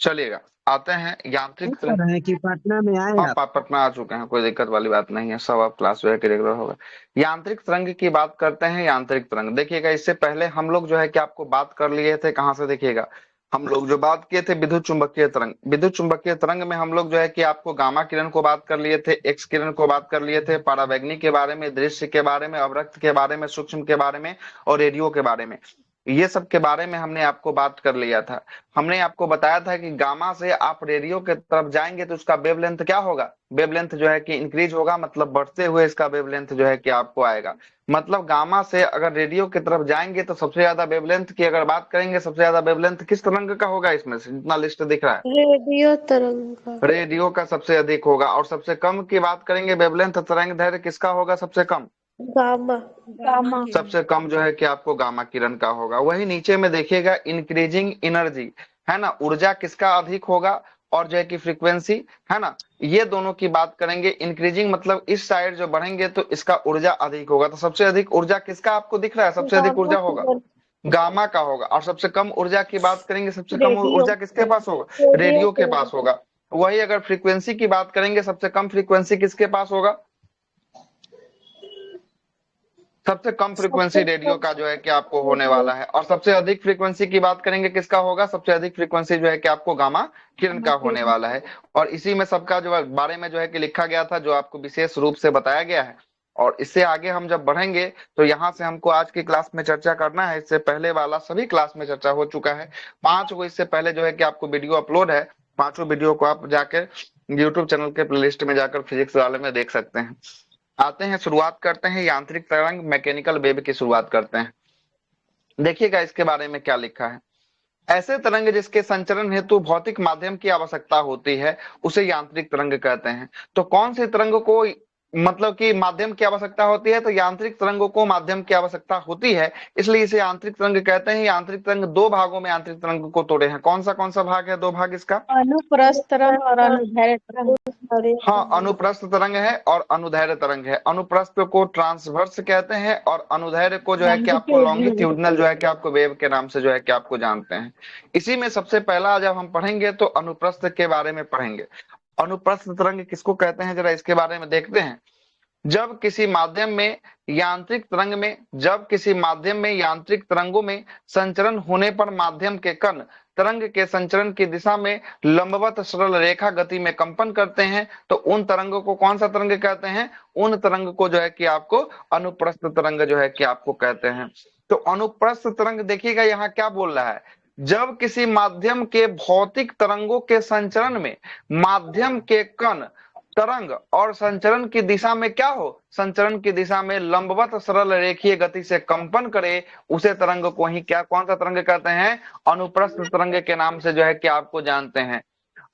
चलिएगा, आते हैं यांत्रिक कर रहे हैं कि पटना में आए हाँ आप। पटना आ चुके हैं, कोई दिक्कत वाली बात नहीं है, सब अब क्लास जो है कि रेगुलर होगा। यांत्रिक तरंग की बात करते हैं। यांत्रिक तरंग देखिएगा, इससे पहले हम लोग जो है कि आपको बात कर लिए थे कहाँ से, देखिएगा हम लोग जो बात किए थे विद्युत चुंबकीय तरंग। विद्युत चुंबकीय तरंग में हम लोग जो है कि आपको गामा किरण को बात कर लिए थे, एक्स किरण को बात कर लिए थे, परावैंगनी के बारे में, दृश्य के बारे में, अवरक्त के बारे में, सूक्ष्म के बारे में और रेडियो के बारे में, ये सब के बारे में हमने आपको बात कर लिया था। हमने आपको बताया था कि गामा से आप रेडियो के तरफ जाएंगे तो उसका वेवलेंथ क्या होगा, वेवलेंथ जो है कि इंक्रीज होगा, मतलब बढ़ते हुए इसका वेवलेंथ जो है कि आपको आएगा। मतलब गामा से अगर रेडियो की तरफ जाएंगे तो सबसे ज्यादा वेवलेंथ की अगर बात करेंगे, सबसे ज्यादा वेवलेंथ किस तरंग का होगा, इसमें से जितना लिस्ट दिख रहा है रेडियो तरंग का। रेडियो का सबसे अधिक होगा। और सबसे कम की बात करेंगे, वेवलेंथ तरंग दैर्घ्य किसका होगा सबसे कम, गामा। गामा। सबसे कम जो है कि आपको गामा किरण का होगा। वही नीचे में देखिएगा इंक्रीजिंग एनर्जी, है ना, ऊर्जा किसका अधिक होगा, और जो है कि फ्रीक्वेंसी, है ना, ये दोनों की बात करेंगे। इंक्रीजिंग मतलब इस साइड जो बढ़ेंगे तो इसका ऊर्जा अधिक होगा, तो सबसे अधिक ऊर्जा किसका आपको दिख रहा है, सबसे अधिक गामा ऊर्जा होगा किरण। गामा का होगा। और सबसे कम ऊर्जा की बात करेंगे, सबसे कम रेडियो। ऊर्जा किसके पास होगा, रेडियो रेडियो के पास तरंग। होगा। वही अगर फ्रीक्वेंसी की बात करेंगे, सबसे कम फ्रीक्वेंसी किसके पास होगा, सबसे कम फ्रीक्वेंसी सबसे रेडियो कम का जो है कि आपको होने रेडियो। वाला है। और सबसे अधिक फ्रीक्वेंसी की बात करेंगे किसका होगा, सबसे अधिक फ्रीक्वेंसी जो है कि आपको गामा किरण का होने वाला है। और इसी में सबका जो बारे में जो है कि लिखा गया था, जो आपको विशेष रूप से बताया गया है। और इससे आगे हम जब बढ़ेंगे तो यहाँ से हमको आज की क्लास में चर्चा करना है। इससे पहले वाला सभी क्लास में चर्चा हो चुका है, 5 को इससे पहले जो है कि आपको वीडियो अपलोड है। 5 वीडियो को आप जाकर यूट्यूब चैनल के प्लेलिस्ट में जाकर फिजिक्स वाले में देख सकते हैं। आते हैं, शुरुआत करते हैं यांत्रिक तरंग मैकेनिकल वेव की शुरुआत करते हैं। देखिएगा इसके बारे में क्या लिखा है। ऐसे तरंग जिसके संचरण हेतु भौतिक माध्यम की आवश्यकता होती है उसे यांत्रिक तरंग कहते हैं। तो कौन सी तरंग को मतलब कि माध्यम की आवश्यकता होती है, तो यांत्रिक तरंगों को माध्यम की आवश्यकता होती है, इसलिए इसे यांत्रिक तरंग कहते हैं। यांत्रिक तरंग दो भागों में यांत्रिक तरंग को तोड़े हैं। कौन सा भाग है, दो भाग इसका, अनुप्रस्थ तरंग और अनुदैर्ध्य तरंग। हाँ अनुप्रस्थ तरंग है और अनुदैर्ध्य तरंग है। अनुप्रस्थ को ट्रांसवर्स कहते हैं और अनुदैर्ध्य को जो है कि आपको लॉन्गिट्यूडनल जो है कि आपको वेव के नाम से जो है कि आपको जानते हैं। इसी में सबसे पहला जब हम पढ़ेंगे तो अनुप्रस्थ के बारे में पढ़ेंगे। अनुप्रस्थ तरंग किसको कहते हैं, जरा इसके बारे में देखते हैं। जब किसी माध्यम में यांत्रिक तरंगों में संचरण होने पर माध्यम के कण तरंग के संचरण की दिशा में लंबवत सरल रेखा गति में कंपन करते हैं, तो उन तरंगों को कौन सा तरंग कहते हैं, उन तरंग को जो है कि आपको अनुप्रस्थ तरंग जो है कि आपको कहते हैं। तो अनुप्रस्थ तरंग देखिएगा यहाँ क्या बोल रहा है, जब किसी माध्यम के भौतिक तरंगों के संचरण में माध्यम के कण तरंग और संचरण की दिशा में क्या हो, संचरण की दिशा में लंबवत सरल रेखीय गति से कंपन करे, उसे तरंग को ही क्या कौन सा तरंग कहते हैं, अनुप्रस्थ तरंग के नाम से जो है कि आपको जानते हैं।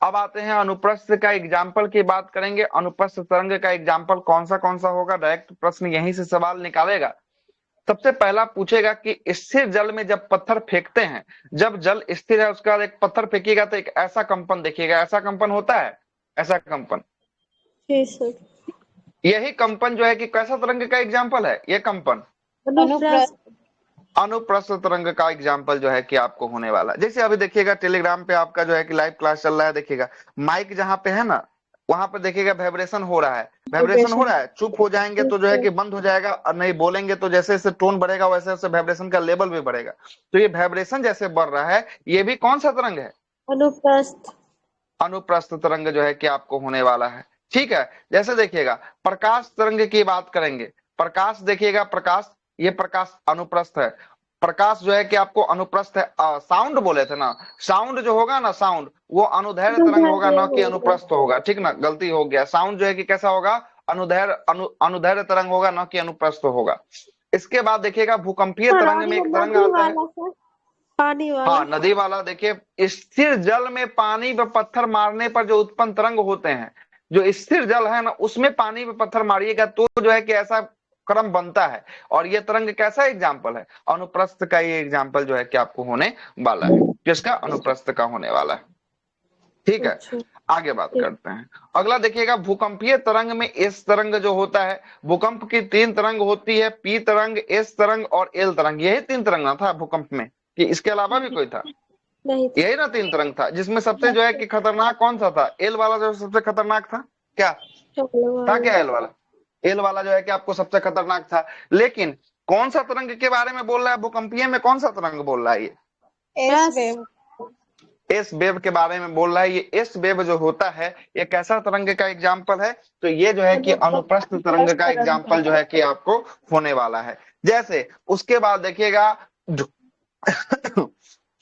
अब आते हैं अनुप्रस्थ का एग्जाम्पल की बात करेंगे। अनुप्रस्थ तरंग का एग्जाम्पल कौन सा होगा, डायरेक्ट प्रश्न यहीं से सवाल निकालेगा। सबसे पहला पूछेगा कि स्थिर जल में जब पत्थर फेंकते हैं, जब जल स्थिर है उसका एक पत्थर फेंकेगा तो एक ऐसा कंपन देखिएगा, ऐसा कंपन होता है, ऐसा कंपन, जी सर। यही कंपन जो है कि कैसा तरंग का एग्जाम्पल है, ये कंपन अनुप्रस्थ। अनुप्रस्थ तरंग का एग्जाम्पल जो है कि आपको होने वाला है। जैसे अभी देखिएगा टेलीग्राम पे आपका जो है कि लाइव क्लास चल रहा है, देखिएगा माइक जहां पे है ना, वहां पे देखिएगा वाइब्रेशन हो रहा है, वाइब्रेशन हो रहा है। चुप हो जाएंगे तो जो है कि बंद हो जाएगा, और नहीं बोलेंगे तो जैसे जैसे टोन बढ़ेगा वैसे वैसे वाइब्रेशन का लेवल भी बढ़ेगा। तो ये वाइब्रेशन जैसे बढ़ रहा है, ये भी कौन सा तरंग है, अनुप्रस्थ। अनुप्रस्थ तरंग जो है कि आपको होने वाला है। ठीक है, जैसे देखिएगा प्रकाश तरंग की बात करेंगे, प्रकाश देखिएगा, प्रकाश, ये प्रकाश अनुप्रस्थ है। प्रकाश जो है कि आपको अनुप्रस्थ है। साउंड बोले थे ना, साउंड जो होगा ना, साउंड वो अनुदैर्ध्य तरंग होगा, न कि अनुप्रस्थ होगा। ठीक ना, गलती हो गया, साउंड जो है कि कैसा होगा, अनुदैर्ध्य तरंग होगा, न कि अनुप्रस्थ होगा। इसके बाद देखिएगा भूकंपीय तरंग में एक तरंग आता है, पानी वाला। हाँ नदी वाला। देखिए स्थिर जल में पानी पे पत्थर मारने पर जो उत्पन्न तरंग होते हैं, जो स्थिर जल है ना उसमें पानी पे पत्थर मारिएगा तो जो है कि ऐसा क्रम बनता है। और ये तरंग कैसा एग्जाम्पल है, अनुप्रस्थ का ये एग्जाम्पल जो है कि आपको होने वाला है, जिसका अनुप्रस्थ का होने वाला है। ठीक है, आगे बात करते हैं। अगला देखिएगा भूकंपीय तरंग में एस तरंग जो होता है, भूकंप की 3 तरंग होती है, पी तरंग, एस तरंग और एल तरंग। यही 3 तरंग ना था भूकंप में, कि इसके अलावा भी कोई था, नहीं यही ना 3 तरंग था, जिसमें सबसे जो है कि खतरनाक कौन सा था? एल वाला जो सबसे खतरनाक था। क्या था? क्या एल वाला? एल वाला जो है कि आपको सबसे खतरनाक था। लेकिन कौन सा तरंग के बारे में बोल रहा है? भूकंपीय में कौन सा तरंग बोल रहा है ये? S wave. एस वेव के बारे में बोल रहा है। ये एस वेव जो होता है ये कैसा तरंग का एग्जाम्पल है? तो ये जो है कि अनुप्रस्थ तरंग का एग्जाम्पल जो है कि आपको होने वाला है। जैसे उसके बाद देखिएगा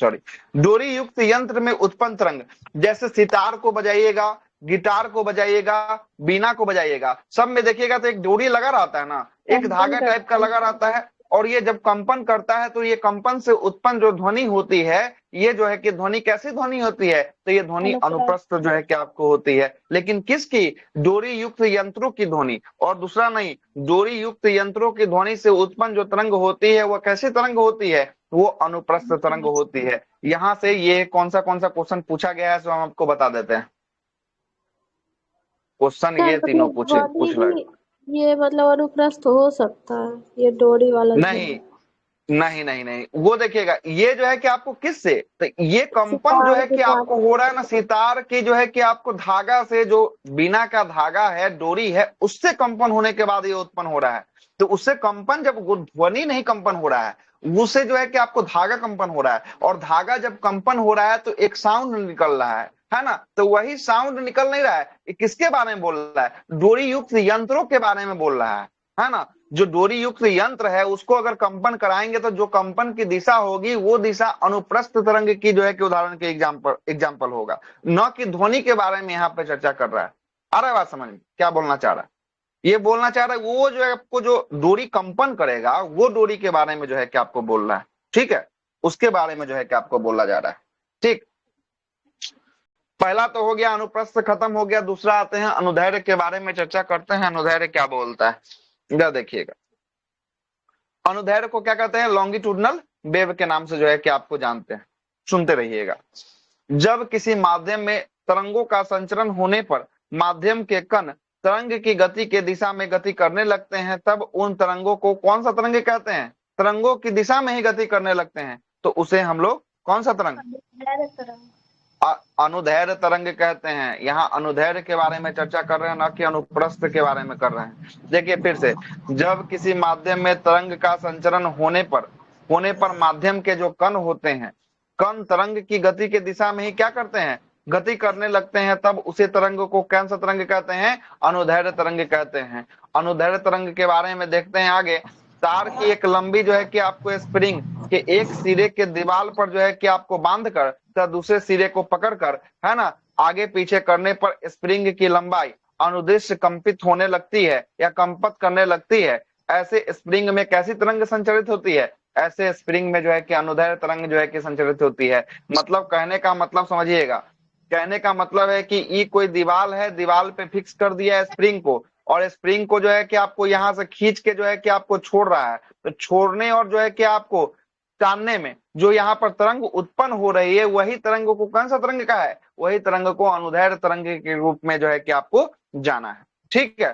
सॉरी, डोरी युक्त यंत्र में उत्पन्न तरंग, जैसे सितार को बजाइएगा, गिटार को बजाइएगा, बीना को बजाइएगा, सब में देखिएगा तो एक डोरी लगा रहता है ना, एक धागा टाइप का लगा रहता है। और ये जब कंपन करता है तो ये कंपन से उत्पन्न जो ध्वनि होती है, ये जो है कि ध्वनि कैसी ध्वनि होती है? तो ये ध्वनि अनुप्रस्थ जो है कि आपको होती है। लेकिन किसकी? डोरी युक्त यंत्रों की ध्वनि। और दूसरा नहीं, डोरी युक्त यंत्रों की ध्वनि से उत्पन्न जो तरंग होती है वह कैसी तरंग होती है? वो अनुप्रस्थ तरंग होती है। यहां से ये कौन सा क्वेश्चन पूछा गया है, सो हम आपको बता देते हैं। क्वेश्चन ये तीनों पूछ रहे। ये मतलब अनुप्रस्थ हो सकता है, ये डोरी वाला नहीं नहीं नहीं नहीं, वो देखिएगा ये जो है कि आपको किससे, तो ये कंपन जो है कि आपको हो रहा है ना सितार की, जो है कि आपको धागा से, जो बीना का धागा है, डोरी है, उससे कंपन होने के बाद ये उत्पन्न हो रहा है। तो उससे कंपन, जब ध्वनि नहीं कंपन हो रहा है, उससे जो है कि आपको धागा कंपन हो रहा है। और धागा जब कंपन हो रहा है तो एक साउंड निकल रहा है ना? तो वही साउंड निकल नहीं रहा है, ये किसके बारे में बोल रहा है? डोरी युक्त यंत्रों के बारे में बोल रहा है ना? जो डोरी युक्त यंत्र है उसको अगर कंपन कराएंगे तो जो कंपन की दिशा होगी वो दिशा अनुप्रस्थ तरंग की जो है कि उदाहरण के एग्जाम्पल होगा, न कि ध्वनि के बारे में यहाँ पे चर्चा कर रहा है। आ रहा है बात समझ में? क्या बोलना चाह रहा है? ये बोलना चाह रहा है वो जो है आपको जो डोरी कंपन करेगा वो डोरी के बारे में जो है कि आपको बोल रहा है। ठीक है, उसके बारे में जो है कि आपको बोला जा रहा है। ठीक, पहला तो हो गया, अनुप्रस्थ खत्म हो गया। दूसरा आते हैं अनुदैर्घ्य के बारे में चर्चा करते हैं। अनुदैर्घ्य क्या बोलता है इधर देखिएगा। अनुदैर्घ्य को क्या कहते हैं? लॉन्गिट्यूडनल वेव के नाम से जो है कि आपको जानते हैं। सुनते रहिएगा। जब किसी माध्यम में तरंगों का संचरण होने पर माध्यम के कण तरंग की गति के दिशा में गति करने लगते हैं, तब उन तरंगों को कौन सा तरंग कहते हैं? तरंगों की दिशा में ही गति करने लगते हैं तो उसे हम लोग कौन सा तरंग? अनुदैर्घ्य तरंग कहते हैं। यहाँ अनुदैर्घ्य के बारे में चर्चा कर रहे हैं, न कि अनुप्रस्थ के बारे में कर रहे हैं। देखिए फिर से, जब किसी माध्यम में तरंग का संचरण होने पर माध्यम के जो कण होते हैं, कण तरंग की गति के दिशा में ही क्या करते हैं? गति करने लगते हैं, तब उसे तरंग को कौन सा तरंग कहते हैं? अनुदैर्घ्य तरंग कहते हैं। अनुदैर्घ्य तरंग के बारे में देखते हैं आगे। तार की एक लंबी जो है कि आपको स्प्रिंग के एक सिरे के दीवार पर जो है कि आपको बांध कर तथा दूसरे सिरे को पकड़कर, है ना, आगे पीछे करने पर स्प्रिंग की लंबाई अनुदिश कंपित होने लगती है या कंपत करने लगती है। ऐसे स्प्रिंग में कैसी तरंग संचरित होती है? ऐसे स्प्रिंग में जो है कि अनुदैर्घ्य तरंग जो है कि संचरित होती है। मतलब कहने का मतलब समझिएगा, कहने का मतलब है कि ये कोई दीवार है, दीवार पे फिक्स कर दिया है स्प्रिंग को, और स्प्रिंग को जो है कि आपको यहाँ से खींच के जो है कि आपको छोड़ रहा है। तो छोड़ने और जो है कि आपको टानने में जो यहाँ पर तरंग उत्पन्न हो रही है, वही तरंग को कौन सा तरंग का है? वही तरंग को अनुदैर्घ्य तरंग के रूप में जो है कि आपको जाना है। ठीक है,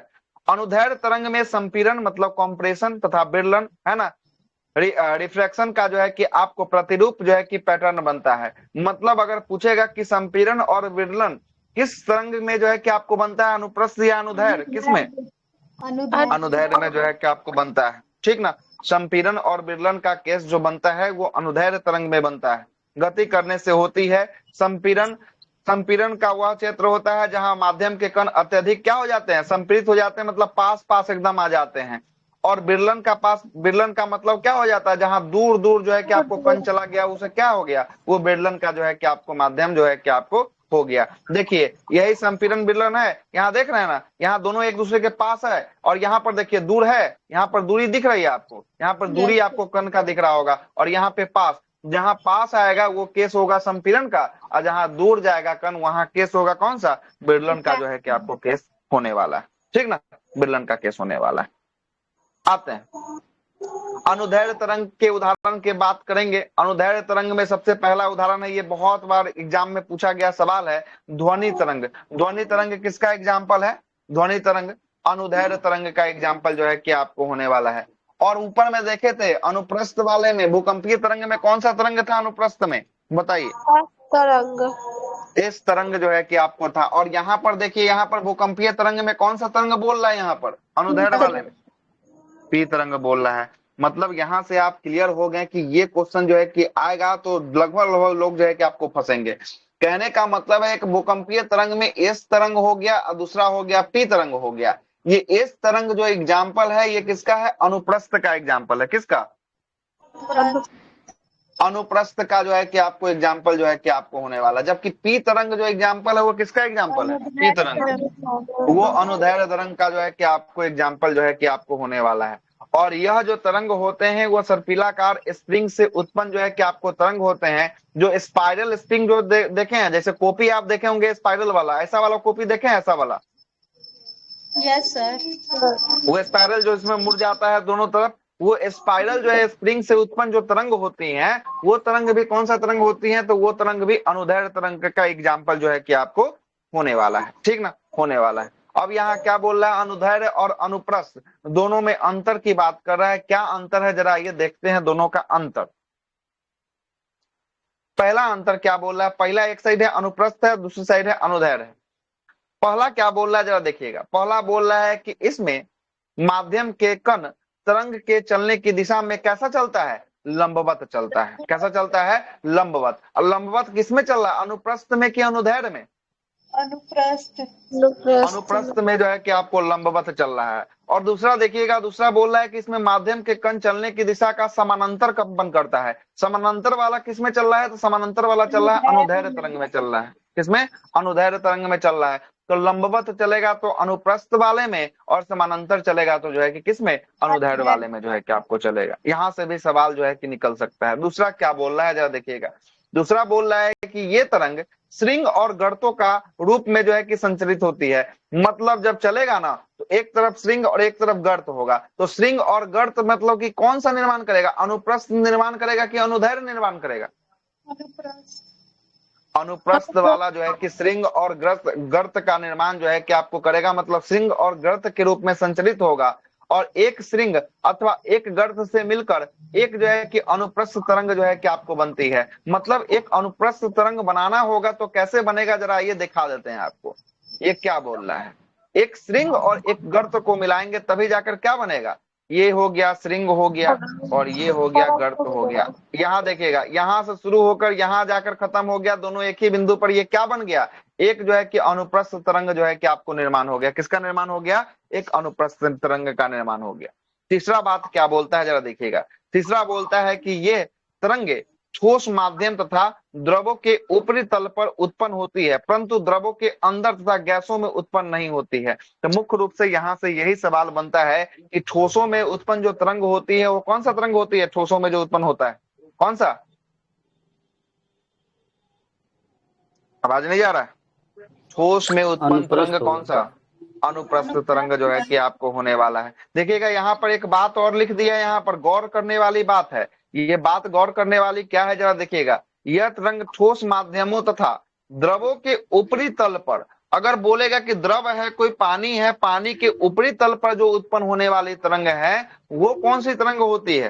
अनुदैर्घ्य तरंग में संपीड़न मतलब कॉम्प्रेशन तथा विरलन, है ना, रिफ्रैक्शन का जो है कि आपको प्रतिरूप जो है कि पैटर्न बनता है। मतलब अगर पूछेगा कि संपीड़न और विरलन किस तरंग में जो है कि आपको बनता है, अनुप्रस्थ या अनुदैर्घ्य, किसमें? अनुदैर्घ्य में जो है कि आपको बनता है। ठीक ना, संपीड़न और विरलन का केस जो बनता है वो अनुदैर्घ्य तरंग में बनता है, गति करने से होती है। संपीड़न का वह क्षेत्र होता है जहां माध्यम के कण अत्यधिक क्या हो जाते हैं? संपीड़ित हो जाते हैं, मतलब पास पास एकदम आ जाते हैं। और विरलन का मतलब क्या हो जाता है? जहां दूर दूर जो है कि आपको कण चला गया, उसे क्या हो गया? वो विरलन का जो है कि आपको माध्यम जो है कि आपको हो गया। देखिए यही संपीड़न विरलन है। यहाँ देख रहे हैं ना, यहाँ दोनों एक दूसरे के पास है, और यहाँ पर देखिए दूर है, यहाँ पर दूरी दिख रही है आपको, यहाँ पर दूरी आपको कण का दिख रहा होगा, और यहाँ पे पास। जहां पास आएगा वो केस होगा संपीड़न का, और जहां दूर जाएगा कण वहां केस होगा कौन सा? विरलन का जो है कि आपको केस होने वाला है। ठीक ना, विरलन का केस होने वाला है। आते हैं अनुदैर्घ्य तरंग के उदाहरण की बात करेंगे। अनुदैर्घ्य तरंग में सबसे पहला उदाहरण है, ये बहुत बार एग्जाम में पूछा गया सवाल है, ध्वनि तरंग। ध्वनि तरंग किसका एग्जाम्पल है? ध्वनि तरंग अनुदैर्घ्य तरंग का एग्जाम्पल जो है कि आपको होने वाला है। और ऊपर में देखे थे अनुप्रस्थ वाले में, भूकंपीय तरंग में कौन सा तरंग था? अनुप्रस्थ में बताइए। तरंग। इस तरंग जो है कि आपको था, और यहाँ पर देखिए, यहाँ पर भूकंपीय तरंग में कौन सा तरंग बोल रहा है, यहाँ पर अनुदैर्ध्य वाले में पी तरंग बोल रहा है। मतलब यहाँ से आप क्लियर हो गए कि ये क्वेश्चन जो है कि आएगा तो लगभग लोग जो है कि आपको फंसेंगे। कहने का मतलब है एक भूकंपीय तरंग में एस तरंग हो गया और दूसरा हो गया पी तरंग हो गया। ये एस तरंग जो एग्जाम्पल है ये किसका है, अनुप्रस्थ का एग्जाम्पल है। किसका, अनुप्रस्थ का जो है कि आपको एग्जाम्पल जो है कि आपको होने वाला। जबकि पी तरंग जो एग्जाम्पल है वो किसका एग्जाम्पल है, पी तरंग, वो अनुदैर्ध्य तरंग का जो है कि आपको एग्जाम्पल जो है कि आपको होने वाला है। और यह जो तरंग होते हैं वो सर्पिलाकार स्प्रिंग से उत्पन्न जो है कि आपको तरंग होते हैं। जो स्पाइरल स्प्रिंग जो देखे हैं, जैसे कॉपी आप देखे होंगे स्पाइरल वाला, ऐसा वाला कॉपी देखे हैं, ऐसा वाला, यस सर। वो स्पाइरल जो इसमें मुड़ जाता है दोनों तरफ, वो स्पाइरल जो है स्प्रिंग से उत्पन्न जो तरंग होती हैं, वो तरंग भी कौन सा तरंग होती है, तो वो तरंग भी अनुदैर्ध्य तरंग का एग्जाम्पल जो है कि आपको होने वाला है। ठीक ना, होने वाला है। अब यहाँ क्या बोल रहा है, अनुदैर्ध्य और अनुप्रस्थ दोनों में अंतर की बात कर रहा है। क्या अंतर है, जरा ये देखते हैं दोनों का अंतर। पहला अंतर क्या बोल रहा है, पहला एक साइड है अनुप्रस्थ है, दूसरी साइड है अनुदैर्ध्य है। पहला क्या बोल रहा है, जरा देखिएगा। पहला बोल रहा है कि इसमें माध्यम के कण तरंग के चलने की दिशा में कैसा चलता है, लंबवत चलता है। कैसा चलता है, लंबवत। और लंबवत किसमें चल रहा है, अनुप्रस्थ में कि अनुदैर्ध्य में, अनुप्रस्थ। अनुप्रस्थ में जो है कि आपको लंबवत चल रहा है। और दूसरा देखिएगा, दूसरा बोल रहा है कि इसमें माध्यम के कण चलने की दिशा का समानांतर कंपन करता है। समानांतर वाला किसमें चल रहा है, तो समानांतर वाला चल रहा है अनुदैर्ध्य तरंग में चल रहा है। किसमें, अनुदैर्ध्य तरंग में चल रहा है। तो लंबवत चलेगा तो अनुप्रस्थ वाले में, और समानांतर चलेगा तो जो है कि किसमें, अनुदैर्ध्य वाले में जो है कि आपको चलेगा। यहां से भी सवाल जो है कि निकल सकता है। दूसरा क्या बोल रहा है, जरा देखिएगा। दूसरा बोल रहा है कि ये तरंग श्रृंग और गर्तों का रूप में जो है कि संचरित होती है। मतलब जब चलेगा ना तो एक तरफ श्रृंग और एक तरफ गर्त होगा। तो श्रृंग और गर्त मतलब कि कौन सा निर्माण करेगा, अनुप्रस्थ निर्माण करेगा कि अनुदैर्ध्य निर्माण करेगा, अनुप्रस्थ। अनुप्रस्थ वाला जो है कि श्रृंग और गर्त का निर्माण जो है कि आपको करेगा। मतलब श्रृंग और गर्त के रूप में संचरित होगा। और एक श्रृंग अथवा एक गर्त से मिलकर एक जो है कि अनुप्रस्थ तरंग जो है कि आपको बनती है। मतलब एक अनुप्रस्थ तरंग बनाना होगा तो कैसे बनेगा, जरा ये दिखा देते हैं आपको। ये क्या बोल रहा है, एक श्रृंग और एक गर्त को मिलाएंगे तभी जाकर क्या बनेगा, ये हो गया श्रृंग हो गया और ये हो गया गर्त हो गया। यहाँ देखिएगा, यहाँ से शुरू होकर यहाँ जाकर खत्म हो गया, दोनों एक ही बिंदु पर। ये क्या बन गया, एक जो है कि अनुप्रस्थ तरंग जो है कि आपको निर्माण हो गया। किसका निर्माण हो गया, एक अनुप्रस्थ तरंग का निर्माण हो गया। तीसरा बात क्या बोलता है, जरा देखिएगा। तीसरा बोलता है कि ये तरंगे ठोस माध्यम तथा द्रवों के ऊपरी तल पर उत्पन्न होती है, परंतु द्रवों के अंदर तथा गैसों में उत्पन्न नहीं होती है। तो मुख्य रूप से यहाँ से यही सवाल बनता है कि ठोसों में उत्पन्न जो तरंग होती है वो कौन सा तरंग होती है, ठोसों में जो उत्पन्न होता है कौन सा, आवाज नहीं जा रहा है, ठोस में उत्पन्न तरंग कौन सा, अनुप्रस्थ तरंग जो है कि आपको होने वाला है। देखिएगा यहाँ पर एक बात और लिख दिया, यहाँ पर गौर करने वाली बात है। ये बात गौर करने वाली क्या है, जरा देखिएगा। यह तरंग ठोस माध्यमों तथा द्रवों के ऊपरी तल पर, अगर बोलेगा कि द्रव है कोई पानी है, पानी के ऊपरी तल पर जो उत्पन्न होने वाली तरंग है वो कौन सी तरंग होती है,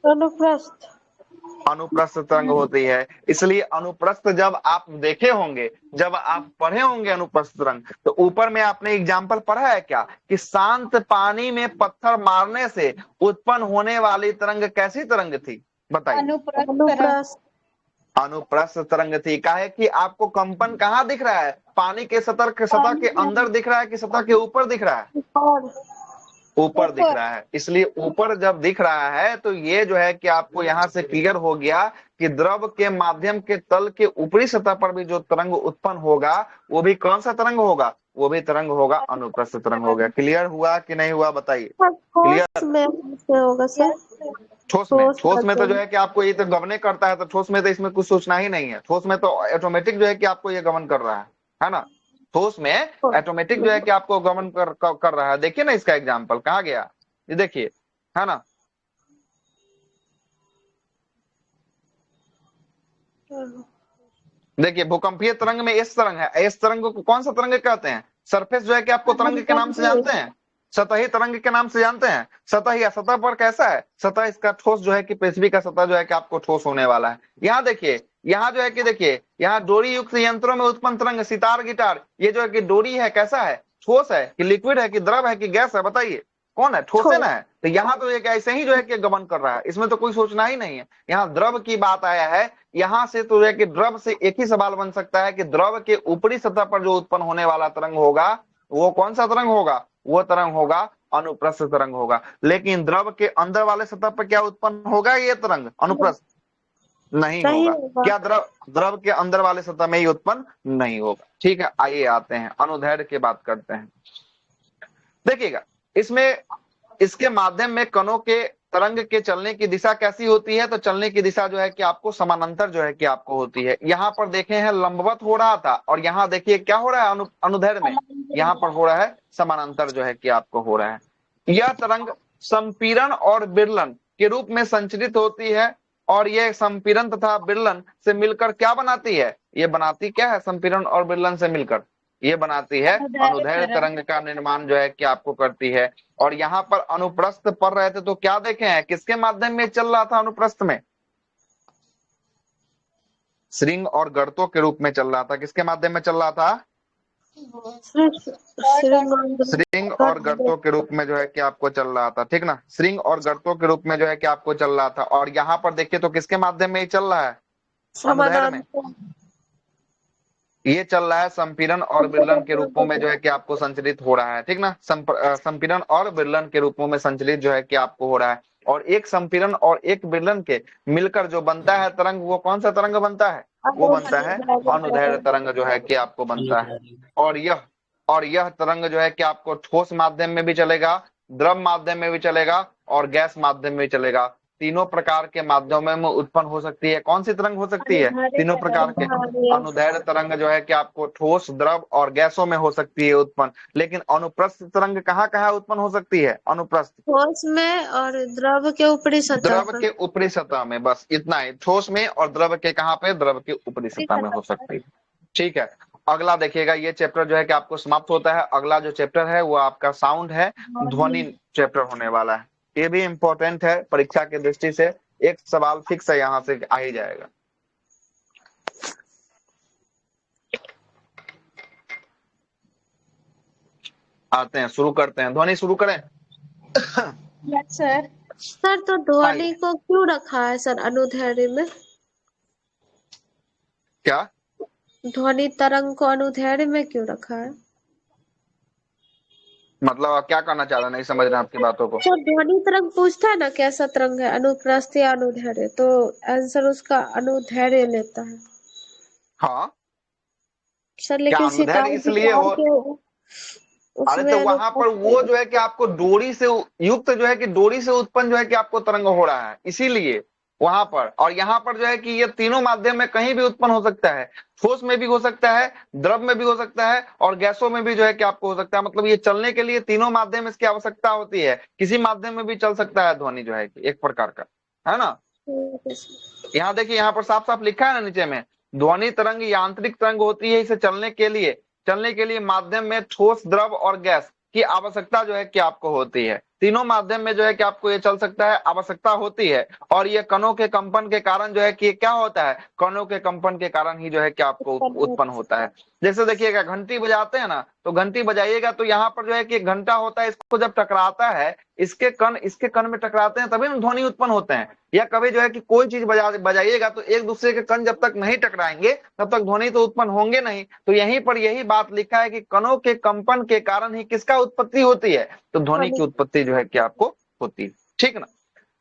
अनुप्रस्थ। अनुप्रस्थ तरंग होती है। इसलिए अनुप्रस्थ जब आप देखे होंगे, जब आप पढ़े होंगे अनुप्रस्थ तरंग, तो ऊपर में आपने एग्जाम्पल पढ़ा है क्या कि शांत पानी में पत्थर मारने से उत्पन्न होने वाली तरंग कैसी तरंग थी, बताइए। अनुप्रस्थ। अनुप्रस्थ तरंग थी। काहे कि आपको कंपन कहाँ दिख रहा है, पानी के सतह के अंदर दिख रहा है कि सतह के ऊपर दिख रहा है, ऊपर दिख रहा है। इसलिए ऊपर जब दिख रहा है तो ये जो है कि आपको यहाँ से क्लियर हो गया कि द्रव के माध्यम के तल के ऊपरी सतह पर भी जो तरंग उत्पन्न होगा वो भी कौन सा तरंग होगा, वो भी तरंग होगा अनुप्रस्थ तरंग होगा। क्लियर हुआ कि नहीं हुआ, बताइए। ठोस में होगा सर, ठोस में तो जो है कि आपको ये तो गवर्ने करता है, तो ठोस में तो इसमें कुछ सोचना ही नहीं है। ठोस में तो ऑटोमेटिक जो है कि आपको ये गवर्न कर रहा है ना। ठोस में ऑटोमेटिक जो है कि आपको गवर्न कर रहा है। देखिए ना इसका एग्जाम्पल कहाँ गया, ये देखिए, है ना। देखिए भूकंपीय तरंग में एस तरंग है, एस तरंग को कौन सा तरंग कहते हैं, सरफेस जो है कि आपको तरंग के नाम से जानते हैं, सतही तरंग के नाम से जानते हैं। सतह या सतह पर कैसा है, सतह इसका ठोस जो है कि पृथ्वी का सतह जो है कि आपको ठोस होने वाला है। यहाँ देखिए, यहाँ जो है कि देखिए, यहाँ डोरी युक्त यंत्रों में उत्पन्न तरंग, सितार गिटार, ये जो है कि डोरी है, कैसा है, ठोस है कि लिक्विड है कि द्रव है कि गैस है, बताइए कौन है, ठोस है ना है। तो यहाँ तो एक ऐसे ही जो है कि गमन कर रहा है, इसमें तो कोई सोचना ही नहीं है। यहाँ द्रव की बात आया है, यहाँ से तो है कि द्रव से एक ही सवाल बन सकता है कि द्रव के ऊपरी सतह पर जो उत्पन्न होने वाला तरंग होगा वो कौन सा तरंग होगा, वो तरंग होगा अनुप्रस्थ तरंग होगा। लेकिन द्रव के अंदर वाले सतह पर क्या उत्पन्न होगा, ये तरंग अनुप्रस्थ नहीं होगा। क्या द्रव के अंदर वाले सतह में ही उत्पन्न नहीं होगा। ठीक है, आइए आते हैं अनुदैर्ध्य की बात करते हैं। देखिएगा, इसमें इसके माध्यम में कणों के तरंग के चलने की दिशा कैसी होती है, तो चलने की दिशा जो है कि आपको समानांतर जो है कि आपको होती है। यहाँ पर देखे हैं लंबवत हो रहा था, और यहाँ देखिए क्या हो रहा है अनुदैर्ध्य में, यहाँ पर हो रहा है समानांतर जो है कि आपको हो रहा है। यह तरंग संपीड़न और विरलन के रूप में संचरित होती है, और यह संपीड़न तथा विरलन से मिलकर क्या बनाती है, ये बनाती क्या है, संपीड़न और विरलन से मिलकर ये बनाती है अनुदैर्ध्य तरंग का निर्माण जो है कि आपको करती है। और यहाँ पर अनुप्रस्थ पढ़ रहे थे तो क्या देखे हैं, किसके माध्यम में चल रहा था अनुप्रस्थ में, श्रृंग और गर्तों के रूप में चल रहा था। किसके माध्यम में चल रहा था, श्रृंग और गर्तों के रूप में जो है कि आपको चल रहा था। ठीक ना, श्रृंग और गर्तों के रूप में जो है कि आपको चल रहा था। और यहाँ पर देखिए तो किसके माध्यम में ही चल रहा है, अनुदैर्ध्य में ये चल रहा है संपीड़न और विरलन के रूपों में जो है कि आपको संचलित हो रहा है। ठीक ना, संपीड़न और विरलन के रूपों में संचलित जो है कि आपको हो रहा है। और एक संपीड़न और एक विरलन के मिलकर जो बनता है तरंग, वो कौन सा तरंग बनता है, वो बनता है अनुदैर्ध्य तरंग जो है कि आपको बनता है। और यह तरंग जो है कि आपको ठोस माध्यम में भी चलेगा, द्रव माध्यम में भी चलेगा और गैस माध्यम में भी चलेगा। तीनों प्रकार के माध्यमों में उत्पन्न हो सकती है। कौन सी तरंग हो सकती है, तीनों प्रकार के। अनुदैर्ध्य तरंग जो है कि आपको ठोस, द्रव और गैसों में हो सकती है उत्पन्न। लेकिन अनुप्रस्थ तरंग कहाँ कहाँ उत्पन्न हो सकती है, अनुप्रस्थ ठोस में और द्रव के ऊपरी सतह द्रव के ऊपरी सतह में, बस इतना ही, ठोस में और द्रव के कहाँ पे, द्रव के ऊपरी सतह में हो सकती है। ठीक है, अगला देखिएगा, ये चैप्टर जो है कि आपको समाप्त होता है। अगला जो चैप्टर है वो आपका साउंड है, ध्वनि चैप्टर होने वाला है। ये भी इंपॉर्टेंट है परीक्षा की दृष्टि से, एक सवाल फिक्स है यहाँ से आ ही जाएगा। आते हैं, शुरू करते हैं, ध्वनि शुरू करें। Yes sir. सर तो ध्वनि को क्यों रखा है सर अनुदैर्ध्य में, क्या ध्वनि तरंग को अनुदैर्ध्य में क्यों रखा है, मतलब आप क्या करना चाह रहे हैं, नहीं समझ रहे हैं आपकी बातों को। सर ध्वनि तरंग पूछता है ना कैसा तरंग है, अनुप्रस्थ या अनुदैर्ध्य, तो आंसर उसका अनुदैर्ध्य लेता है। हाँ सर लेकिन अनुदैर्ध्य इसलिए हो, अरे तो वहां पर वो जो है कि आपको डोरी से युक्त जो है कि डोरी से उत्पन्न जो है कि आपको तरंग हो रहा है, इसीलिए वहां पर। और यहाँ पर जो है कि ये तीनों माध्यम में कहीं भी उत्पन्न हो सकता है, ठोस में भी हो सकता है, द्रव में भी हो सकता है और गैसों में भी जो है कि आपको हो सकता है। मतलब ये चलने के लिए तीनों माध्यम इसकी आवश्यकता होती है, किसी माध्यम में भी चल सकता है ध्वनि जो है कि एक प्रकार का, है ना। यहाँ देखिए, यहाँ पर साफ साफ लिखा है ना नीचे में, ध्वनि तरंग यांत्रिक तरंग होती है, इसे चलने के लिए माध्यम में ठोस, द्रव और गैस की आवश्यकता जो है कि आपको होती है। तीनों माध्यम में जो है कि आपको ये चल सकता है, आवश्यकता होती है। और ये कणों के कंपन के कारण जो है कि क्या होता है, कणों के कंपन के कारण ही जो है कि आपको उत्पन्न होता है। जैसे देखिएगा, घंटी बजाते हैं ना, तो घंटी बजाइएगा तो यहाँ पर जो है कि घंटा होता है, इसको जब टकराता है, इसके कण में टकराते हैं तभी ध्वनि उत्पन्न होते हैं। या कभी जो है कि कोई चीज बजाइएगा तो एक दूसरे के कण जब तक नहीं टकराएंगे तब तक ध्वनि तो उत्पन्न होंगे नहीं। तो यहीं पर यही बात लिखा है कि कणों के कंपन के कारण ही किसका उत्पत्ति होती है, तो ध्वनि की उत्पत्ति जो है कि आपको होती है। ठीक ना,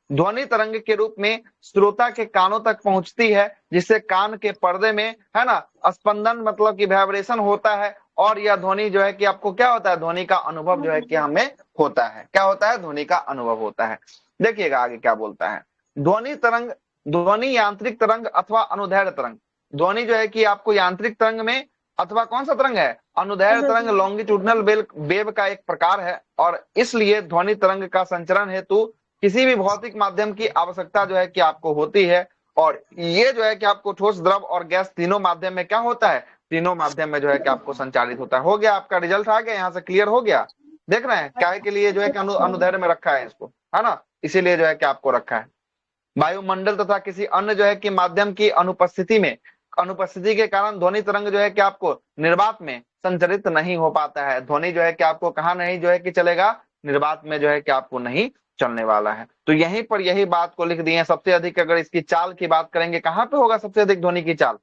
ध्वनि तरंग के रूप में श्रोता के कानों तक पहुंचती है, जिससे कान के पर्दे में, है ना, स्पंदन मतलब कि वाइब्रेशन होता है। और यह ध्वनि जो है कि आपको क्या होता है, ध्वनि का अनुभव जो है कि हमें होता है। क्या होता है, ध्वनि का अनुभव होता है। देखिएगा आगे क्या बोलता है, ध्वनि तरंग, ध्वनि यांत्रिक तरंग अथवा अनुदैर्ध्य तरंग। ध्वनि जो है कि आपको यांत्रिक तरंग में अथवा कौन सा तरंग है, अनुदैर्ध्य तरंग लॉन्गिट्यूडनल वेव का एक प्रकार है। और इसलिए ध्वनि तरंग का संचरण हेतु किसी भी भौतिक माध्यम की आवश्यकता जो है कि आपको होती है। और ये जो है कि आपको ठोस, द्रव और गैस तीनों माध्यम में क्या होता है, तीनों माध्यम में जो है कि आपको संचालित होता है। हो गया, आपका रिजल्ट आ गया, यहाँ से क्लियर हो गया। देख रहे हैं क्या के लिए जो है कि अनुदैर्ध्य में रखा है इसको, है ना, इसीलिए जो है कि आपको रखा है। वायुमंडल तथा किसी अन्य जो है कि माध्यम की अनुपस्थिति के कारण ध्वनि तरंग जो है कि आपको निर्वात में संचरित नहीं हो पाता है। ध्वनि जो है कि आपको कहाँ नहीं जो है कि चलेगा, निर्वात में जो है कि आपको नहीं चलने वाला है। तो यहीं पर यही बात को लिख दिए। सबसे अधिक अगर इसकी चाल की बात करेंगे, कहाँ पे होगा सबसे अधिक ध्वनि की चाल?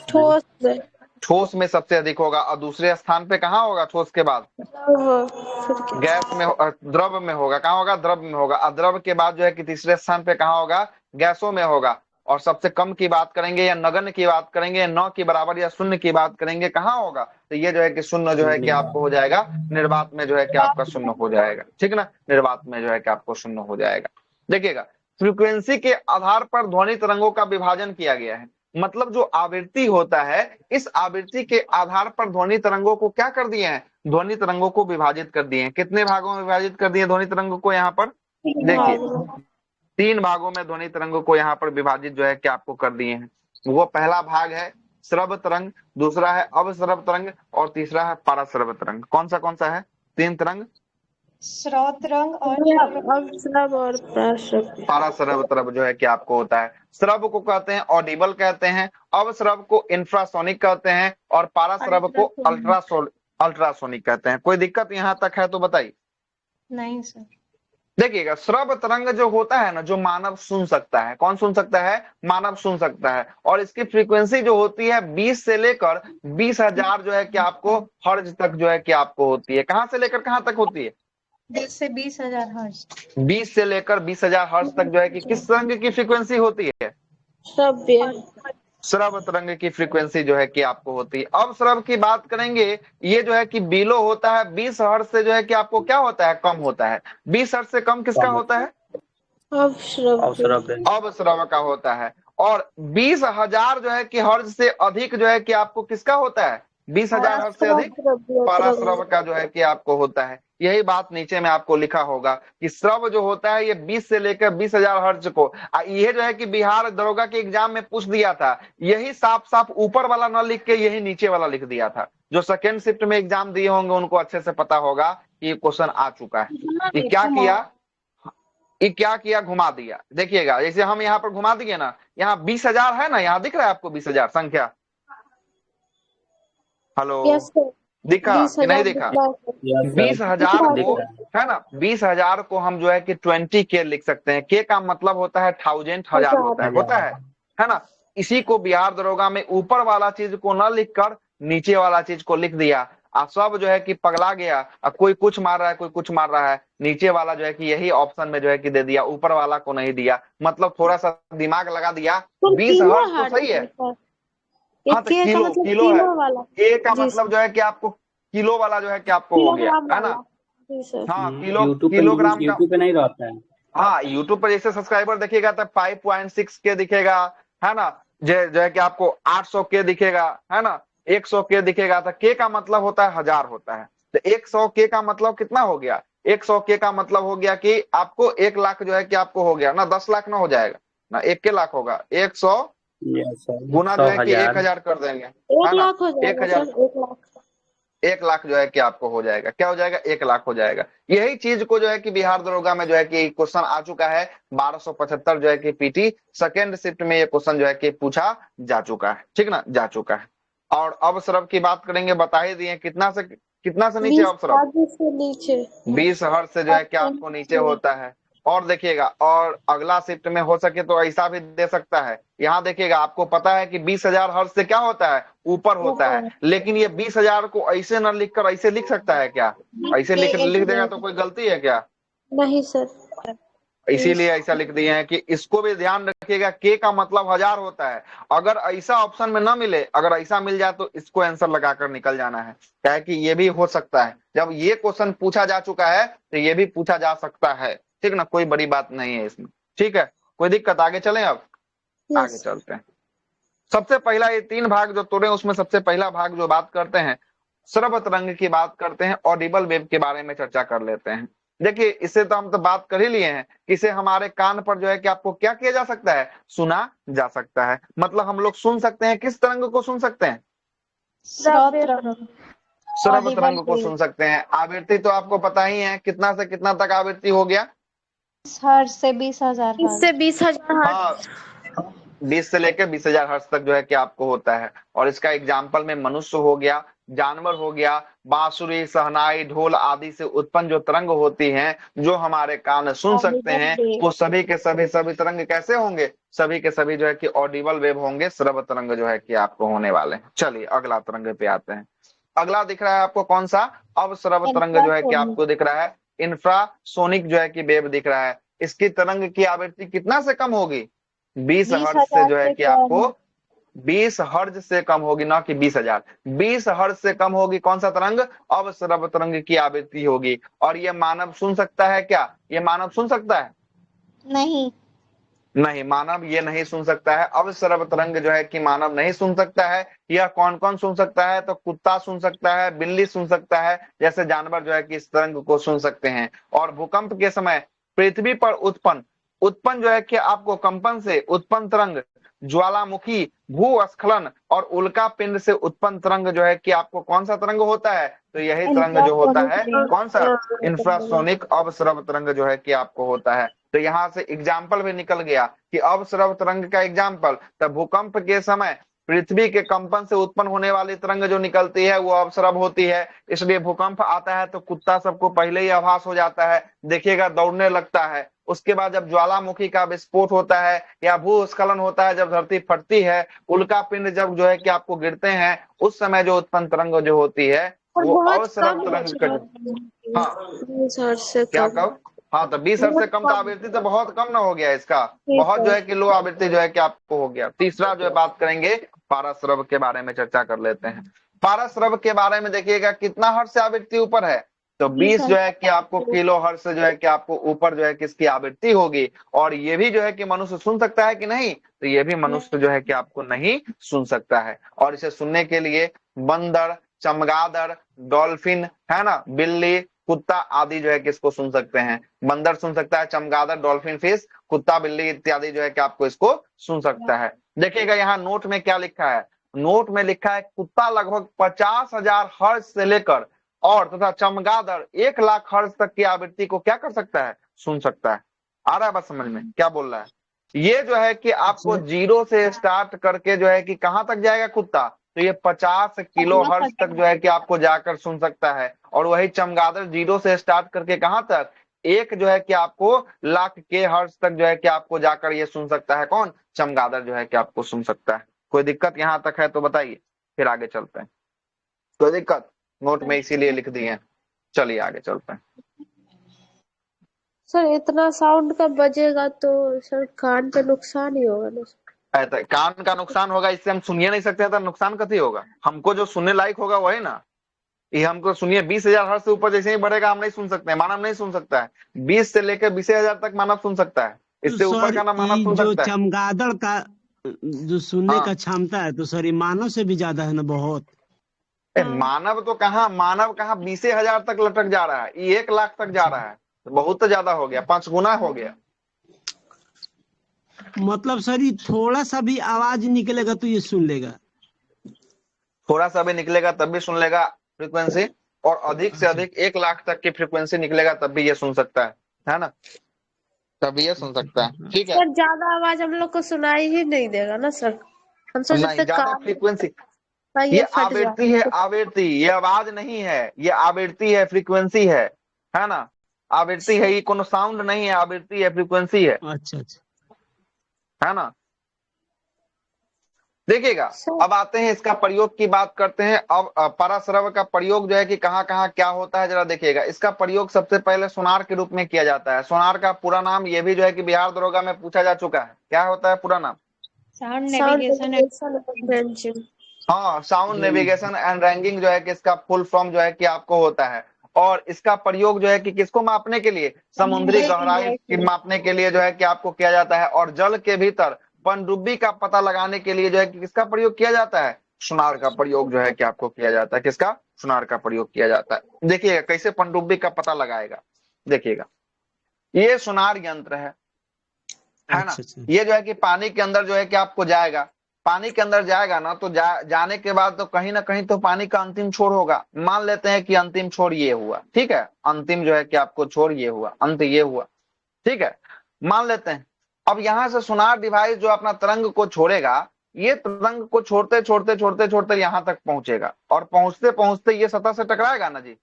ठोस में। ठोस में सबसे अधिक होगा। और दूसरे स्थान पे कहाँ होगा ठोस के बाद? फिर क्या? गैस में, द्रव में होगा। कहाँ होगा? द्रव में होगा। और द्रव के बाद जो है कि तीसरे स्थान पे कहाँ होगा? गैसों में होगा। और सबसे कम की बात करेंगे या नगण्य की बात करेंगे, 9 के बराबर या शून्य की बात करेंगे, कहाँ होगा? तो ये जो है कि शून्य जो है कि आपको हो जाएगा निर्वात में, जो है कि आपका शून्य हो जाएगा। ठीक ना, निर्वात में जो है कि आपको शून्य हो जाएगा। देखिएगा, फ्रीक्वेंसी के आधार पर ध्वनि तरंगों का विभाजन किया गया है। मतलब जो आवृत्ति होता है, इस आवृत्ति के आधार पर ध्वनि तरंगों को क्या कर दिए हैं? ध्वनि तरंगों को विभाजित कर दिए हैं। कितने भागों में विभाजित कर दिए ध्वनि तरंगों को? यहाँ पर देखिए 3 भागों में ध्वनि तरंगों को यहाँ पर विभाजित जो है कि आपको कर दिए हैं। वो पहला भाग है श्रव तरंग, दूसरा है अवश्रव तरंग, और तीसरा है पराश्रव तरंग। कौन सा है 3 तरंग? श्रव तरंग और अवश्रव और पराश्रव। पराश्रव तरंग जो है कि आपको होता है, श्रव को कहते हैं ऑडिबल कहते हैं, अवश्रव को इंफ्रासोनिक कहते हैं, और पराश्रव को अल्ट्रासोनिक कहते हैं। कोई दिक्कत यहाँ तक है तो बताइए। नहीं सर। देखिएगा, श्रव तरंग जो होता है ना, जो मानव सुन सकता है। कौन सुन सकता है? मानव सुन सकता है। और इसकी फ्रीक्वेंसी जो होती है 20 से लेकर 20,000 जो है कि आपको हर्ज तक जो है कि आपको होती है। कहां से लेकर कहां तक होती है? 10 से 20,000 हर्ट्ज। 20 से लेकर 20,000 हर्ज तक जो है कि किस तरंग की फ्रीक्वेंसी होती है? श्रव्य। श्रव तरंग की फ्रीक्वेंसी जो है कि आपको होती है। अब श्रव की बात करेंगे, ये जो है कि बिलो होता है 20 हर्ट्ज से, जो है कि आपको क्या होता है? कम होता है। 20 हर्ट्ज से कम किसका होता है? अवश्रव का होता है। और 20,000 जो है कि हर्ज से अधिक जो है कि आपको किसका होता है? 20,000 हर्ज से अधिक पराश्रव का जो है कि आपको होता है। यही बात नीचे में आपको लिखा होगा कि श्रव जो होता है ये 20 से लेकर 20,000 हर्ज को, ये जो है कि बिहार दरोगा के एग्जाम में पूछ दिया था। यही साफ साफ ऊपर वाला न लिख के यही नीचे वाला लिख दिया था। जो सेकेंड शिफ्ट में एग्जाम दिए होंगे उनको अच्छे से पता होगा कि ये क्वेश्चन आ चुका है। ये क्या किया? घुमा दिया। देखिएगा, जैसे हम यहाँ पर घुमा दिए ना, यहाँ 20,000 है ना, यहाँ दिख रहा है आपको 20,000 संख्या? हेलो, दिखा कि नहीं दिखा? 20,000 को है ना, 20,000 को हम जो है कि 20 के लिख सकते हैं। के का मतलब होता है 1000, हजार होता है ना। इसी को बिहार दरोगा में ऊपर वाला चीज को न लिखकर नीचे वाला चीज को लिख दिया। सब जो है कि पगला गया। अब कोई कुछ मार रहा है, कोई कुछ मार रहा है, नीचे वाला जो है कि यही ऑप्शन में जो है कि दे दिया, ऊपर वाला को नहीं दिया। मतलब थोड़ा सा दिमाग लगा दिया। 20 हर्ट्ज तो सही है। हाँ, तो किलो है। के का मतलब जो है कि आपको किलो वाला जो है कि आपको हो गया, है ना। हाँ, किलोग्राम का यूट्यूब पे नहीं रहता है। हाँ, यूट्यूब पर जैसे सब्सक्राइबर दिखेगा तो 5.6 के दिखेगा, है ना। जो है कि आपको 800 के दिखेगा, है ना, 100 के दिखेगा। तो के का मतलब होता है 1000 होता है। तो 100 के का मतलब कितना हो गया? 100 के का मतलब हो गया कि आपको 1 लाख जो है कि आपको हो गया ना। 10 लाख ना हो जाएगा ना, 1 के लाख होगा। 100 गुना जो है कि 1,000 कर देंगे, है ना। 1 लाख जो है कि आपको हो जाएगा। क्या हो जाएगा? 1 लाख हो जाएगा। यही चीज को जो है कि बिहार दरोगा में जो है कि क्वेश्चन आ चुका है। 1275 जो है कि पीटी सेकेंड शिफ्ट में ये क्वेश्चन जो है कि पूछा जा चुका है। ठीक ना, जा चुका है। और अवश्रव की बात करेंगे, बता ही दिए कितना से नीचे अवश्रव? 20 हर्ट्ज से जो है कि आपको नीचे होता है। और देखिएगा, और अगला शिफ्ट में हो सके तो ऐसा भी दे सकता है। यहाँ देखिएगा, आपको पता है कि 20,000 हर्ट्ज से क्या होता है? ऊपर होता है। लेकिन ये 20,000 को ऐसे न लिखकर ऐसे लिख सकता है क्या? ऐसे लिख देगा तो कोई गलती है क्या? नहीं सर। इसीलिए ऐसा लिख दिए हैं कि इसको भी ध्यान रखिएगा। के का मतलब 1000 होता है। अगर ऐसा ऑप्शन में ना मिले, अगर ऐसा मिल जाए तो इसको आंसर लगाकर निकल जाना है। क्या है कि ये भी हो सकता है। जब ये क्वेश्चन पूछा जा चुका है तो ये भी पूछा जा सकता है। ठीक ना, कोई बड़ी बात नहीं है इसमें। ठीक है, कोई दिक्कत? आगे चलें। अब आगे चलते हैं। सबसे पहला ये 3 भाग जो तोड़े, उसमें सबसे पहला भाग जो बात करते हैं, श्रव तरंग की बात करते हैं, ऑडिबल वेव के बारे में चर्चा कर लेते हैं। देखिए, इससे तो हम तो बात कर ही लिए हैं। इसे हमारे कान पर जो है कि आपको क्या किया जा सकता है? सुना जा सकता है। मतलब हम लोग सुन सकते हैं। किस तरंग को सुन सकते हैं? श्रव्य Audible तरंग को wave। सुन सकते हैं। आवृत्ति तो आपको पता ही है, कितना से कितना तक आवृत्ति हो गया? हर्ष से 20,000 इससे हर्ष। 20,000 हाँ, 20 से लेकर 20,000 हर्ट्ज तक जो है कि आपको होता है। और इसका एग्जाम्पल में मनुष्य हो गया, जानवर हो गया, बांसुरी, शहनाई, ढोल आदि से उत्पन्न जो तरंग होती हैं, जो हमारे कान सुन सकते ऑडिबल हैं, वेव। वो सभी के सभी तरंग कैसे होंगे? सभी के सभी जो है कि ऑडिबल वेव होंगे, श्रव्य तरंग जो है कि आपको होने वाले हैं। चलिए अगला तरंग पे आते हैं। अगला दिख रहा है आपको कौन सा? अब श्रव्य तरंग जो है कि इंफ्रासोनिक। आपको दिख रहा है इंफ्रासोनिक जो है कि वेव दिख रहा है। इसकी तरंग की आवृत्ति कितना से कम होगी? 20 हर्ट्ज से 20,000 जो है से कि कम। आपको 20 हर्ट्ज से कम होगी, ना कि 20,000। 20 हर्ट्ज से कम होगी कौन सा तरंग? अवश्रव्य तरंग की आवृत्ति होगी। और ये मानव सुन सकता है क्या? ये मानव सुन सकता है? नहीं। नहीं, मानव ये नहीं सुन सकता है। अवश्रव्य तरंग जो है कि मानव नहीं सुन सकता है। यह कौन कौन सुन सकता है? तो कुत्ता सुन सकता है, बिल्ली सुन सकता है, जैसे जानवर जो है कि इस तरंग को सुन सकते हैं। और भूकंप के समय पृथ्वी पर उत्पन्न उत्पन्न जो है कि आपको कंपन से उत्पन्न तरंग, ज्वालामुखी, भूस्खलन और उल्का पिंड से उत्पन्न तरंग जो है कि आपको कौन सा तरंग होता है? तो यही तरंग जो होता है इंफ्रासोनिक कौन सा? हाँ, इंफ्रासोनिक अवश्रव्य तरंग जो है कि आपको होता है। तो यहाँ से एग्जाम्पल भी निकल गया कि अवश्रव्य तरंग का एग्जाम्पल, तब भूकंप के समय पृथ्वी के कंपन से उत्पन्न होने वाली तरंग जो निकलती है वो अवश्रव होती है। इसलिए भूकंप आता है तो कुत्ता सबको पहले ही आभास हो जाता है, देखिएगा दौड़ने लगता है। उसके बाद जब ज्वालामुखी का विस्फोट होता है या भूस्खलन होता है, जब धरती फटती है, उल्का पिंड जब जो है कि आपको गिरते हैं, उस समय जो उत्पन्न तरंग जो होती है और वो बहुत अवश्रव कम तरंग होता का। हाँ, है 20,000 से क्या कम। कहो? हाँ, तो 20 हर्ट्ज से बहुत कम तो कम। आवृत्ति तो बहुत कम ना हो गया इसका। ठीक बहुत है। जो है कि लो आवृत्ति जो है कि आपको हो गया। तीसरा जो है बात करेंगे, पाराश्रव के बारे में चर्चा कर लेते हैं। पाराश्रव के बारे में देखिएगा कितना हर्ट्ज से आवृत्ति ऊपर है? तो 20 जो है कि आपको किलो हर्ट्ज से जो है कि आपको ऊपर जो है कि इसकी आवृत्ति होगी। और ये भी जो है कि मनुष्य सुन सकता है कि नहीं? तो ये भी मनुष्य जो है कि आपको नहीं सुन सकता है। और इसे सुनने के लिए बंदर, चमगादड़, डॉल्फिन, है ना, बिल्ली, कुत्ता आदि जो है कि इसको सुन सकते हैं। बंदर सुन सकता है, चमगादड़, डॉल्फिन फिश, कुत्ता, बिल्ली इत्यादि जो है कि आपको इसको सुन सकता है। देखिएगा यहाँ नोट में क्या लिखा है। नोट में लिखा है कुत्ता लगभग 50,000 हर्ट्ज से लेकर और तथा चमगादड़ 1,00,000 हर्ट्ज तक की आवृत्ति को क्या कर सकता है? सुन सकता है। आ रहा है बात समझ में? क्या बोल रहा है? ये जो है कि आपको जीरो से स्टार्ट करके जो है कि कहां तक जाएगा कुत्ता? तो ये 50 किलो हर्ट्ज तक जो है कि आपको जाकर सुन सकता है। और वही चमगादड़ जीरो से स्टार्ट करके कहां तक? एक जो है कि आपको लाख के हर्ट्ज तक जो है कि आपको जाकर ये सुन सकता है। कौन? चमगादड़ जो है कि आपको सुन सकता है। कोई दिक्कत यहां तक है तो बताइए, फिर आगे चलते हैं। कोई दिक्कत? नोट में इसीलिए लिख दिए हैं। चलिए आगे चलते हैं। सर इतना साउंड का बजेगा तो सर कान पे नुकसान ही होगा ना। ऐसा कान का नुकसान होगा, इससे हम सुनिए नहीं सकते, तो नुकसान कथी होगा? हमको जो सुनने लायक होगा वही ना। ये हमको सुनिए 20,000 हर्ट्ज से ऊपर जैसे ही बढ़ेगा हम नहीं सुन सकते हैं, मानव नहीं सुन सकता है। 20 से लेकर 20,000 तक मानव सुन सकता है, तो इससे ऊपर सर का ना मानव ये सुन जो सकता है। चमगादड़ का जो सुनने का हाँ, क्षमता है, तो सर ये मानव से भी ज्यादा है ना बहुत। मानव तो कहाँ, मानव कहाँ 20,000 तक लटक जा रहा है, ये 1,00,000 तक जा रहा है। तो बहुत ज्यादा हो गया, 5 गुना हो गया। मतलब सर ये थोड़ा सा भी आवाज निकलेगा तो ये सुन लेगा। थोड़ा सा भी निकलेगा तब भी सुन लेगा फ्रीक्वेंसी, और अधिक से अधिक 1,00,000 तक की फ्रीक्वेंसी निकलेगा तब भी ये सुन सकता है ना? तब भी ये सुन सकता है। ठीक है। सर ज्यादा आवाज हम लोग को सुनाई ही नहीं देगा ना सर। हम सोच नहीं, रहे थे ज्यादा कान फ्रीक्वेंसी, का ये ये फट आवृत्ति है, जाए। आवृत्ति, ये आवाज नहीं है, ये आवृत्ति है, फ्रीक्वेंसी है ना? आवृत्ति है, ये कोनो साउंड नहीं है, आवृत्ति है, फ्रीक्वेंसी अच्छा अच्छा। है ना? देखिएगा, सर अब आते हैं इसका प्रयोग की बात करते हैं। अब पराश्रव का प्रयोग जो है कि कहाँ कहाँ क्या होता है जरा देखिएगा। इसका प्रयोग सबसे पहले सोनार के रूप में किया जाता है। सोनार का पूरा नाम ये भी जो है कि बिहार दरोगा में पूछा जा चुका है, क्या होता है पूरा नाम? Sound sound navigation navigation and ranging. हाँ, साउंड नेविगेशन एंड रैंकिंग जो है कि इसका फुल फॉर्म जो है कि आपको होता है। और इसका प्रयोग जो है कि किसको मापने के लिए? समुद्री गहराई की मापने के लिए जो है कि आपको किया जाता है। और जल के भीतर पनडुब्बी का पता लगाने के लिए जो है कि किसका प्रयोग किया जाता है? सोनार का प्रयोग जो है कि आपको किया जाता है। किसका? सोनार का प्रयोग किया जाता है। देखिएगा कैसे पनडुब्बी का पता लगाएगा। देखिएगा, ये सोनार यंत्र है ना? अच्छा अच्छा। ये जो है कि पानी के अंदर जो है कि आपको जाएगा, पानी के अंदर जाएगा ना तो जाने के बाद तो कहीं ना कहीं तो पानी का अंतिम छोर होगा। मान लेते हैं कि अंतिम छोर ये हुआ, ठीक है, अंतिम जो है कि आपको छोर ये हुआ, अंत ये हुआ, ठीक है, मान लेते हैं। अब यहां से सोनार डिवाइस जो अपना तरंग को छोड़ेगा, ये तरंग को छोड़ते छोड़ते छोड़ते छोड़ते यहां तक पहुंचेगा, और पहुंचते पहुंचते ये सतह से टकराएगा ना जी,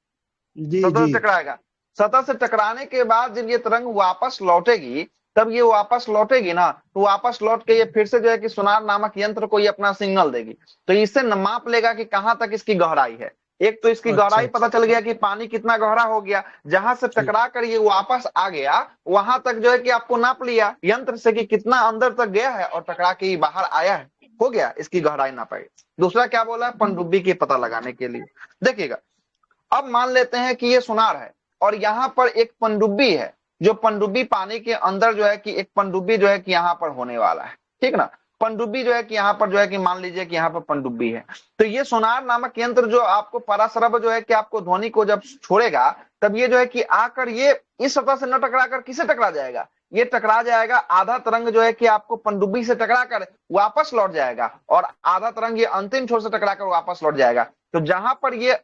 जी सतह जी। से टकराएगा। सतह से टकराने के बाद जब ये तरंग वापस लौटेगी, तब ये वापस लौटेगी ना, तो वापस लौट के ये फिर से जो है कि सोनार नामक यंत्र को ये अपना सिग्नल देगी। तो इससे माप लेगा कि कहां तक इसकी गहराई है। एक तो इसकी अच्छा गहराई पता चल गया कि पानी कितना गहरा हो गया, जहां से ठीक। टकरा कर ये वापस आ गया, वहां तक जो है कि आपको नाप लिया यंत्र से कि कितना अंदर तक गया है और टकरा के ये बाहर आया है, हो गया, इसकी गहराई नापा गया। दूसरा क्या बोला है, पनडुब्बी की पता लगाने के लिए। देखिएगा, अब मान लेते हैं कि ये सुनार है और यहाँ पर एक पनडुब्बी है, जो पनडुब्बी पानी के अंदर जो है कि एक पनडुब्बी जो है कि यहाँ पर होने वाला है, ठीक ना। पनडुब्बी जो है कि यहाँ पर जो है कि मान लीजिए कि यहाँ पर पनडुब्बी है, तो ये सोनार नामक यंत्र जो आपको पराश्रव जो है कि आपको ध्वनि को जब छोड़ेगा, तब ये जो है कि आकर ये इस सतह से न टकरा कर किसे टकरा जाएगा, ये टकरा जाएगा, आधा तरंग जो है कि आपको पनडुब्बी से टकरा कर वापस लौट जाएगा, और आधा तरंग ये अंतिम छोर से टकरा कर वापस लौट जाएगा। तो जहां पर ये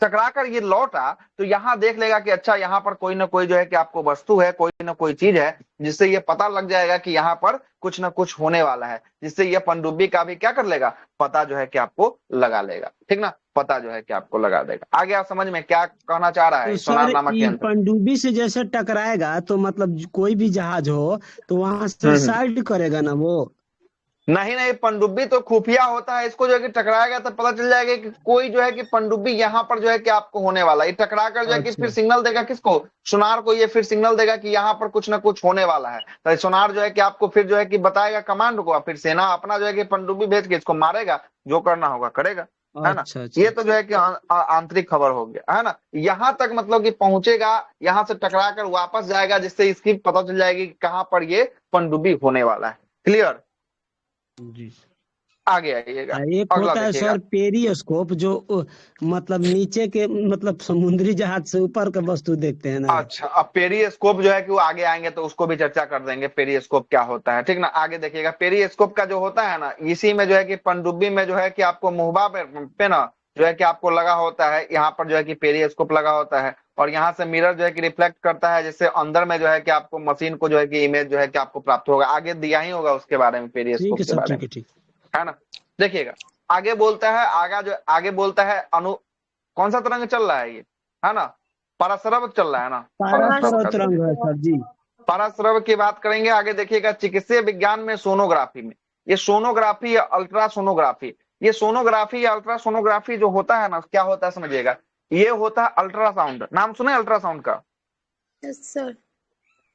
टकरा कर ये लौटा, तो यहां देख लेगा कि अच्छा यहाँ पर कोई ना कोई जो है कि आपको वस्तु है, कोई ना कोई चीज है, जिससे ये पता लग जाएगा कि यहाँ पर कुछ ना कुछ होने वाला है, जिससे ये पनडुब्बी का भी क्या कर लेगा, पता जो है कि आपको लगा लेगा, ठीक ना, पता जो है कि आपको लगा देगा। आगे आप समझ में क्या कहना चाह रहा तो है सर सोनार नामक ये यंत्र। पनडुब्बी से जैसे टकराएगा तो मतलब कोई भी जहाज हो तो वहां से हम्म। साइड करेगा ना वो? नहीं नहीं, पनडुब्बी तो खुफिया होता है, इसको जो है कि टकराएगा तो पता चल जाएगा कि कोई जो है कि पनडुब्बी यहाँ पर जो है कि आपको होने वाला है। ये टकरा कर जो है कि फिर अच्छा सिग्नल देगा किसको, सोनार को, ये फिर सिग्नल देगा कि यहाँ पर कुछ ना कुछ होने वाला है। तो सोनार जो है कि आपको फिर जो है कि बताएगा कमांड को, फिर सेना अपना जो है कि पनडुब्बी भेज के इसको मारेगा, जो करना होगा करेगा, है ना। अच्छा अच्छा ये तो जो है कि आंतरिक खबर हो गया, है ना। यहाँ तक मतलब कि पहुंचेगा, यहाँ से टकरा कर वापस जाएगा, जिससे इसकी पता चल जाएगी कि कहाँ पर ये पनडुब्बी होने वाला है। क्लियर, जी। आगे आइएगा, एक अगला होता है देखिएगा। सर पेरिस्कोप जो मतलब नीचे के मतलब समुद्री जहाज से ऊपर का वस्तु देखते हैं ना। अच्छा, अब पेरिस्कोप जो है कि वो आगे आएंगे तो उसको भी चर्चा कर देंगे, पेरिस्कोप क्या होता है, ठीक ना। आगे देखिएगा, पेरिस्कोप का जो होता है ना, इसी में जो है कि पनडुब्बी में जो है कि आपको मुहबा पे ना जो है कि आपको लगा होता है, यहाँ पर जो है कि पेरिस्कोप लगा होता है, और यहाँ से मिरर जो है कि रिफ्लेक्ट करता है, जिससे अंदर में जो है कि आपको मशीन को जो है कि इमेज जो है कि आपको प्राप्त होगा। आगे दिया ही होगा उसके बारे में, ठीक पेरिस्कोप है के सर बारे ठीक में, है ठीक। है ना। देखिएगा, आगे बोलता है, आगे बोलता है कौन सा तरंग चल रहा है ये, है ना, पराश्रव चल रहा है ना, पराश्रव का पारास्वत रंग है सर जी। पराश्रव की बात करेंगे। आगे देखिएगा, चिकित्सीय विज्ञान में सोनोग्राफी में, ये सोनोग्राफी या अल्ट्रासोनोग्राफी, ये सोनोग्राफी या अल्ट्रासोनोग्राफी जो होता है ना, क्या होता है समझिएगा, ये होता है अल्ट्रासाउंड। नाम सुने अल्ट्रासाउंड का, यस सर।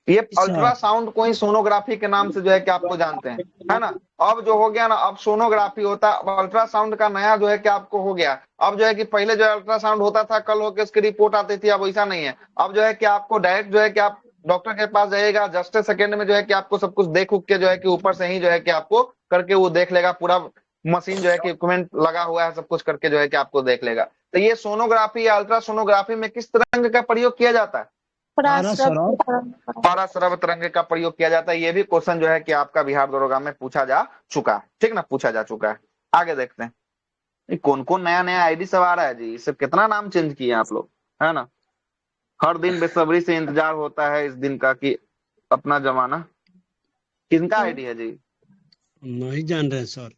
ये सर अल्ट्रासाउंड को ही सोनोग्राफी के नाम से जो है कि आपको जानते हैं, है ना। अब जो हो गया ना, अब सोनोग्राफी होता है, अब अल्ट्रासाउंड का नया जो है कि आपको हो गया। अब जो है कि पहले जो अल्ट्रासाउंड होता था, कल होकर उसकी रिपोर्ट आती थी, अब वैसा नहीं है। अब जो है कि आपको डायरेक्ट जो है कि आप डॉक्टर के पास जाइएगा, जस्ट सेकंड में जो है कि आपको सब कुछ देख उख के जो है कि ऊपर से ही जो है कि आपको करके वो देख लेगा, पूरा मशीन जो है कि इक्विपमेंट लगा हुआ है, सब कुछ करके जो है कि आपको देख लेगा। तो ये सोनोग्राफी या अल्ट्रासोनोग्राफी में किस तरंग का प्रयोग किया जाता है, पराश्रव पारास्वत। पराश्रव तरंग का प्रयोग किया जाता है। ये भी क्वेश्चन जो है कि आपका बिहार दरोगा में पूछा जा चुका है, ठीक ना, पूछा जा चुका है। आगे देखते हैं, ये कौन कौन नया नया आईडी सब आ रहा है जी, इससे कितना नाम चेंज किए आप लोग, है ना। हर दिन बेसब्री से इंतजार होता है इस दिन का कि अपना जमाना। किनका आईडी है जी, नहीं जान रहे हैं सर।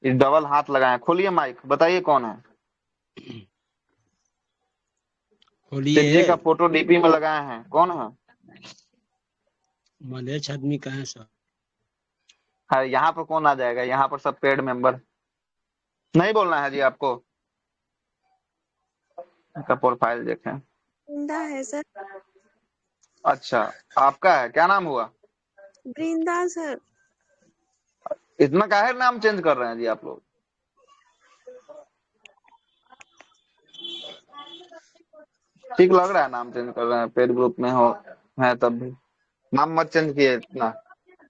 ये डबल हाथ लगाए, खोलिए माइक, बताइए कौन है। शिव जी खोलिए। का फोटो डीपी में लगाए हैं, कौन है। मलेच्छ आदमी का है सर। है यहाँ पर कौन आ जाएगा, यहाँ पर सब पेड मेंबर। नहीं बोलना है जी आपको, का प्रोफाइल देखें। वृंदा है सर। अच्छा, आपका है, क्या नाम हुआ। वृंदा सर। इतना काहे नाम चेंज कर रहे हैं जी आप लोग। ठीक लग रहा है नाम चेंज कर रहे हैं, पेड ग्रुप में हो है तब भी नाम मत चेंज किए इतना,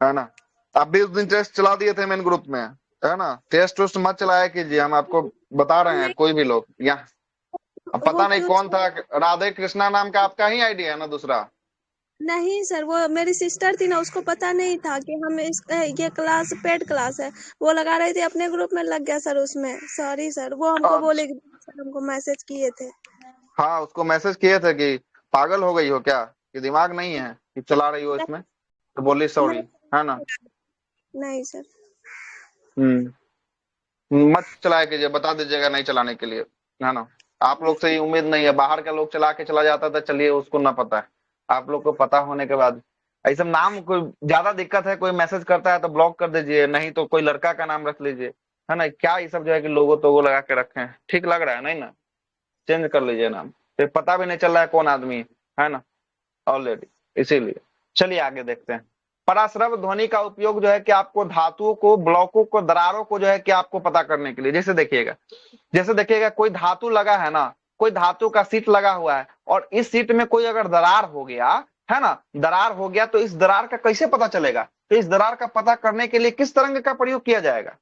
है ना। आप भी उस दिन टेस्ट चला दिए थे मेन ग्रुप में, है ना। टेस्ट वेस्ट मत चलाया कीजिए, हम आपको बता रहे हैं, नहीं, कोई भी लोग यहाँ। अब वो पता नहीं क्यों कौन था, राधे कृष्णा नाम का आपका ही आईडी है ना दूसरा। नहीं सर, वो मेरी सिस्टर थी ना, उसको पता नहीं था कि हम ये क्लास पेड क्लास है। वो लगा रही थी अपने ग्रुप में, लग गया सर उसमें। सॉरी सर, वो हमको अच्छा, बोले कि सर हमको मैसेज किए थे। हाँ उसको मैसेज किए थे कि पागल हो गई हो क्या, कि दिमाग नहीं है कि चला रही हो इसमें, तो बोली सॉरी, नहीं, है ना। नहीं सर। हम्म। मत चलाया कीजिए, बता दीजिएगा नहीं चलाने के लिए, है ना। आप लोग से ही उम्मीद नहीं है, बाहर का लोग चला के चला जाता था, चलिए उसको ना पता है, आप लोग को पता होने के बाद ऐसा नाम, कोई ज्यादा दिक्कत है, कोई मैसेज करता है तो ब्लॉक कर दीजिए, नहीं तो कोई लड़का का नाम रख लीजिए, है ना। क्या ये सब जो है कि लोगो तो लगा के रखे हैं, ठीक लग रहा है नहीं ना, चेंज कर लीजिए नाम, फिर पता भी नहीं चल रहा है कौन आदमी है ना, ऑलरेडी, इसीलिए। चलिए आगे देखते हैं। पराश्रव ध्वनि का उपयोग जो है कि आपको धातुओं को, ब्लॉकों को, दरारों को जो है कि आपको पता करने के लिए, जैसे देखिएगा कोई धातु लगा है ना, कोई धातु का सीट लगा हुआ है, और इस सीट में कोई अगर दरार हो गया, है ना, दरार हो गया, तो इस दरार का कैसे पता चलेगा, तो इस दरार का पता करने के लिए किस तरंग का प्रयोग किया जाएगा,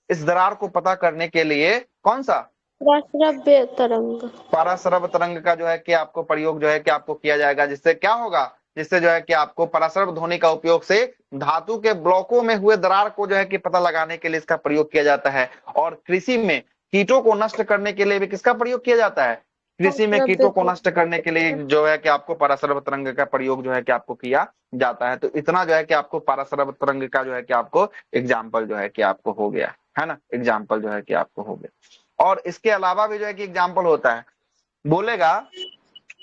इस दरार को पता करने के लिए कौन सा, प्रस्रव्य तरंग। पराश्रव तरंग का जो है कि आपको प्रयोग जो है कि आपको किया जाएगा, जिससे क्या होगा, जिससे जो है कि आपको पराश्रव ध्वनि का उपयोग से धातु के ब्लॉकों में हुए दरार को जो है कि पता लगाने के लिए इसका प्रयोग किया जाता है। और कृषि में कीटों को नष्ट करने के लिए भी किसका प्रयोग किया जाता है, कृषि में कीटों को नष्ट करने के लिए जो है कि आपको पराश्रव तरंग का प्रयोग जो है कि आपको किया जाता है। तो इतना जो है कि आपको पराश्रव तरंग का जो है कि आपको एग्जाम्पल जो है कि आपको हो गया, है ना, एग्जाम्पल जो है कि आपको हो गया। और इसके अलावा भी जो है कि एग्जाम्पल होता है, बोलेगा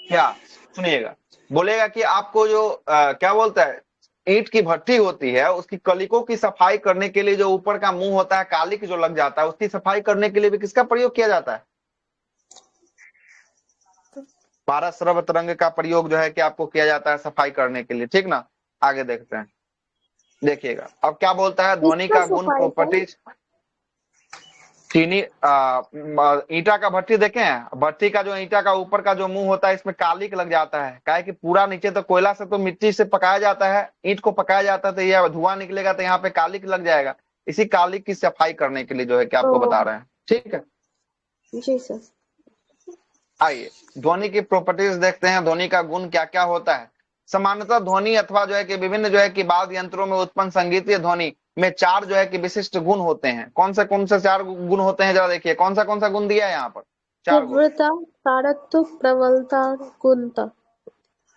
क्या, सुनिएगा, बोलेगा कि आपको जो क्या बोलता है, ईंट की भट्टी होती है, उसकी कलिकों की सफाई करने के लिए जो ऊपर का मुंह होता है, कालिक जो लग जाता है, उसकी सफाई करने के लिए भी किसका प्रयोग किया जाता है, पारस्रव तरंग का प्रयोग जो है कि आपको किया जाता है सफाई करने के लिए, ठीक ना। आगे देखते हैं, देखिएगा अब क्या बोलता है, ध्वनि किसका का गुण सफाई का? प्रॉपर्टीज। चीनी ईटा का भट्टी देखे हैं, भट्टी का जो ईटा का ऊपर का जो मुंह होता है, इसमें कालिक लग जाता है, काहे कि पूरा नीचे तो कोयला से तो मिट्टी से पकाया जाता है, ईंट को पकाया जाता है, तो यह धुआं निकलेगा तो यहाँ पे कालिक लग जाएगा, इसी कालिक की सफाई करने के लिए जो है कि आपको बता रहे हैं, ठीक है। जी सर। आइए ध्वनि की प्रॉपर्टीज देखते हैं, ध्वनि का गुण क्या क्या होता है। सामान्यतः ध्वनि अथवा जो है कि विभिन्न जो है कि वाद्य यंत्रों में उत्पन्न संगीतीय ध्वनि में चार जो है कि विशिष्ट गुण होते हैं। कौन से चार गुण होते हैं, जरा देखिए कौन सा गुण दिया है यहाँ पर, चार गुण। तीव्रता, तारत्व, प्रबलता, गुणता।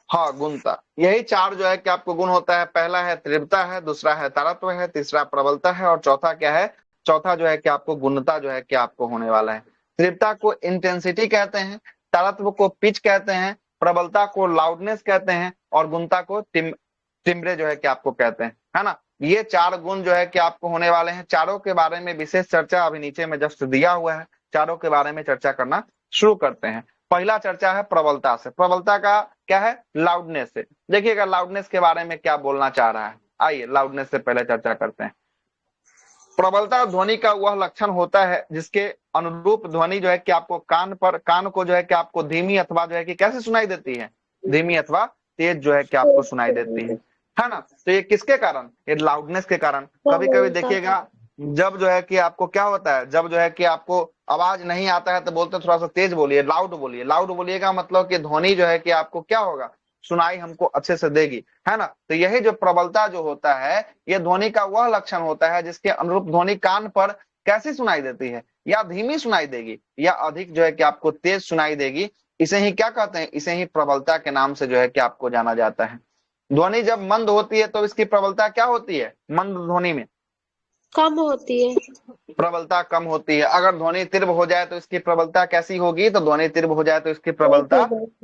हाँ गुणता, यही चार जो है कि आपको गुण होता है। पहला है तीव्रता है, दूसरा है तारत्व है, तीसरा प्रबलता है, और चौथा क्या है, चौथा जो है कि आपको गुणता जो है कि आपको होने वाला है। तीव्रता को इंटेंसिटी कहते हैं, तारत्व को पिच कहते हैं, प्रबलता को लाउडनेस कहते हैं, और गुणता को टिम्ब्रे जो है कि आपको कहते हैं, है ना। ये चार गुण जो है कि आपको होने वाले हैं। चारों के बारे में विशेष चर्चा अभी नीचे में जस्ट दिया हुआ है, चारों के बारे में चर्चा करना शुरू करते हैं। पहला चर्चा है प्रबलता से। प्रबलता का क्या है, लाउडनेस से। देखिएगा लाउडनेस के बारे में क्या बोलना चाह रहा है, आइए लाउडनेस से पहले चर्चा करते हैं। प्रबलता ध्वनि का वह लक्षण होता है जिसके अनुरूप ध्वनि जो है कि आपको कान को जो है कि आपको धीमी अथवा जो है कि कैसे सुनाई देती है, धीमी अथवा तेज जो है कि आपको सुनाई देती है ना। तो ये किसके कारण, ये लाउडनेस के कारण। कभी कभी देखिएगा जब जो है कि आपको क्या होता है, जब जो है कि आपको आवाज नहीं आता है तो बोलते थोड़ा सा तेज बोलिए, लाउड बोलिए। लाउड बोलिएगा मतलब कि ध्वनि जो है कि आपको क्या होगा, सुनाई हमको अच्छे से देगी, है ना। तो यही जो प्रबलता जो होता है, ये ध्वनि का वह लक्षण होता है जिसके अनुरूप ध्वनि कान पर कैसी सुनाई देती है, या धीमी सुनाई देगी या अधिक जो है कि आपको तेज सुनाई देगी। इसे ही क्या कहते हैं, इसे ही प्रबलता के नाम से जो है कि आपको जाना जाता है। ध्वनि जब मंद होती है तो इसकी प्रबलता क्या होती है, मंद ध्वनि में कम होती है। प्रबलता कम होती है। अगर ध्वनि तीव्र हो जाए तो इसकी प्रबलता कैसी होगी, तो ध्वनि तीव्र हो जाए तो इसकी प्रबलता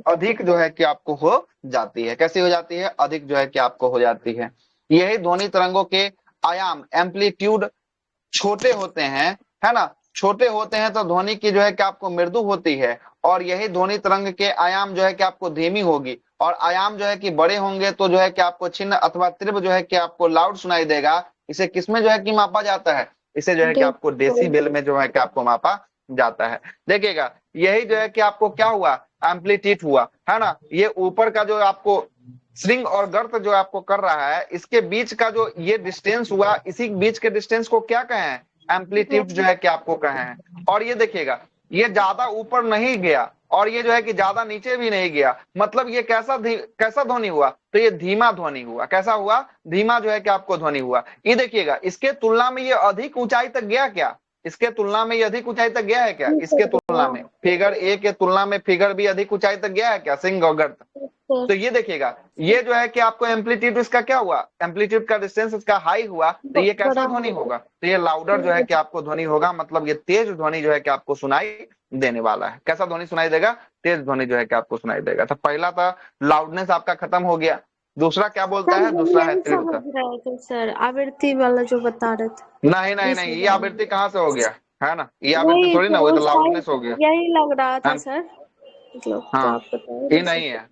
अधिक जो है कि आपको हो जाती है। कैसी हो जाती है, अधिक जो है कि आपको हो जाती है। यही ध्वनि तरंगों के आयाम, एम्पलीट्यूड छोटे होते हैं, है ना। छोटे होते हैं तो ध्वनि की जो है कि आपको मृदु होती है, और यही ध्वनि तरंग के आयाम जो है कि आपको धीमी होगी। और आयाम जो है कि बड़े होंगे तो जो है कि आपको छिन्न अथवा तीव्र जो है कि आपको लाउड सुनाई देगा। इसे किसमें जो है कि मापा जाता है, इसे जो है कि आपको डेसिबल में जो है कि आपको मापा जाता है। देखिएगा यही जो है कि आपको क्या हुआ, एम्पलीट्यूड हुआ, है ना। ये ऊपर का जो आपको श्रृंग और गर्त जो आपको कर रहा है, इसके बीच का जो ये डिस्टेंस हुआ, इसी बीच के डिस्टेंस को क्या कहे हैं, एम्पलीट्यूड जो है कि आपको कहे हैं। और ये देखिएगा ये ज्यादा ऊपर नहीं गया, और ये जो है कि ज्यादा नीचे भी नहीं गया, मतलब ये कैसा ध्वनि हुआ, तो ये धीमा ध्वनि हुआ। कैसा हुआ? धीमा जो है कि आपको ध्वनि हुआ। ये देखिएगा, इसके तुलना में ये अधिक ऊंचाई तक गया क्या? इसके तुलना में ये अधिक ऊंचाई तक गया है क्या? इसके तुलना में फिगर ए के तुलना में फिगर बी अधिक ऊंचाई तक गया है क्या? सिंह और गर्द। तो ये देखिएगा, ये जो है कि आपको एम्पलीट्यूड इसका क्या हुआ, एम्पलीट्यूड का डिस्टेंस इसका हाई हुआ, तो ये कैसा ध्वनि होगा? तो ये लाउडर जो है कि आपको ध्वनि होगा, मतलब ये तेज ध्वनि जो है कि आपको सुनाई देने वाला है। कैसा ध्वनि सुनाई देगा? तेज ध्वनि जो है कि आपको सुनाई देगा। तो पहला था लाउडनेस आपका खत्म हो गया। दूसरा क्या बोलता है? दूसरा है तीव्रता। समझ रहे थे सर, आवृत्ति वाला जो बता रहे थे। नहीं नहीं नहीं, ये आवृत्ति कहाँ से हो गया, है ना? ये आवृत्ति वही थोड़ी ना, तो वो तो उसका लाउडनेस हो गया, यही लग रहा था है ना? सर, मतलब तो हाँ, आप बताए ये नहीं है।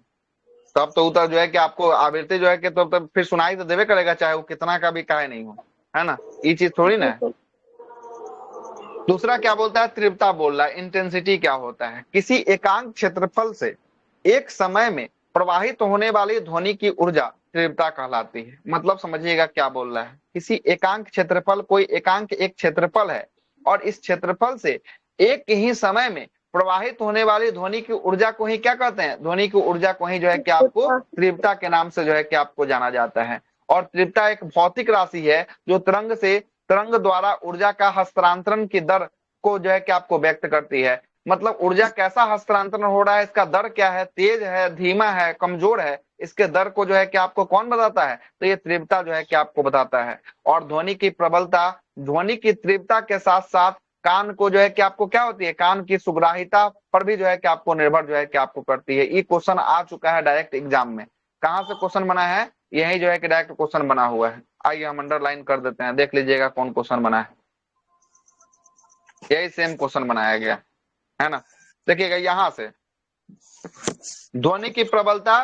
तब तो उतर जो है कि आपको आवृत्ति जो है कि तो फिर सुनाई तो देवे करेगा, चाहे वो कितना का भी काहे नहीं हो, है ना? ये चीज थोड़ी ना है। दूसरा क्या बोलता है? तीव्रता बोल रहा है। इंटेंसिटी क्या होता है? किसी एकांक क्षेत्रफल से एक समय में प्रवाहित होने वाली ध्वनि की ऊर्जा तीव्रता कहलाती है। मतलब समझिएगा क्या बोल रहा है। किसी एकांक क्षेत्रफल, कोई एकांक एक क्षेत्रफल है और इस क्षेत्रफल से एक ही समय में प्रवाहित होने वाली ध्वनि की ऊर्जा को ही क्या कहते हैं? ध्वनि की ऊर्जा को ही जो है कि आपको तीव्रता के नाम से जो है कि आपको जाना जाता है। और तीव्रता एक भौतिक राशि है जो तरंग द्वारा ऊर्जा का हस्तांतरण की दर को जो है कि आपको व्यक्त करती है। मतलब ऊर्जा कैसा हस्तांतरण हो रहा है, इसका दर क्या है, तेज है, धीमा है, कमजोर है, इसके दर को जो है कि आपको कौन बताता है? तो ये तीव्रता जो है कि आपको बताता है। और ध्वनि की प्रबलता, ध्वनि की तीव्रता के साथ साथ कान को जो है कि आपको क्या होती है? कान की सुग्राहिता पर भी जो है कि आपको निर्भर जो है कि आपको करती है। ये क्वेश्चन आ चुका है डायरेक्ट एग्जाम में। कहां से क्वेश्चन बना है? यही जो है कि डायरेक्ट क्वेश्चन बना हुआ है। आइए हम अंडरलाइन कर देते हैं, देख लीजिएगा कौन क्वेश्चन बना है। यही सेम क्वेश्चन बनाया गया है ना। देखिएगा यहाँ से, ध्वनि की प्रबलता,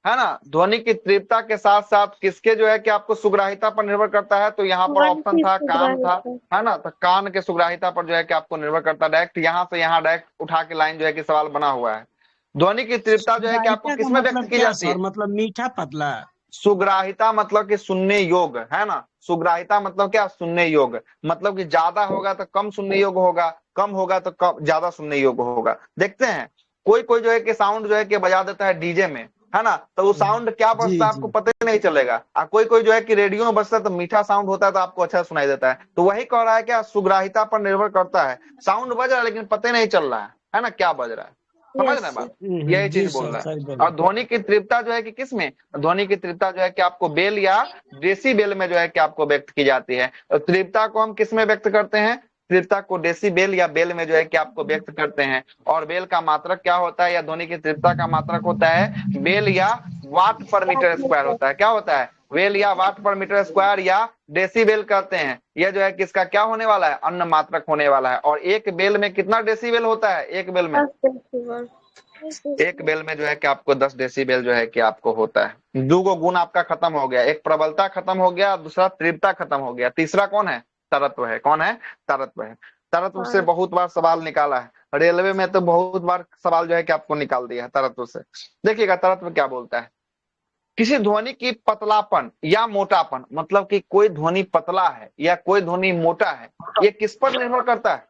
है ना, ध्वनि की तीव्रता के साथ साथ किसके जो है कि आपको सुग्राहिता पर निर्भर करता है? तो यहाँ पर ऑप्शन था कान था, है ना। तो कान के सुग्राहिता पर जो है कि आपको निर्भर करता है। डायरेक्ट यहाँ से यहाँ डायरेक्ट उठा के लाइन जो है कि सवाल बना हुआ है। ध्वनि की तीव्रता जो है कि आपको किसमें व्यक्त की जाती है? मतलब मीठा पतला। सुग्राहिता मतलब कि सुनने योग, है ना। सुग्राहिता मतलब क्या? सुनने योग। मतलब कि ज्यादा होगा तो कम सुनने योग होगा, कम होगा तो कम ज्यादा सुनने योग होगा। देखते हैं, कोई कोई जो है कि साउंड जो है कि बजा देता है डीजे में, है ना, तो वो साउंड क्या बजता है आपको पता ही नहीं चलेगा। और कोई कोई जो है कि रेडियो में बजता है तो मीठा साउंड होता है तो आपको अच्छा सुनाई देता है। तो वही कह रहा है क्या? सुग्राहिता पर निर्भर करता है। साउंड बज रहा है लेकिन पता ही नहीं चल रहा है ना क्या बज रहा है। समझ रहे हैं बात? यही चीज बोल रहा है। और ध्वनि की तीव्रता जो है कि किस में? ध्वनि की तीव्रता जो है कि आपको बेल या डेसीबेल में जो है कि आपको व्यक्त की जाती है। और तीव्रता को हम किस में व्यक्त करते हैं? तीव्रता को डेसीबेल या बेल में जो है कि आपको व्यक्त करते हैं। और बेल का मात्रक क्या होता है, या ध्वनि की तीव्रता का मात्रक होता है बेल या वाट पर मीटर स्क्वायर होता है। क्या होता है? बेल या वाट पर मीटर स्क्वायर या डेसीबेल कहते हैं। यह जो है किसका क्या होने वाला है? अन्य मात्रक होने वाला है। और एक बेल में कितना डेसीबेल होता है? एक बेल में, एक बेल में जो है कि आपको 10 डेसीबेल जो है कि आपको होता है। दो गो गुण आपका खत्म हो गया, एक प्रबलता खत्म हो गया, दूसरा तीव्रता खत्म हो गया। तीसरा कौन है? तरत्व है। कौन है? तरत्व है। तरत्व से बहुत बार सवाल निकाला है, रेलवे में तो बहुत बार सवाल जो है कि आपको निकाल दिया है तरत्व से। देखिएगा तरत्व क्या बोलता है। किसी ध्वनि की पतलापन या मोटापन, मतलब कि कोई ध्वनि पतला है या कोई ध्वनि मोटा है, ये किस पर निर्भर करता है?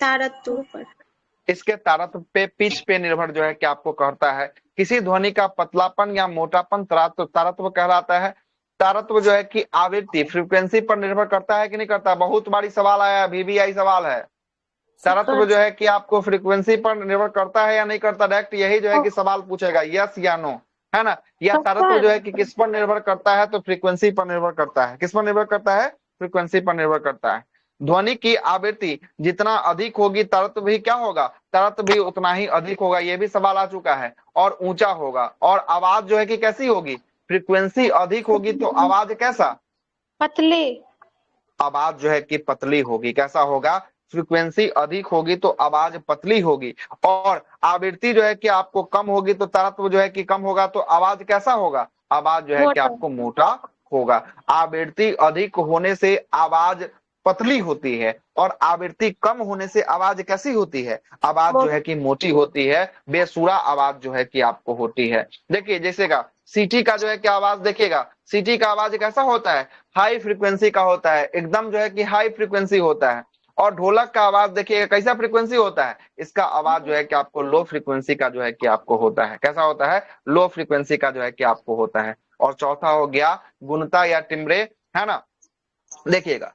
तारत्व पर। इसके तारत्व पे, पिच पे निर्भर जो है कि आपको करता है। किसी ध्वनि का पतलापन या मोटापन तारत्व कहलाता है। तारत्व जो है कि आवृत्ति, फ्रीक्वेंसी पर निर्भर करता है कि नहीं करता? बहुत बारी सवाल आया, VVI सवाल है। तारत्व जो है कि आपको फ्रीक्वेंसी पर निर्भर करता है या नहीं करता? डायरेक्ट यही जो है कि सवाल पूछेगा, यस या नो, है ना। या तारत्व जो है कि किस पर निर्भर करता है? तो फ्रीक्वेंसी पर निर्भर करता है। किस पर निर्भर करता है? फ्रीक्वेंसी पर निर्भर करता है। ध्वनि की आवृत्ति जितना अधिक होगी तरत्व भी क्या होगा? तरत्व भी उतना ही अधिक होगा। ये भी सवाल आ चुका है। और ऊंचा होगा। और आवाज जो है कि कैसी होगी? फ्रीक्वेंसी अधिक होगी तो आवाज कैसा? पतले। आवाज जो है कि पतली होगी। कैसा होगा? फ्रीक्वेंसी अधिक होगी तो आवाज पतली होगी। और आवृत्ति जो है कि आपको कम होगी तो तरत्व जो है कि कम होगा तो आवाज कैसा होगा? आवाज जो है कि आपको मोटा होगा। आवृत्ति अधिक होने से आवाज पतली होती है और आवृत्ति कम होने से आवाज कैसी होती है? आवाज जो है कि मोटी होती है, बेसुरा आवाज जो है कि आपको होती है। देखिए जैसे का सीटी का जो है कि आवाज, देखिएगा सीटी का आवाज कैसा होता है? हाई फ्रीक्वेंसी का होता है, एकदम जो है कि हाई फ्रीक्वेंसी होता है। और ढोलक का आवाज देखिएगा कैसा फ्रीक्वेंसी होता है, इसका आवाज जो है कि आपको लो फ्रीक्वेंसी का जो है कि आपको होता है। कैसा होता है? लो फ्रीक्वेंसी का जो है कि आपको होता है। और चौथा हो गया गुणता या टिम्ब्रे, है ना। देखिएगा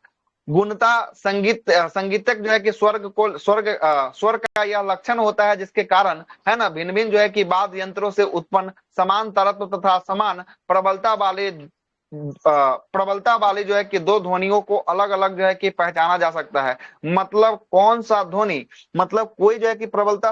गुणता संगीतक जो है कि स्वर का यह लक्षण होता है जिसके कारण, है ना, भिन्न भिन्न जो है कि वाद्य यंत्रों से उत्पन्न समान तरत्व तथा समान प्रबलता वाली जो है कि दो ध्वनियों को अलग अलग जो है कि पहचाना जा सकता है। मतलब कौन सा ध्वनि, मतलब कोई जो है कि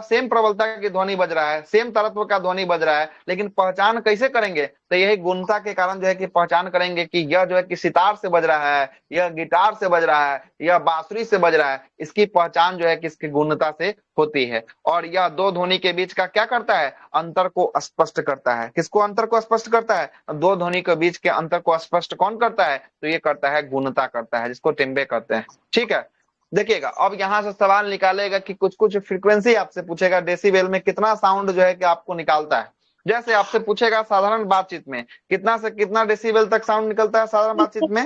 सेम प्रबलता की ध्वनि बज रहा है, सेम तरत्व का ध्वनि बज रहा है, लेकिन पहचान कैसे करेंगे? तो यही गुणता के कारण जो है कि पहचान करेंगे कि यह जो है कि सितार से बज रहा है, यह गिटार से बज रहा है, यह बांसुरी से बज रहा है। इसकी पहचान जो है कि इसकी गुणता से होती है। और यह दो ध्वनि के बीच का क्या करता है? अंतर को स्पष्ट करता है। किसको अंतर को स्पष्ट करता है? दो ध्वनि के बीच के अंतर को स्पष्ट कौन करता है? तो ये करता है गुणता करता है, जिसको टिम्बे कहते हैं। ठीक है, देखिएगा अब यहां से सवाल निकालेगा कि कुछ कुछ फ्रीक्वेंसी आपसे पूछेगा, डेसिबल में कितना साउंड जो है कि आपको निकालता है। जैसे आपसे पूछेगा साधारण बातचीत में कितना से कितना डेसिबल तक साउंड निकलता है साधारण बातचीत में?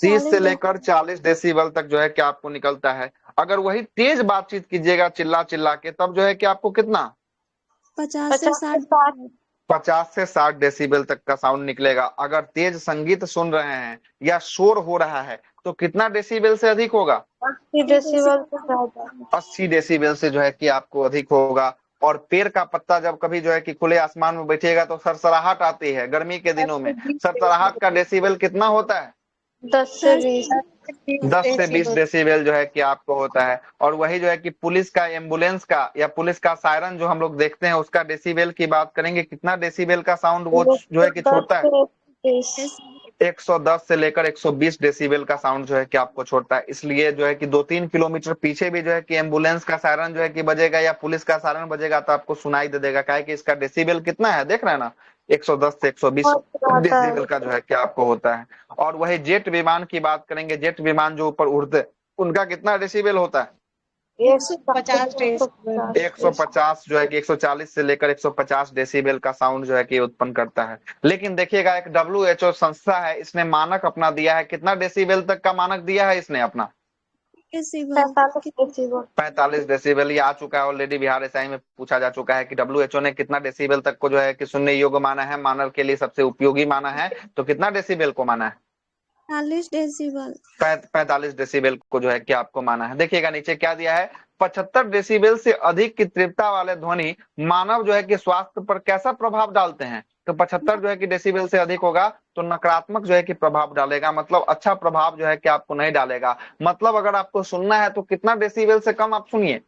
30 से लेकर 40 डेसिबल तक जो है कि आपको निकलता है। अगर वही तेज बातचीत कीजिएगा चिल्ला चिल्ला के, तब जो है कि आपको कितना? 50 से 60 50 से 60 डेसिबल तक का साउंड निकलेगा। अगर तेज संगीत सुन रहे हैं या शोर हो रहा है तो कितना डेसिबल से अधिक होगा? 80 डेसिबल से ज्यादा। 80 डेसिबल से जो है कि आपको अधिक होगा। और पेड़ का पत्ता जब कभी जो है कि खुले आसमान में बैठेगा तो सरसराहट आती है गर्मी के दिनों में। सरसराहट का डेसिबल कितना होता है? 10 से 20 10 से 20 डेसिबल जो है कि आपको होता है। और वही जो है कि पुलिस का, एम्बुलेंस का या पुलिस का सायरन जो हम लोग देखते हैं उसका डेसिबल की बात करेंगे, कितना डेसिबल का साउंड वो जो है कि छोड़ता है? 110 से लेकर 120 डेसिबल का साउंड जो है कि आपको छोड़ता है। इसलिए जो है कि 2-3 किलोमीटर पीछे भी जो है कि एम्बुलेंस का सायरन जो है कि बजेगा या पुलिस का सायरन बजेगा तो आपको सुनाई दे देगा। काहे कि इसका डेसिबल कितना है, देख रहे हैं ना, 110 से 120 डेसिबल का जो है कि आपको होता है। और वही जेट विमान की बात करेंगे, जेट विमान जो ऊपर उड़ते उनका कितना डेसिबल होता है? 150 डेसिबल। 150 जो है कि 140 से लेकर 150 डेसिबल का साउंड जो है कि उत्पन्न करता है। लेकिन देखिएगा एक WHO संस्था है, इसने मानक अपना दिया है, कितना डेसिबल तक का मानक दिया है इसने अपना? 45 डेसिबल। ये आ चुका है ऑलरेडी, बिहार एसआई में पूछा जा चुका है कि WHO ने कितना डेसिबल तक को जो है कि सुनने योग्य माना है, मानव के लिए सबसे उपयोगी माना है, तो कितना डेसिबल को माना है? 40 डेसिबल। 45 डेसिबल को जो है कि आपको माना है। देखिएगा नीचे क्या दिया है, 75 डेसिबल से अधिक की तीव्रता वाले ध्वनि मानव जो है कि स्वास्थ्य पर कैसा प्रभाव डालते हैं? तो 75 जो है कि डेसिबल से अधिक होगा तो नकारात्मक जो है कि प्रभाव डालेगा, मतलब अच्छा प्रभाव जो है कि आपको नहीं डालेगा। मतलब अगर आपको सुनना है तो कितना डेसिबल से कम आप सुनिए?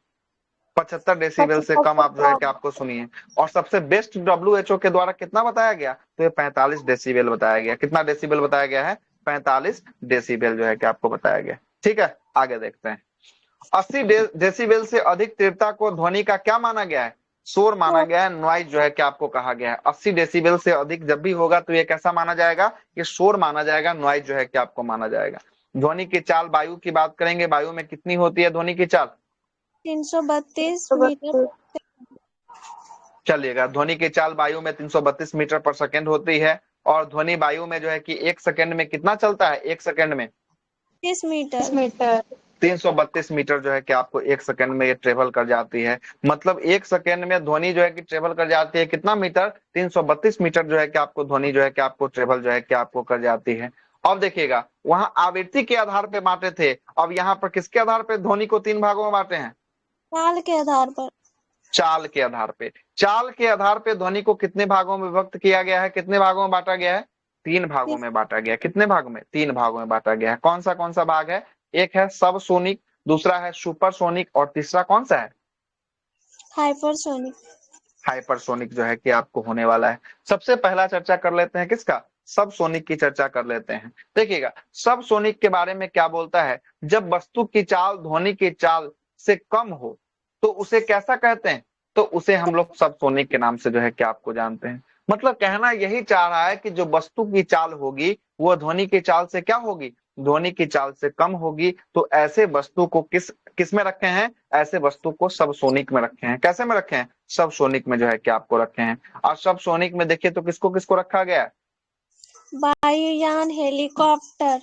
75 डेसिबल से कम आप जो है कि आपको सुनिए। और सबसे बेस्ट WHO के द्वारा कितना बताया गया? तो ये 45 डेसिबल बताया गया। कितना डेसिबल बताया गया है? 45 डेसिबल जो है कि आपको बताया गया। ठीक है, आगे देखते हैं। 80 डेसिबल से अधिक तीव्रता को ध्वनि का क्या माना गया है? शोर माना गया है, नॉइज जो है कि आपको कहा गया है। 80 डेसिबल से अधिक जब भी होगा तो ये कैसा माना जाएगा? ये शोर माना जाएगा, नॉइज जो है कि आपको माना जाएगा। ध्वनि की चाल वायु की बात करेंगे, वायु में कितनी होती है ध्वनि की चाल? 332 मीटर। चलिएगा, ध्वनि की चाल वायु में 332 मीटर पर सेकेंड होती है। और ध्वनि वायु में जो है कि 1 सेकेंड में कितना चलता है? 1 सेकेंड में 30 मीटर। 332 मीटर जो है कि आपको 1 सेकेंड में ये ट्रेवल कर जाती है। मतलब 1 सेकेंड में ध्वनि जो है कि ट्रेवल कर जाती है कितना मीटर? 332 मीटर जो है कि आपको ध्वनि जो है कि आपको ट्रेवल जो है कि आपको कर जाती है। अब देखिएगा वहां आवृत्ति के आधार पे बांटे थे, अब यहाँ पर किसके आधार पे ध्वनि को 3 भागों में बांटे हैं? चाल के आधार पर। चाल के आधार पे। चाल के आधार पे ध्वनि को कितने भागों में विभक्त किया गया है, कितने भागों में बांटा गया है? 3 भागों में बांटा गया। कितने भागों में? 3 भागों में बांटा गया है। कौन सा भाग है? एक है सब सोनिक, दूसरा है सुपरसोनिक और तीसरा कौन सा है? हाइपरसोनिक। हाइपरसोनिक जो है कि आपको होने वाला है। सबसे पहला चर्चा कर लेते हैं किसका? सब सोनिक की चर्चा कर लेते हैं। देखिएगा सब सोनिक के बारे में क्या बोलता है, जब वस्तु की चाल ध्वनि की चाल से कम हो तो उसे कैसा कहते हैं? तो उसे हम लोग सब सोनिक के नाम से जो है कि आपको जानते हैं। मतलब कहना यही चाह रहा है कि जो वस्तु की चाल होगी वो ध्वनि की चाल से क्या होगी? ध्वनि की चाल से कम होगी। तो ऐसे वस्तु को किस में रखे हैं? ऐसे वस्तु को सब सोनिक में रखे हैं। कैसे में रखे हैं? सब सोनिक में जो है कि आपको रखे हैं। और सब सोनिक में देखिए तो किसको किसको रखा गया है? वायुयान, हेलीकॉप्टर।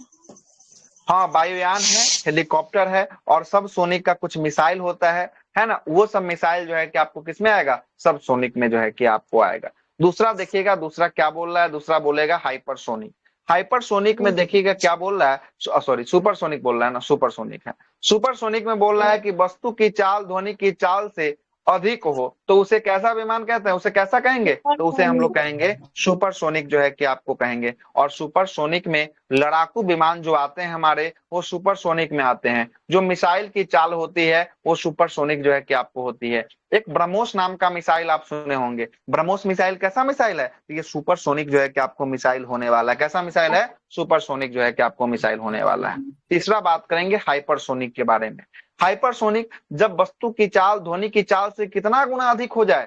हाँ, वायुयान है, हेलीकॉप्टर है और सब सोनिक का कुछ मिसाइल होता है ना। वो सब मिसाइल जो है कि आपको किसमें आएगा, सब सोनिक में जो है कि आपको आएगा। दूसरा देखिएगा, दूसरा क्या बोल रहा है, दूसरा बोलेगा हाइपरसोनिक। हाइपरसोनिक में देखिएगा क्या बोल रहा है, सॉरी सुपरसोनिक बोल रहा है ना, सुपरसोनिक है। सुपरसोनिक में बोल रहा है कि वस्तु की चाल ध्वनि की चाल से अधिक हो तो उसे कैसा विमान कहते हैं, उसे कैसा कहेंगे, तो उसे हम लोग कहेंगे सुपरसोनिक जो है कि आपको कहेंगे। और सुपरसोनिक में लड़ाकू विमान जो आते हैं हमारे, वो सुपरसोनिक में आते हैं। जो मिसाइल की चाल होती है वो सुपरसोनिक जो है कि आपको होती है। एक ब्रह्मोस नाम का मिसाइल आप सुने होंगे। ब्रह्मोस मिसाइल कैसा मिसाइल है, तो ये सुपरसोनिक जो है कि आपको मिसाइल होने वाला है। कैसा मिसाइल है, सुपरसोनिक जो है कि आपको मिसाइल होने वाला है। तीसरा बात करेंगे हाइपरसोनिक के बारे में। हाइपरसोनिक जब वस्तु की चाल ध्वनि की चाल से कितना गुना अधिक हो जाए,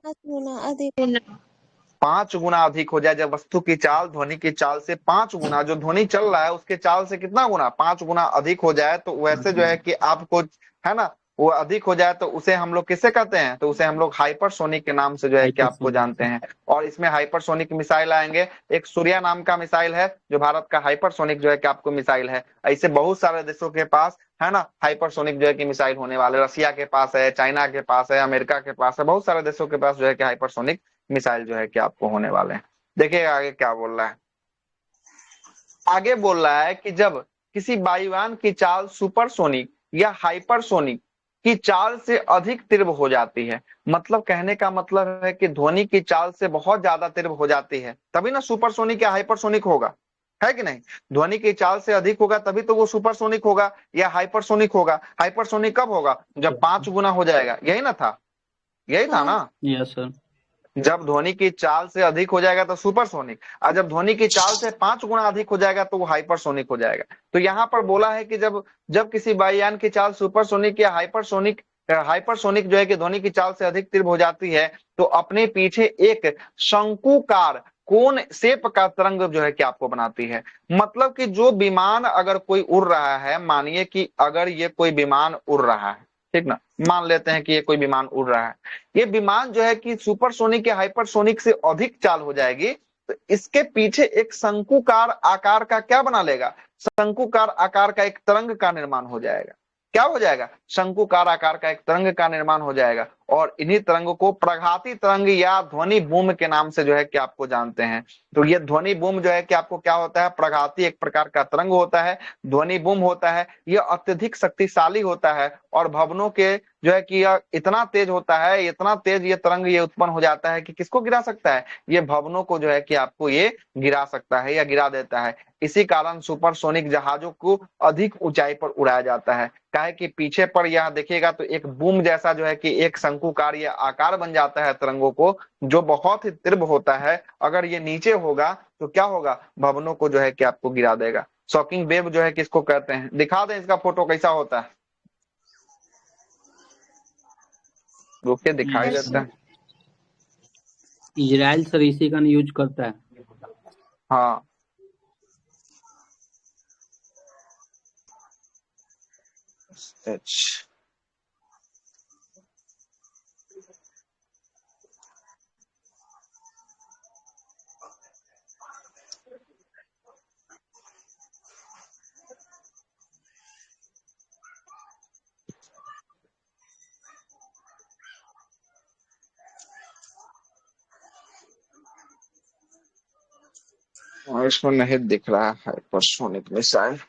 5 गुना अधिक। 5 गुना अधिक हो जाए। जब वस्तु की चाल ध्वनि की चाल से 5 गुना, जो ध्वनि चल रहा है उसके चाल से कितना गुना, 5 गुना अधिक हो जाए, तो वैसे जो है कि आपको, है ना, वो अधिक हो जाए तो उसे हम लोग किससे कहते हैं, तो उसे हम लोग हाइपरसोनिक के नाम से जो है कि आपको जानते हैं। और इसमें हाइपरसोनिक मिसाइल आएंगे। एक सूर्या नाम का मिसाइल है जो भारत का हाइपरसोनिक जो है कि आपको मिसाइल है। ऐसे बहुत सारे देशों के पास, है ना, हाइपरसोनिक जो है कि मिसाइल होने वाले। रसिया के पास है, चाइना के पास है, अमेरिका के पास है, बहुत सारे देशों के पास जो है कि हाइपरसोनिक मिसाइल जो है कि आपको होने वाले हैं। देखिए आगे क्या बोल रहा है। आगे बोल रहा है कि जब किसी वायुयान की चाल सुपरसोनिक या हाइपरसोनिक की चाल से अधिक तीव्र हो जाती है, मतलब कहने का मतलब है कि ध्वनि की चाल से बहुत ज्यादा तीव्र हो जाती है, तभी ना सुपरसोनिक या हाइपरसोनिक होगा, है कि नहीं। ध्वनि की चाल से अधिक होगा तभी तो वो सुपरसोनिक होगा या हाइपरसोनिक होगा। हाइपरसोनिक कब होगा, जब 5 गुना हो जाएगा, यही ना था, यही था हाँ। ना। Yes sir. जब ध्वनि की चाल से अधिक हो जाएगा तो सुपरसोनिक, और जब ध्वनि की चाल से 5 गुना अधिक हो जाएगा तो वो हाइपरसोनिक हो जाएगा। तो यहाँ पर बोला है कि जब जब किसी वायुयान की चाल सुपरसोनिक या हाइपरसोनिक हाइपरसोनिक जो है कि ध्वनि की चाल से अधिक तीव्र हो जाती है, तो अपने पीछे एक शंकुकार कोन शेप का तरंग जो है कि आपको बनाती है। मतलब कि जो विमान अगर कोई उड़ रहा है, मानिए कि अगर ये कोई विमान उड़ रहा है, ठीक ना, मान लेते हैं कि ये कोई विमान उड़ रहा है, ये विमान जो है कि सुपरसोनिक या हाइपरसोनिक से अधिक चाल हो जाएगी, तो इसके पीछे एक शंकुकार आकार का क्या बना लेगा, शंकुकार आकार का एक तरंग का निर्माण हो जाएगा। क्या हो जाएगा, शंकुकार आकार का एक तरंग का निर्माण हो जाएगा। और इन्हीं तरंगों को प्रघाती तरंग या ध्वनि बूम के नाम से जो है कि आपको जानते हैं। तो ये ध्वनि बूम जो है कि आपको क्या होता है, प्रघाती एक प्रकार का तरंग होता है, ध्वनि बूम होता है। यह अत्यधिक शक्तिशाली होता है और भवनों के जो है कि यह इतना तेज होता है, इतना तेज ये तरंग ये उत्पन्न हो जाता है कि किसको गिरा सकता है, ये भवनों को जो है कि आपको ये गिरा सकता है या गिरा देता है। इसी कारण सुपरसोनिक जहाजों को अधिक ऊंचाई पर उड़ाया जाता है। काहे कि पीछे पर यह देखिएगा तो एक बूम जैसा जो है कि एक शंकुकार या आकार बन जाता है तरंगों को, जो बहुत ही तीव्र होता है। अगर ये नीचे होगा तो क्या होगा, भवनों को जो है कि आपको गिरा देगा। शॉकिंग वेव जो है किसको कहते हैं, दिखा दें इसका फोटो कैसा होता है, रुके दिखाई देता है। इजराइल सर इसी का यूज करता है। हाँ, अच्छा, और इसमें नहीं दिख रहा है हाइपरसोनिक मिसाइल,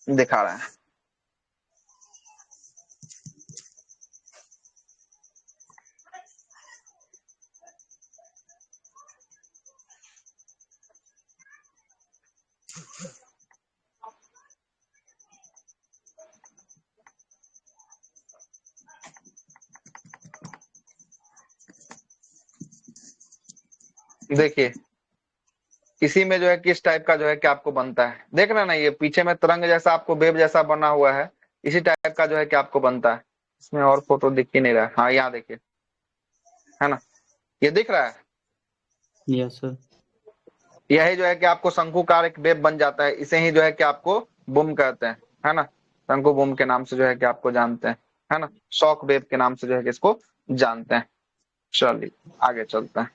दिखा रहा है। देखिए इसी में जो है किस टाइप का जो है कि आपको बनता है, देख रहे हैं ना, ये पीछे में तरंग जैसा आपको वेव जैसा बना हुआ है, इसी टाइप का जो है कि आपको बनता है। इसमें और फोटो दिख ही नहीं रहा है, हाँ यहाँ देखिए, है ना, ये दिख रहा है। Yes sir. यही जो है कि आपको शंकुकार एक वेव बन जाता है, इसे ही जो है कि आपको बूम कहते हैं, है ना, शंकु बूम के नाम से जो है कि आपको जानते हैं, है ना, शॉक वेव के नाम से जो है कि इसको जानते हैं। चलिए आगे चलते हैं।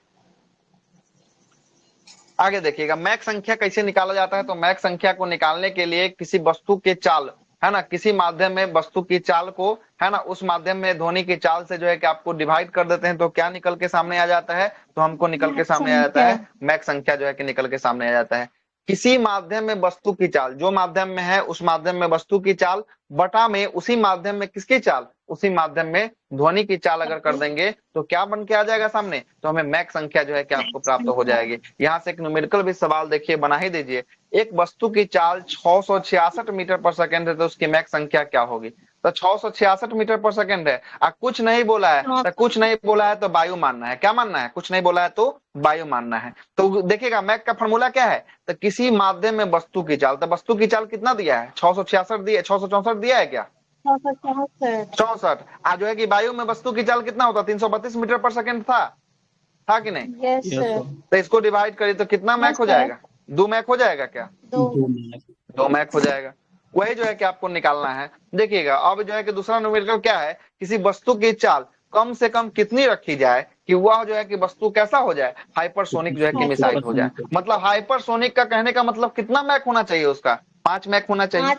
आगे देखिएगा, मैक संख्या कैसे निकाला जाता है। तो मैक संख्या को निकालने के लिए किसी वस्तु के चाल, है ना, किसी माध्यम में वस्तु की चाल को, है ना, उस माध्यम में ध्वनि की चाल से जो है कि आपको डिवाइड कर देते हैं, तो क्या निकल के सामने आ जाता है, तो हमको निकल के सामने आ जाता है मैक संख्या जो है कि निकल के सामने आ जाता है। किसी माध्यम में वस्तु की चाल, जो माध्यम में है उस माध्यम में वस्तु की चाल बटा में उसी माध्यम में किसकी चाल, उसी माध्यम में ध्वनि की चाल अगर कर देंगे तो क्या बन के आ जाएगा सामने, तो हमें मैक संख्या जो है कि आपको प्राप्त हो जाएगी। यहाँ से एक न्यूमेरिकल भी सवाल देखिए बना ही दीजिए। एक वस्तु की चाल 666 मीटर पर सेकेंड है तो उसकी मैक संख्या क्या होगी। तो 666 मीटर पर सेकेंड है, कुछ नहीं बोला है, तो कुछ नहीं बोला है तो वायु मानना है। क्या मानना है, कुछ नहीं बोला है तो वायु मानना है। तो देखिएगा मैक का फॉर्मूला क्या है, तो किसी माध्यम में वस्तु की चाल, तो वस्तु की चाल कितना दिया है, 666 दिया, 664 दिया है क्या, 64। आज जो है कि वायु में वस्तु की चाल कितना होता, 332 मीटर पर सेकेंड था कि नहीं। Yes sir. तो इसको डिवाइड करिए तो कितना मैक हो जाएगा, 2 मैक हो जाएगा क्या, 2 मैक हो जाएगा। वही जो है कि आपको निकालना है। देखिएगा अब जो है कि दूसरा न्यूमेरिकल क्या है, किसी वस्तु की चाल कम से कम कितनी रखी जाए कि वह जो है कि वस्तु कैसा हो जाए, हाइपरसोनिक जो है कि मिसाइल हो जाए। मतलब हाइपरसोनिक का कहने का मतलब कितना मैक होना चाहिए उसका, 5 मैक होना चाहिए।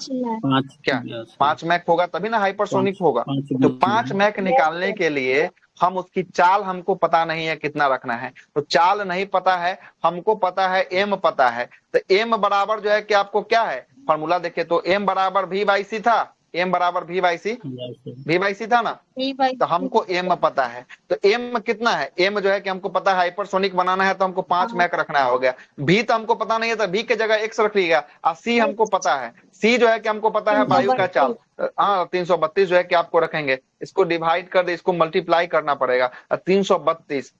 क्या 5 मैक होगा तभी ना हाइपरसोनिक होगा। तो 5 मैक निकालने के लिए हम उसकी चाल हमको पता नहीं है कितना रखना है, तो चाल नहीं पता है, हमको पता है एम पता है। तो एम बराबर जो है कि आपको क्या है फॉर्मूला देखिए, तो एम बराबर वी बाई सी था, एम बराबर V by C, V by C था ना। तो हमको एम पता है, तो एम कितना है, एम जो है कि हमको पता है हाइपरसोनिक बनाना है तो हमको 5 मैक रखना हो गया। भी तो हमको पता नहीं है तो भी के जगह एक्स रख लीजिएगा। और सी हमको पता है, सी जो है कि हमको पता है वायु का चाल, हाँ 332 जो है कि आपको रखेंगे, इसको डिवाइड कर दे, इसको मल्टीप्लाई करना पड़ेगा। 332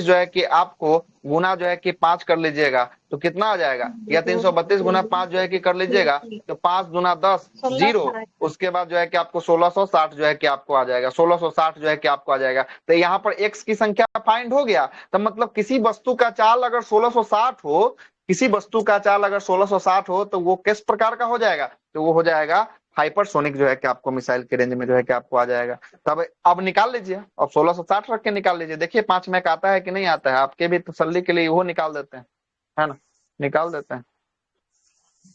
जो है कि आपको गुना जो है कि 5 कर लीजिएगा तो कितना आ जाएगा, या 332 गुना 5 जो है कि कर लीजिएगा तो 5 गुना 10 0, उसके बाद जो है कि आपको 1660 जो है कि आपको आ जाएगा, 1660 जो है कि आपको आ जाएगा। तो यहाँ पर एक्स की संख्या फाइंड हो गया। तो मतलब किसी वस्तु का चाल अगर 1660 हो, किसी वस्तु का चाल अगर 1660 हो तो वो किस प्रकार का हो जाएगा, तो वो हो जाएगा हाइपरसोनिक जो है कि आपको मिसाइल के रेंज में जो है कि आपको आ जाएगा। तब अब निकाल लीजिए, अब 1660 रख के निकाल लीजिए, देखिए 5 मैक आता है कि नहीं आता है, आपके भी तसल्ली के लिए वो निकाल देते हैं, है ना, निकाल देते हैं,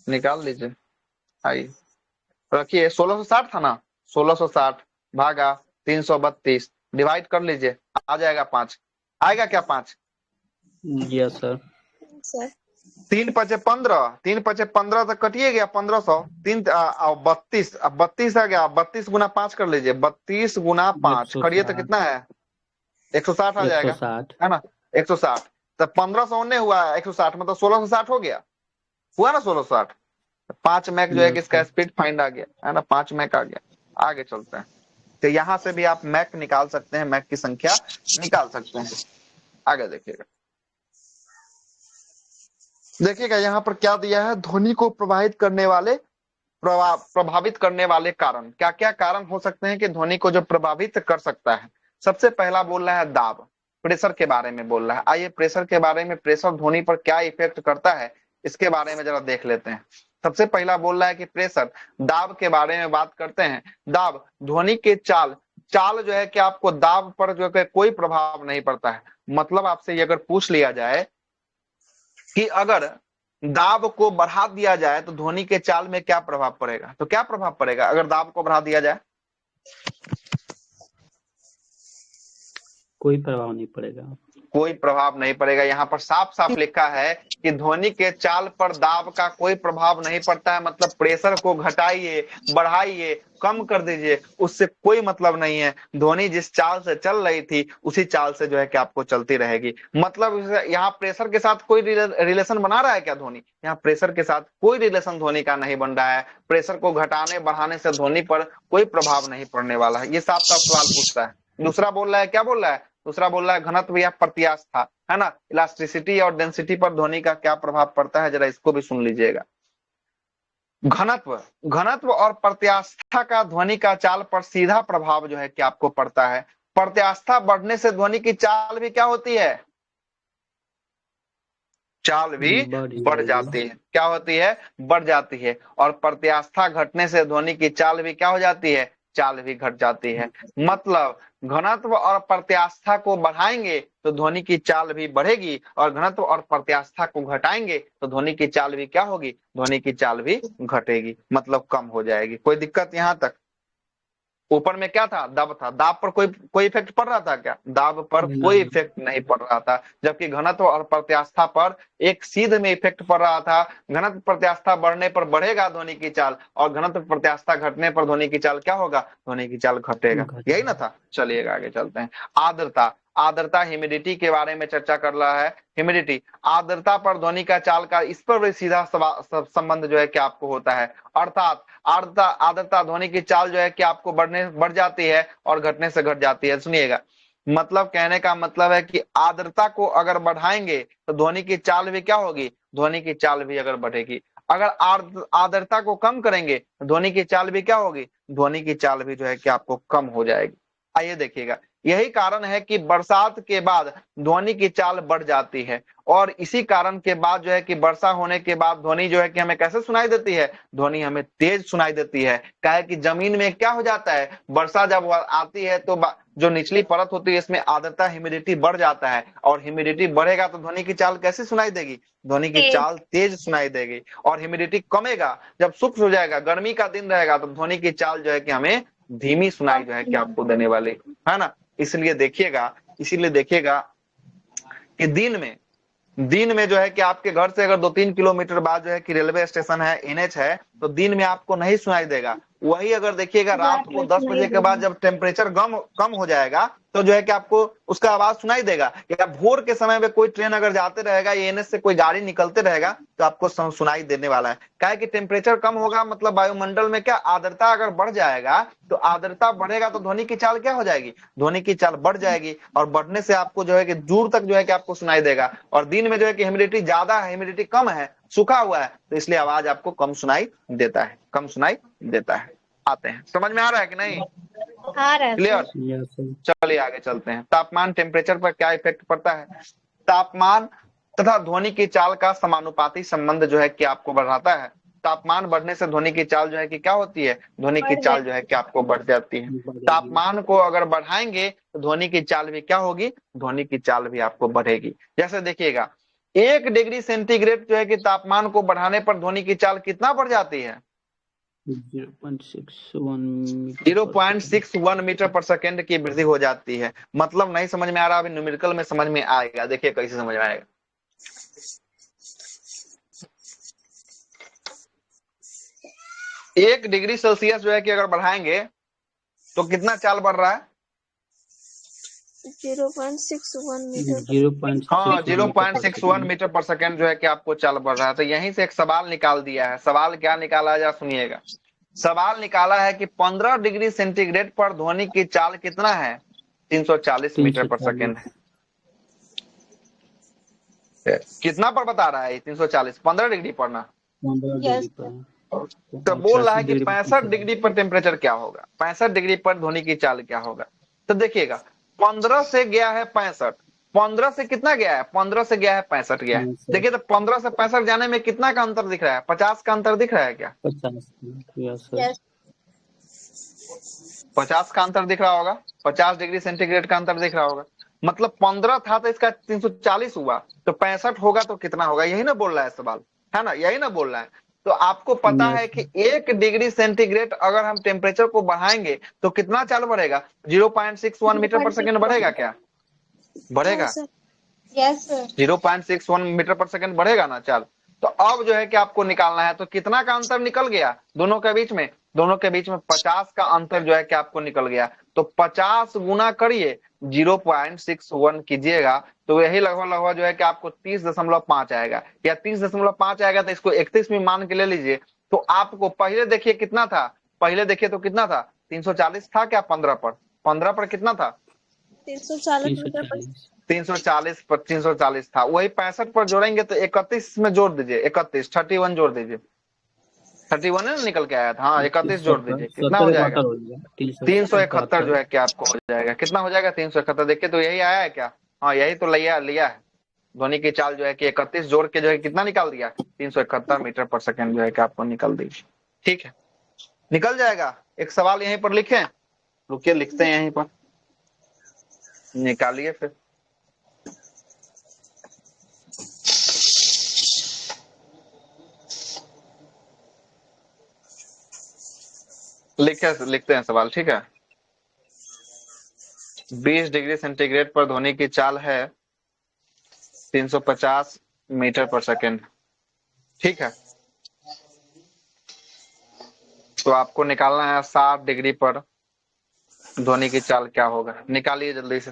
निकाल लीजिए। आइए रखिए, 1660 था ना, 1660 भागा 332 डिवाइड कर लीजिए, आ जाएगा 5, आएगा क्या 5, यस सर। सर 3 पचे 15, 3 पचे 15 तक कटिए गया 1500, 3 32, अब 32 आ गया, 32 गुना 5 कर लीजिए, 32 गुना 5 करिए तो कितना है 160 आ जाएगा, 160 है ना 160। तो 1500 नहीं हुआ 160 मतलब 1660 हो गया, हुआ ना 1660। 5 मैक जो है कि इसका स्पीड फाइंड आ गया, है ना, 5 मैक आ गया। आगे चलते हैं, तो यहां से भी आप मैक निकाल सकते हैं, मैक की संख्या निकाल सकते हैं। आगे देखिएगा, देखिएगा यहाँ पर क्या दिया है, ध्वनि को प्रभावित करने वाले प्रभावित करने वाले कारण, क्या क्या कारण हो सकते हैं कि ध्वनि को जो प्रभावित कर सकता है। सबसे पहला बोल रहा है दाब, प्रेशर के बारे में बोल रहा है। आइए प्रेशर के बारे में, प्रेशर ध्वनि पर क्या इफेक्ट करता है इसके बारे में जरा देख लेते हैं। सबसे पहला बोल रहा है कि प्रेशर, दाब के बारे में बात करते हैं। दाब ध्वनि के चाल जो है कि आपको दाब पर जो है कोई प्रभाव नहीं पड़ता है। मतलब आपसे ये अगर पूछ लिया जाए कि अगर दाब को बढ़ा दिया जाए तो ध्वनि के चाल में क्या प्रभाव पड़ेगा, तो क्या प्रभाव पड़ेगा अगर दाब को बढ़ा दिया जाए, कोई प्रभाव नहीं पड़ेगा, कोई प्रभाव नहीं पड़ेगा। यहाँ पर साफ साफ लिखा है कि ध्वनि के चाल पर दाब का कोई प्रभाव नहीं पड़ता है। मतलब प्रेशर को घटाइए, बढ़ाइए, कम कर दीजिए, उससे कोई मतलब नहीं है। ध्वनि जिस चाल से चल रही थी उसी चाल से जो है कि आपको चलती रहेगी। मतलब यहाँ प्रेशर के साथ कोई रिलेशन बना रहा है क्या ध्वनि, यहाँ प्रेशर के साथ कोई रिलेशन ध्वनि का नहीं बन रहा है। प्रेशर को घटाने बढ़ाने से ध्वनि पर कोई प्रभाव नहीं पड़ने वाला है। ये साफ साफ सवाल पूछता है। दूसरा बोल रहा है, क्या बोल रहा है, दूसरा बोल रहा है घनत्व या प्रत्यास्था, है ना, इलास्टिसिटी और डेंसिटी पर ध्वनि का क्या प्रभाव पड़ता है, जरा इसको भी सुन लीजिएगा। घनत्व और प्रत्यास्था का ध्वनि का चाल पर सीधा प्रभाव जो है कि आपको पड़ता है। प्रत्यास्था बढ़ने से ध्वनि की चाल भी क्या होती है, चाल भी बढ़ जाती है। क्या होती है, बढ़ जाती है। और प्रत्यास्था घटने से ध्वनि की चाल भी क्या हो जाती है, चाल भी घट जाती है। मतलब घनत्व और प्रत्यास्था को बढ़ाएंगे तो ध्वनि की चाल भी बढ़ेगी, और घनत्व और प्रत्यास्था को घटाएंगे तो ध्वनि की चाल भी क्या होगी, ध्वनि की चाल भी घटेगी, मतलब कम हो जाएगी। कोई दिक्कत यहां तक? ऊपर में क्या था, दाब था, दाब पर कोई इफेक्ट पड़ रहा था क्या? दाब पर कोई नहीं। इफेक्ट नहीं पड़ रहा था, जबकि घनत्व और प्रत्यास्था पर एक सीध में इफेक्ट पड़ रहा था। घनत्व प्रत्यास्था बढ़ने पर बढ़ेगा ध्वनि की चाल, और घनत्व प्रत्यास्था घटने पर ध्वनि की चाल क्या होगा, ध्वनि की चाल घटेगा। यही ना था। चलिएगा आगे चलते हैं। आर्द्रता, आर्द्रता ह्यूमिडिटी के बारे में चर्चा कर रहा है। ह्यूमिडिटी, आर्द्रता पर ध्वनि का चाल का इस पर भी सीधा संबंध जो है कि आपको होता है। अर्थात आर्द्रता, आर्द्रता ध्वनि की चाल जो है कि आपको बढ़ जाती है और घटने से घट जाती है। सुनिएगा, मतलब कहने का मतलब है कि आर्द्रता को अगर बढ़ाएंगे तो ध्वनि की चाल भी क्या होगी, ध्वनि की चाल भी अगर बढ़ेगी। अगर आर्द्रता को कम करेंगे तो ध्वनि की चाल भी क्या होगी, ध्वनि की चाल भी जो है कि आपको कम हो जाएगी। आइए देखिएगा, यही कारण है कि बरसात के बाद ध्वनि की चाल बढ़ जाती है, और इसी कारण के बाद जो है कि वर्षा होने के बाद ध्वनि जो है कि हमें कैसे सुनाई देती है, ध्वनि हमें तेज सुनाई देती है। क्या है कि जमीन में क्या हो जाता है, वर्षा जब आती है तो जो निचली परत होती है इसमें आर्द्रता ह्यूमिडिटी बढ़ जाता है, और ह्यूमिडिटी बढ़ेगा तो ध्वनि की चाल कैसे सुनाई देगी, ध्वनि की चाल तेज सुनाई देगी। और ह्यूमिडिटी कमेगा, जब शुष्क हो जाएगा, गर्मी का दिन रहेगा, तो ध्वनि की चाल जो है कि हमें धीमी सुनाई जो है कि आपको देने वाली है ना। इसीलिए देखिएगा कि दिन में जो है कि आपके घर से अगर 2-3 किलोमीटर बाद जो है कि रेलवे स्टेशन है, एनएच है, तो दिन में आपको नहीं सुनाई देगा। वही अगर देखिएगा रात को 10 बजे के बाद जब टेम्परेचर कम हो जाएगा तो जो है कि आपको उसका आवाज सुनाई देगा। या भोर के समय में कोई ट्रेन अगर जाते रहेगा, या एनएच से कोई गाड़ी निकलते रहेगा, तो आपको सुनाई देने वाला है। क्या है कि टेम्परेचर कम होगा, मतलब वायुमंडल में क्या आर्द्रता अगर बढ़ जाएगा, तो आर्द्रता बढ़ेगा तो ध्वनि की चाल क्या हो जाएगी, ध्वनि की चाल बढ़ जाएगी, और बढ़ने से आपको जो है कि दूर तक जो है कि आपको सुनाई देगा। और दिन में जो है कि ह्यूमिडिटी ज्यादा है, ह्यूमिडिटी कम है, सूखा हुआ है, तो इसलिए आवाज आपको कम सुनाई देता है। आते हैं, समझ में आ रहा है कि नहीं, आ रहा है क्लियर? सर। Yes sir. चलिए आगे चलते हैं। तापमान, टेम्परेचर पर क्या इफेक्ट पड़ता है? तापमान तथा ध्वनि की चाल का समानुपाती संबंध जो है कि आपको बढ़ाता है। तापमान बढ़ने से ध्वनि की चाल जो है कि क्या होती है, ध्वनि की चाल जो है कि आपको बढ़ जाती है। बढ़ेगी। तापमान को अगर बढ़ाएंगे तो ध्वनि की चाल भी क्या होगी, ध्वनि की चाल भी आपको बढ़ेगी। जैसे देखिएगा, 1 डिग्री सेंटीग्रेड जो है कि तापमान को बढ़ाने पर ध्वनि की चाल कितना बढ़ जाती है, 0.61 मीटर पर सेकेंड की वृद्धि हो जाती है। मतलब नहीं समझ में आ रहा, अभी न्यूमेरिकल में समझ में आएगा। देखिए कैसे समझ में आएगा। 1 डिग्री सेल्सियस जो है कि अगर बढ़ाएंगे तो कितना चाल बढ़ रहा है, 0.61 मीटर। 0.61 मीटर पर सेकेंड जो है कि आपको चाल बढ़ रहा है। तो यहीं से एक सवाल निकाल दिया है। सवाल क्या निकाला है, सुनिएगा। सवाल निकाला है कि 15 डिग्री सेंटीग्रेड पर ध्वनि की चाल कितना है, 340 मीटर पर सेकेंड है। कितना पर बता रहा है, 340, 15 डिग्री पर ना। 15 डिग्री पर। तो बोल रहा है कि 65 डिग्री पर टेम्परेचर क्या होगा, 65 डिग्री पर ध्वनि की चाल क्या होगा। तो देखिएगा, 15 से गया है 65, 15 से कितना गया है, 15 से गया है 65 गया है। देखिए तो 15 से 65 जाने में कितना का अंतर दिख रहा है, 50 का अंतर दिख रहा है क्या, 50। Yes sir. 50 का अंतर दिख रहा होगा, 50 डिग्री सेंटीग्रेड का अंतर दिख रहा होगा। मतलब 15 था तो इसका 340 हुआ, तो 65 होगा तो कितना होगा, यही ना बोल रहा है सवाल, है ना, यही ना बोल रहा है। तो आपको पता है कि 1 डिग्री सेंटीग्रेड अगर हम टेम्परेचर को बढ़ाएंगे तो कितना चाल बढ़ेगा, 0.61 मीटर पर सेकेंड बढ़ेगा क्या, बढ़ेगा, यस सर। 0.61 मीटर पर सेकेंड बढ़ेगा ना चाल। तो अब जो है कि आपको निकालना है, तो कितना का अंतर निकल गया दोनों के बीच में, दोनों के बीच में 50 का अंतर जो है कि आपको निकल गया। तो 50 गुना करिए 0.61 कीजिएगा, तो यही लगभग जो है कि आपको 30.5 आएगा, या 30.5 आएगा। तो इसको 31 में मान के ले लीजिए। तो आपको पहले देखिए कितना था, पहले देखिए तो कितना था, 340 था क्या, 15 पर कितना था, 340 मीटर पर 340 था। वही 65 पर जोड़ेंगे तो 31 में जोड़ दीजिए, 31 जोड़ दीजिए, 31 है ना निकल के आया था। हाँ 31 जोड़ दीजिए, कितना हो जाएगा, 371 जो है कि आपको हो जाएगा। कितना हो जाएगा, 371। देखिए तो यही आया है क्या, हाँ यही तो लिया है। ध्वनि की चाल जो है कि 31 जोड़ के जो है कितना निकाल दिया, 371 मीटर पर सेकेंड जो है कि आपको निकल दी। ठीक है, निकल जाएगा। एक सवाल यहीं पर लिखें, रुकिए लिखते हैं यहीं पर, निकालिए फिर। लिखते हैं सवाल, ठीक है। 20 डिग्री सेंटीग्रेड पर ध्वनि की चाल है 350 मीटर पर सेकेंड, ठीक है। तो आपको निकालना है 60 डिग्री पर ध्वनि की चाल क्या होगा। निकालिए जल्दी से।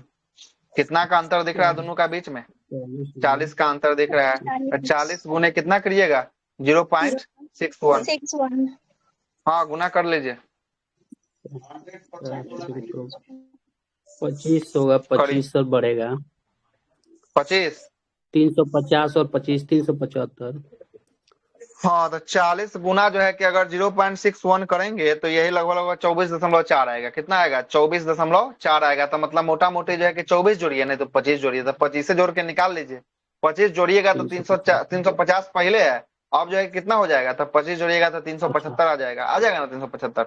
कितना का अंतर दिख रहा है दोनों का बीच में? 40 का अंतर दिख रहा है। 40 गुने कितना करिएगा? 0.61। 61। हाँ, गुना कर लीजिए। 25 होगा, 25 सर बढ़ेगा। 25 350 और 25 375। हाँ, तो 40 गुना जो है कि अगर 0.61 करेंगे तो यही लगभग 24.4 आएगा। कितना आएगा? 24.4 आएगा। तो मतलब मोटा मोटी जो है कि 24 जोड़िए, नहीं तो 25 जोड़िए। तो 25 से जोड़ के निकाल लीजिए। 25 जोड़िएगा तो 350 पहले है, अब जो है कितना हो जाएगा? तो 25 जोड़िएगा तो 375 आ जाएगा। आ जाएगा ना 375?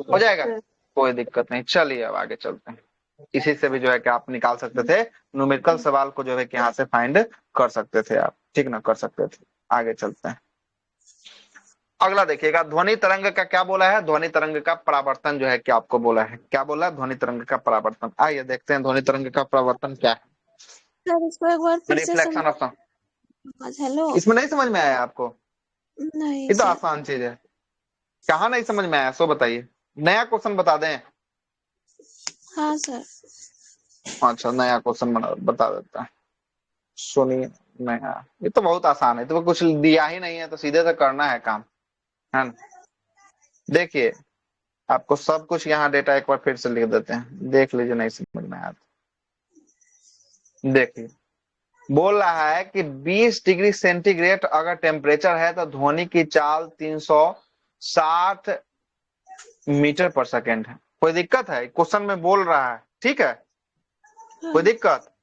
हो जाएगा, कोई दिक्कत नहीं। चलिए अब आगे चलते हैं। इसी से भी जो है कि आप निकाल सकते थे, न्यूमेरिकल सवाल को जो है कि यहाँ से फाइंड कर सकते थे आप, ठीक ना, कर सकते थे। आगे चलते हैं। अगला देखिएगा, ध्वनि तरंग का क्या बोला है? ध्वनि तरंग का परावर्तन जो है कि आपको बोला है। क्या बोला है? ध्वनि तरंग का परावर्तन। आइए देखते हैं ध्वनि तरंग का परावर्तन क्या है। सर इसको एक बार फिर से रिफ्लेक्शन ऑफ साउंड। हेलो। इसमें नहीं समझ में आया आपको? नहीं ये तो सर। आसान चीज है। कहाँ नहीं समझ में आया सो बताइए, नया क्वेश्चन बता दें। हाँ सर। अच्छा, नया क्वेश्चन बता देता है, सुनिए। नया, ये तो बहुत आसान है, तो कुछ दिया ही नहीं है तो सीधे से करना है काम, है ना। देखिए, आपको सब कुछ यहाँ डेटा एक बार फिर से लिख देते हैं, देख लीजिए नहीं समझ में आया तो। देखिए, बोल रहा है कि 20 डिग्री सेंटीग्रेड अगर टेम्परेचर है तो ध्वनि की चाल 360 मीटर पर सेकेंड है। कोई दिक्कत है? क्वेश्चन में बोल रहा है, ठीक है, कोई दिक्कत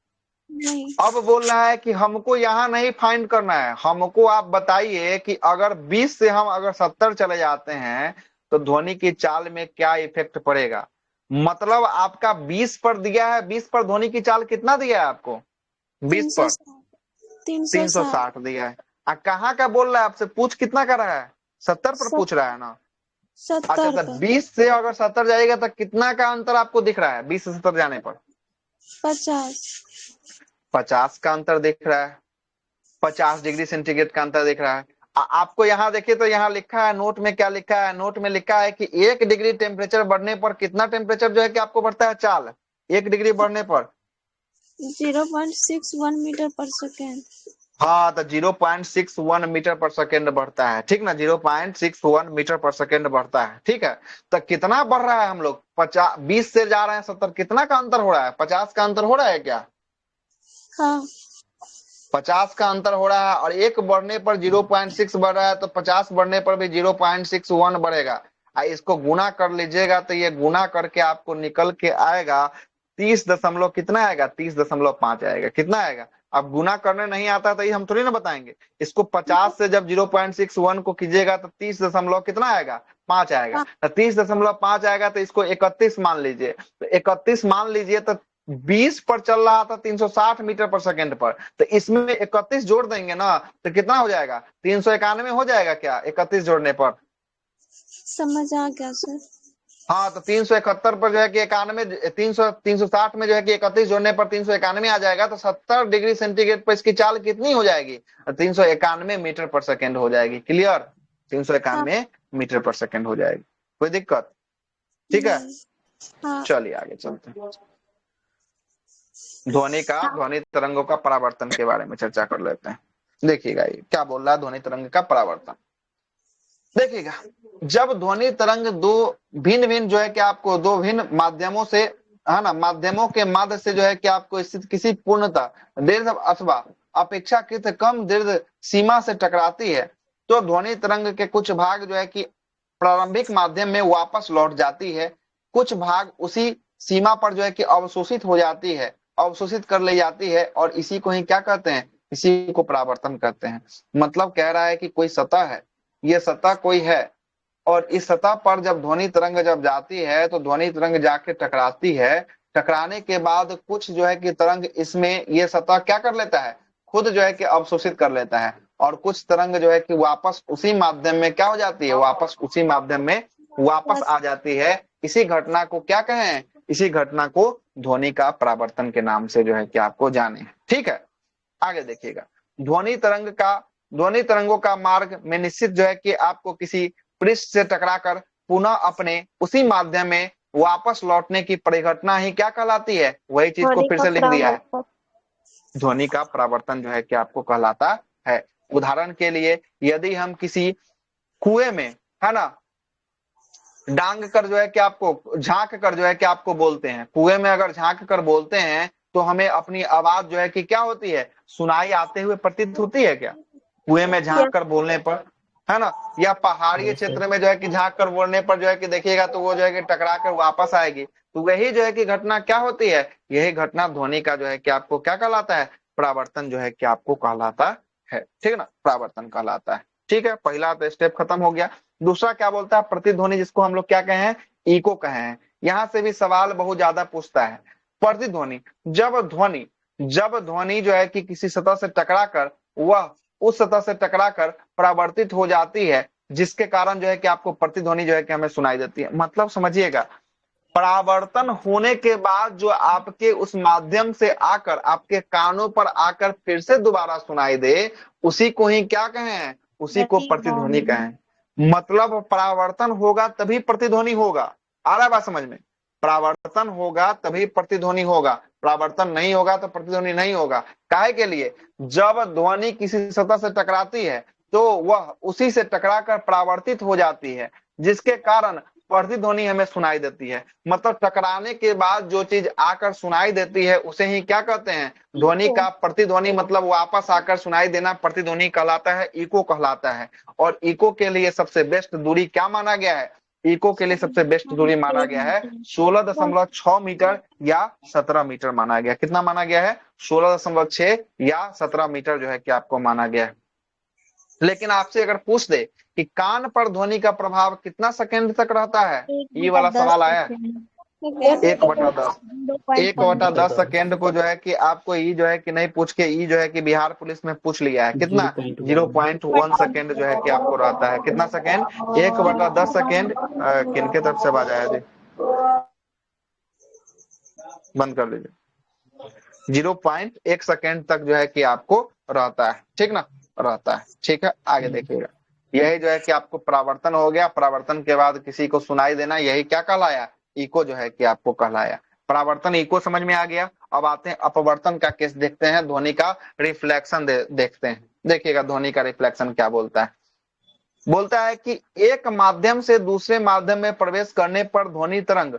नहीं। अब बोल रहा है कि हमको यहाँ नहीं फाइंड करना है, हमको आप बताइए कि अगर 20 से हम अगर 70 चले जाते हैं तो ध्वनि की चाल में क्या इफेक्ट पड़ेगा। मतलब आपका 20 पर दिया है, 20 पर ध्वनि की चाल कितना दिया है आपको? 20 पर 360 दिया है। कहाँ का बोल रहा है आपसे? पूछ कितना का रहा है? 70 पर पूछ रहा है ना। अच्छा, 70 तो 20 से अगर 70 जाएगा तो कितना का अंतर आपको दिख रहा है? 20 से 70 जाने पर 50 का अंतर दिख रहा है। 50 डिग्री सेंटीग्रेड का अंतर दिख रहा है। आपको यहाँ देखिए तो यहाँ लिखा है, नोट में क्या लिखा है? नोट में लिखा है कि 1 डिग्री टेम्परेचर बढ़ने पर कितना टेम्परेचर जो है कि आपको बढ़ता है चाल? 1 डिग्री बढ़ने पर 0.61 मीटर पर सेकेंड। हाँ, तो 0.61 मीटर पर सेकेंड बढ़ता है, ठीक ना। 0.61 मीटर पर सेकेंड बढ़ता है, ठीक है। तो कितना बढ़ रहा है हम लोग? 20 से जा रहे हैं 70, कितना का अंतर हो रहा है? 50 का अंतर हो रहा है क्या? हाँ 50 का अंतर हो रहा है, और 1 बढ़ने पर 0.6 बढ़ रहा है, तो 50 बढ़ने पर भी 0.61 बढ़ेगा। इसको गुना कर लीजिएगा तो ये गुना करके आपको निकल के आएगा 30 दशमलव कितना आएगा? 30.5 आएगा। कितना आएगा? अब गुना करने नहीं आता तो ये हम थोड़ी ना बताएंगे। इसको 50 से जब 0.61 को कीजिएगा तो 30 दशमलव कितना आएगा? 5 आएगा। तो 30.5 आएगा तो इसको 31 मान लीजिए। तो 31 मान लीजिए तो 20 पर चल रहा था 360 मीटर पर सेकेंड पर, तो इसमें 31 जोड़ देंगे ना तो कितना हो जाएगा? 391 हो जाएगा क्या 31 जोड़ने पर? समझ आ गया सर। हाँ, तो 371 पर जो है कि 91, 360 में जो है कि 31 जोड़ने पर 391 आ जाएगा। तो 70 डिग्री सेंटीग्रेड पर इसकी चाल कितनी हो जाएगी? 391 मीटर पर सेकेंड हो जाएगी। क्लियर? 391 मीटर पर सेकेंड हो जाएगी। कोई दिक्कत? ठीक है, हाँ। चलिए आगे चलते हैं। ध्वनि तरंगों का परावर्तन के बारे में चर्चा कर लेते हैं। देखिएगा ये क्या बोल रहा है, ध्वनि तरंग का परावर्तन। देखिएगा, जब ध्वनि तरंग दो भिन्न भिन्न जो है कि आपको दो भिन्न माध्यमों से, है ना, माध्यमों के माध्य से जो है कि आपको स्थित किसी पूर्णता दीर्घ अथवा अपेक्षाकृत कम दीर्घ सीमा से टकराती है तो ध्वनि तरंग के कुछ भाग जो है कि प्रारंभिक माध्यम में वापस लौट जाती है, कुछ भाग उसी सीमा पर जो है कि अवशोषित हो जाती है, अवशोषित कर ली जाती है, और इसी को ही क्या कहते हैं? इसी को परावर्तन कहते हैं। मतलब कह रहा है कि कोई सतह है, ये सतह कोई है, और इस सतह पर जब ध्वनि तरंग जब जाती है तो ध्वनि तरंग जाके टकराती है। टकराने के बाद कुछ जो है कि तरंग इसमें ये सतह क्या कर लेता है, खुद जो है कि अवशोषित कर लेता है, और कुछ तरंग जो है कि वापस उसी माध्यम में क्या हो जाती है, वापस उसी माध्यम में वापस आ जाती है। इसी घटना को क्या कहें, इसी घटना को ध्वनि का परावर्तन के नाम से जो है कि आपको जाने। ठीक है, आगे देखिएगा। ध्वनि तरंगों का मार्ग में निश्चित जो है कि आपको किसी पृष्ठ से टकराकर पुनः अपने उसी माध्यम में वापस लौटने की परिघटना ही क्या कहलाती है, वही चीज को फिर से लिख दिया है, ध्वनि का परावर्तन जो है कि आपको कहलाता है। उदाहरण के लिए यदि हम किसी कुएं में, है ना, डांग कर जो है कि आपको झांक कर जो है कि आपको बोलते हैं, कुएं में अगर झांक कर बोलते हैं तो हमें अपनी आवाज जो है कि क्या होती है, सुनाई आते हुए प्रतीत होती है क्या, कुएं में झांक कर बोलने पर, है ना, या पहाड़ी क्षेत्र में जो है कि झांक कर बोलने पर जो है कि देखिएगा तो वो जो है कि टकरा कर वापस आएगी। तो वही जो है कि घटना क्या होती है, यही घटना ध्वनि का जो है कि आपको क्या कहलाता है, परावर्तन जो है कि आपको कहलाता है। ठीक है ना, परावर्तन कहलाता है। ठीक है, पहला तो स्टेप खत्म हो गया। दूसरा क्या बोलता है, प्रतिध्वनि, जिसको हम लोग क्या कहे हैं, इको कहे हैं। यहां से भी सवाल बहुत ज्यादा पूछता है। प्रतिध्वनि, जब ध्वनि जो है कि किसी सतह से टकराकर वह उस सतह से टकराकर परावर्तित हो जाती है, जिसके कारण जो है कि आपको प्रतिध्वनि जो है कि हमें सुनाई देती है। मतलब समझिएगा, परावर्तन होने के बाद जो आपके उस माध्यम से आकर आपके कानों पर आकर फिर से दोबारा सुनाई दे, उसी को ही क्या कहें, उसी को प्रतिध्वनि कहें। मतलब परावर्तन होगा तभी प्रतिध्वनि होगा। आ रहा बात समझ में, परावर्तन होगा तभी प्रतिध्वनि होगा, परावर्तन नहीं होगा तो प्रतिध्वनि नहीं होगा। काहे के लिए, जब ध्वनि किसी सतह से टकराती है तो वह उसी से टकराकर परावर्तित हो जाती है, जिसके कारण प्रतिध्वनि हमें सुनाई देती है। मतलब टकराने के बाद जो चीज आकर सुनाई देती है उसे ही क्या कहते हैं, ध्वनि का प्रतिध्वनि, मतलब वापस आकर सुनाई देना प्रतिध्वनि कहलाता है, इको कहलाता है। और इको के लिए सबसे बेस्ट दूरी क्या माना गया है, इको के लिए सबसे बेस्ट दूरी माना गया है 16.6 मीटर या 17 मीटर माना गया। कितना माना गया है, 16.6 या 17 मीटर जो है कि आपको माना गया है। लेकिन आपसे अगर पूछ दे कि कान पर ध्वनि का प्रभाव कितना सेकंड तक रहता है, ये वाला सवाल आया है, 1/10, 1/10 सेकेंड को जो है कि आपको ई जो है कि नहीं पूछ के, ई जो है कि बिहार पुलिस में पूछ लिया है, कितना 0.1 सेकेंड जो है कि आपको रहता है। कितना सेकेंड, 1/10 सेकेंड। किनके तरफ से आवाज आया जी, बंद कर लीजिए। 0.1 सेकेंड तक जो है कि आपको रहता है। ठीक ना, रहता है। ठीक है, आगे देखिएगा। यही जो है कि आपको परावर्तन हो गया, परावर्तन के बाद किसी को सुनाई देना, यही क्या कहलाया, इको जो है कि आपको कहलाया। परावर्तन इको समझ में आ गया। अब आते हैं अपवर्तन का केस देखते हैं, ध्वनि का रिफ्लेक्शन देखते हैं। देखिएगा ध्वनि का रिफ्लेक्शन क्या बोलता है। बोलता है कि एक माध्यम से दूसरे माध्यम में प्रवेश करने पर ध्वनि तरंग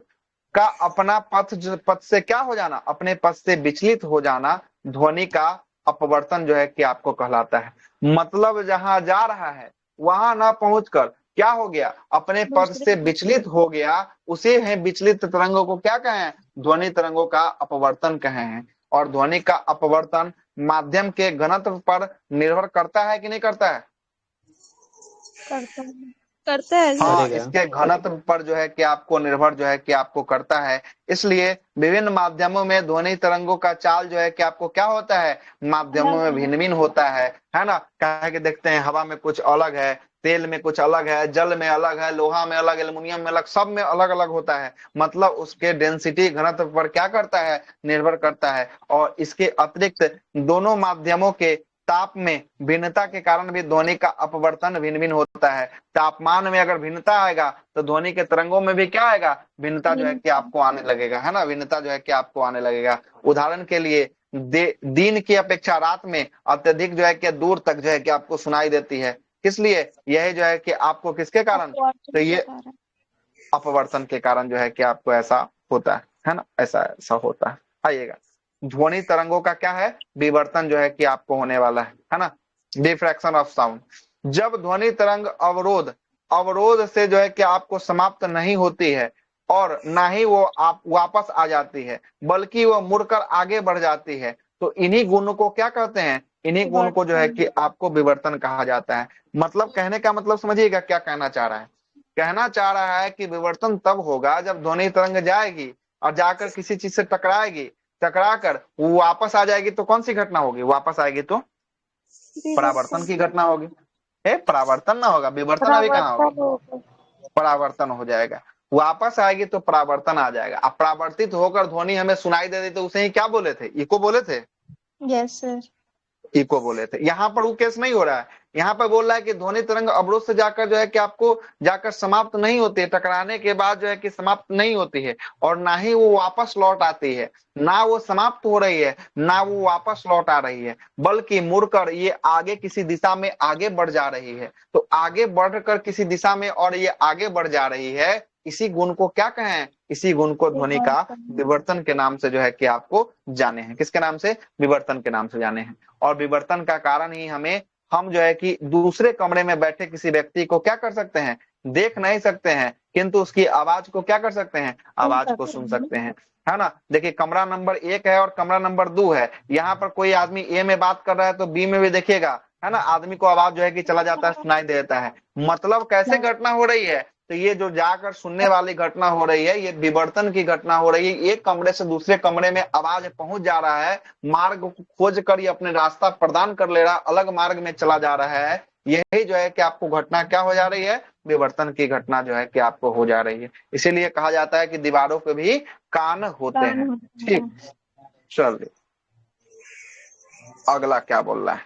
का अपना पथ से क्या हो जाना, अपने पथ से विचलित हो जाना, ध्वनि का अपवर्तन जो है कि आपको कहलाता है। मतलब जहां जा रहा है वहां ना पहुंचकर क्या हो गया, अपने पथ से विचलित हो गया, उसे है विचलित तरंगों को क्या कहें, ध्वनि तरंगों का अपवर्तन कहे हैं। और ध्वनि का अपवर्तन माध्यम के घनत्व पर निर्भर करता है कि नहीं करता है, करता है जी। हाँ, इसके घनत्व पर जो है कि आपको निर्भर जो है कि आपको करता है। इसलिए विभिन्न माध्यमों में ध्वनि तरंगों का चाल जो है कि आपको क्या होता है, माध्यमों में भिन्न भिन्न होता है ना। कहे कि देखते हैं हवा में कुछ अलग है, तेल में कुछ अलग है, जल में अलग है, लोहा में अलग, एल्युमिनियम में अलग, सब में अलग अलग होता है। मतलब उसके डेंसिटी घनत्व पर क्या करता है, निर्भर करता है। और इसके अतिरिक्त दोनों माध्यमों के ताप में भिन्नता के कारण भी ध्वनि का अपवर्तन भिन्न भिन्न होता है। तापमान में अगर भिन्नता आएगा तो ध्वनि के तरंगों में भी क्या आएगा, भिन्नता जो है कि आपको आने लगेगा, है ना, भिन्नता जो है कि आपको आने लगेगा। उदाहरण के लिए दिन की अपेक्षा रात में अत्यधिक जो है कि दूर तक जो है कि आपको सुनाई देती है। किस लिए, यही जो है कि आपको किसके कारण, तो ये अपवर्तन के कारण जो है कि आपको ऐसा होता है ना, ऐसा होता है। आइएगा, ध्वनि तरंगों का क्या है, विवर्तन जो है कि आपको होने वाला है ना, डिफ्रैक्शन ऑफ साउंड। जब ध्वनि तरंग अवरोध से जो है कि आपको समाप्त नहीं होती है और ना ही वो आप वापस आ जाती है, बल्कि वो मुड़कर आगे बढ़ जाती है, तो इन्हीं गुणों को क्या कहते हैं, इन्हीं गुण को जो है कि आपको विवर्तन कहा जाता है। मतलब कहने का मतलब समझिएगा क्या कहना चाह रहा है। कहना चाह रहा है कि विवर्तन तब होगा जब ध्वनि तरंग जाएगी और जाकर किसी चीज से टकराएगी, टकराकर वो वापस आ जाएगी तो कौन सी घटना होगी? वापस आएगी तो परावर्तन की घटना होगी। परावर्तन ना होगा, विवर्तन अभी कहाँ होगा, परावर्तन होगा। परावर्तन हो जाएगा। वापस आएगी तो परावर्तन आ जाएगा। अब परावर्तित होकर ध्वनि हमें सुनाई दे दी तो उसे ही क्या बोले थे? इको बोले थे। Yes sir. इको बोले थे। यहाँ पर वो केस नहीं हो रहा है। यहाँ पर बोल रहा है कि ध्वनि तरंग अवरोध से जाकर जो है कि आपको जाकर समाप्त नहीं होती है, टकराने के बाद जो है कि समाप्त नहीं होती है, और ना ही वो वापस लौट आती है, ना वो समाप्त हो रही है, ना वो वापस लौट आ रही है, बल्कि मुड़कर ये आगे किसी दिशा में आगे बढ़ जा रही है। तो आगे बढ़कर किसी दिशा में और ये आगे बढ़ जा रही है, इसी गुण को क्या कहें? इसी गुण को ध्वनि का विवर्तन के नाम से जो है कि आपको जाने हैं। किसके नाम से? विवर्तन के नाम से जाने हैं। और विवर्तन का कारण ही हम जो है कि दूसरे कमरे में बैठे किसी व्यक्ति को क्या कर सकते हैं? देख नहीं सकते हैं, किंतु उसकी आवाज को क्या कर सकते हैं? आवाज को सुन सकते हैं, है ना। देखिए, कमरा नंबर 1 है और कमरा नंबर 2 है। यहाँ पर कोई आदमी ए में बात कर रहा है तो बी में भी देखिएगा, है ना, आदमी को आवाज जो है कि चला जाता है, सुनाई देता है। मतलब कैसे घटना हो रही है? तो ये जो जाकर सुनने वाली घटना हो रही है, ये विवर्तन की घटना हो रही है। एक कमरे से दूसरे कमरे में आवाज पहुंच जा रहा है, मार्ग को खोज कर ये अपने रास्ता प्रदान कर ले रहा, अलग मार्ग में चला जा रहा है। यही जो है कि आपको घटना क्या हो जा रही है? विवर्तन की घटना जो है कि आपको हो जा रही है। इसीलिए कहा जाता है कि दीवारों पे भी कान होते हैं। ठीक, चलिए अगला क्या बोल रहा है?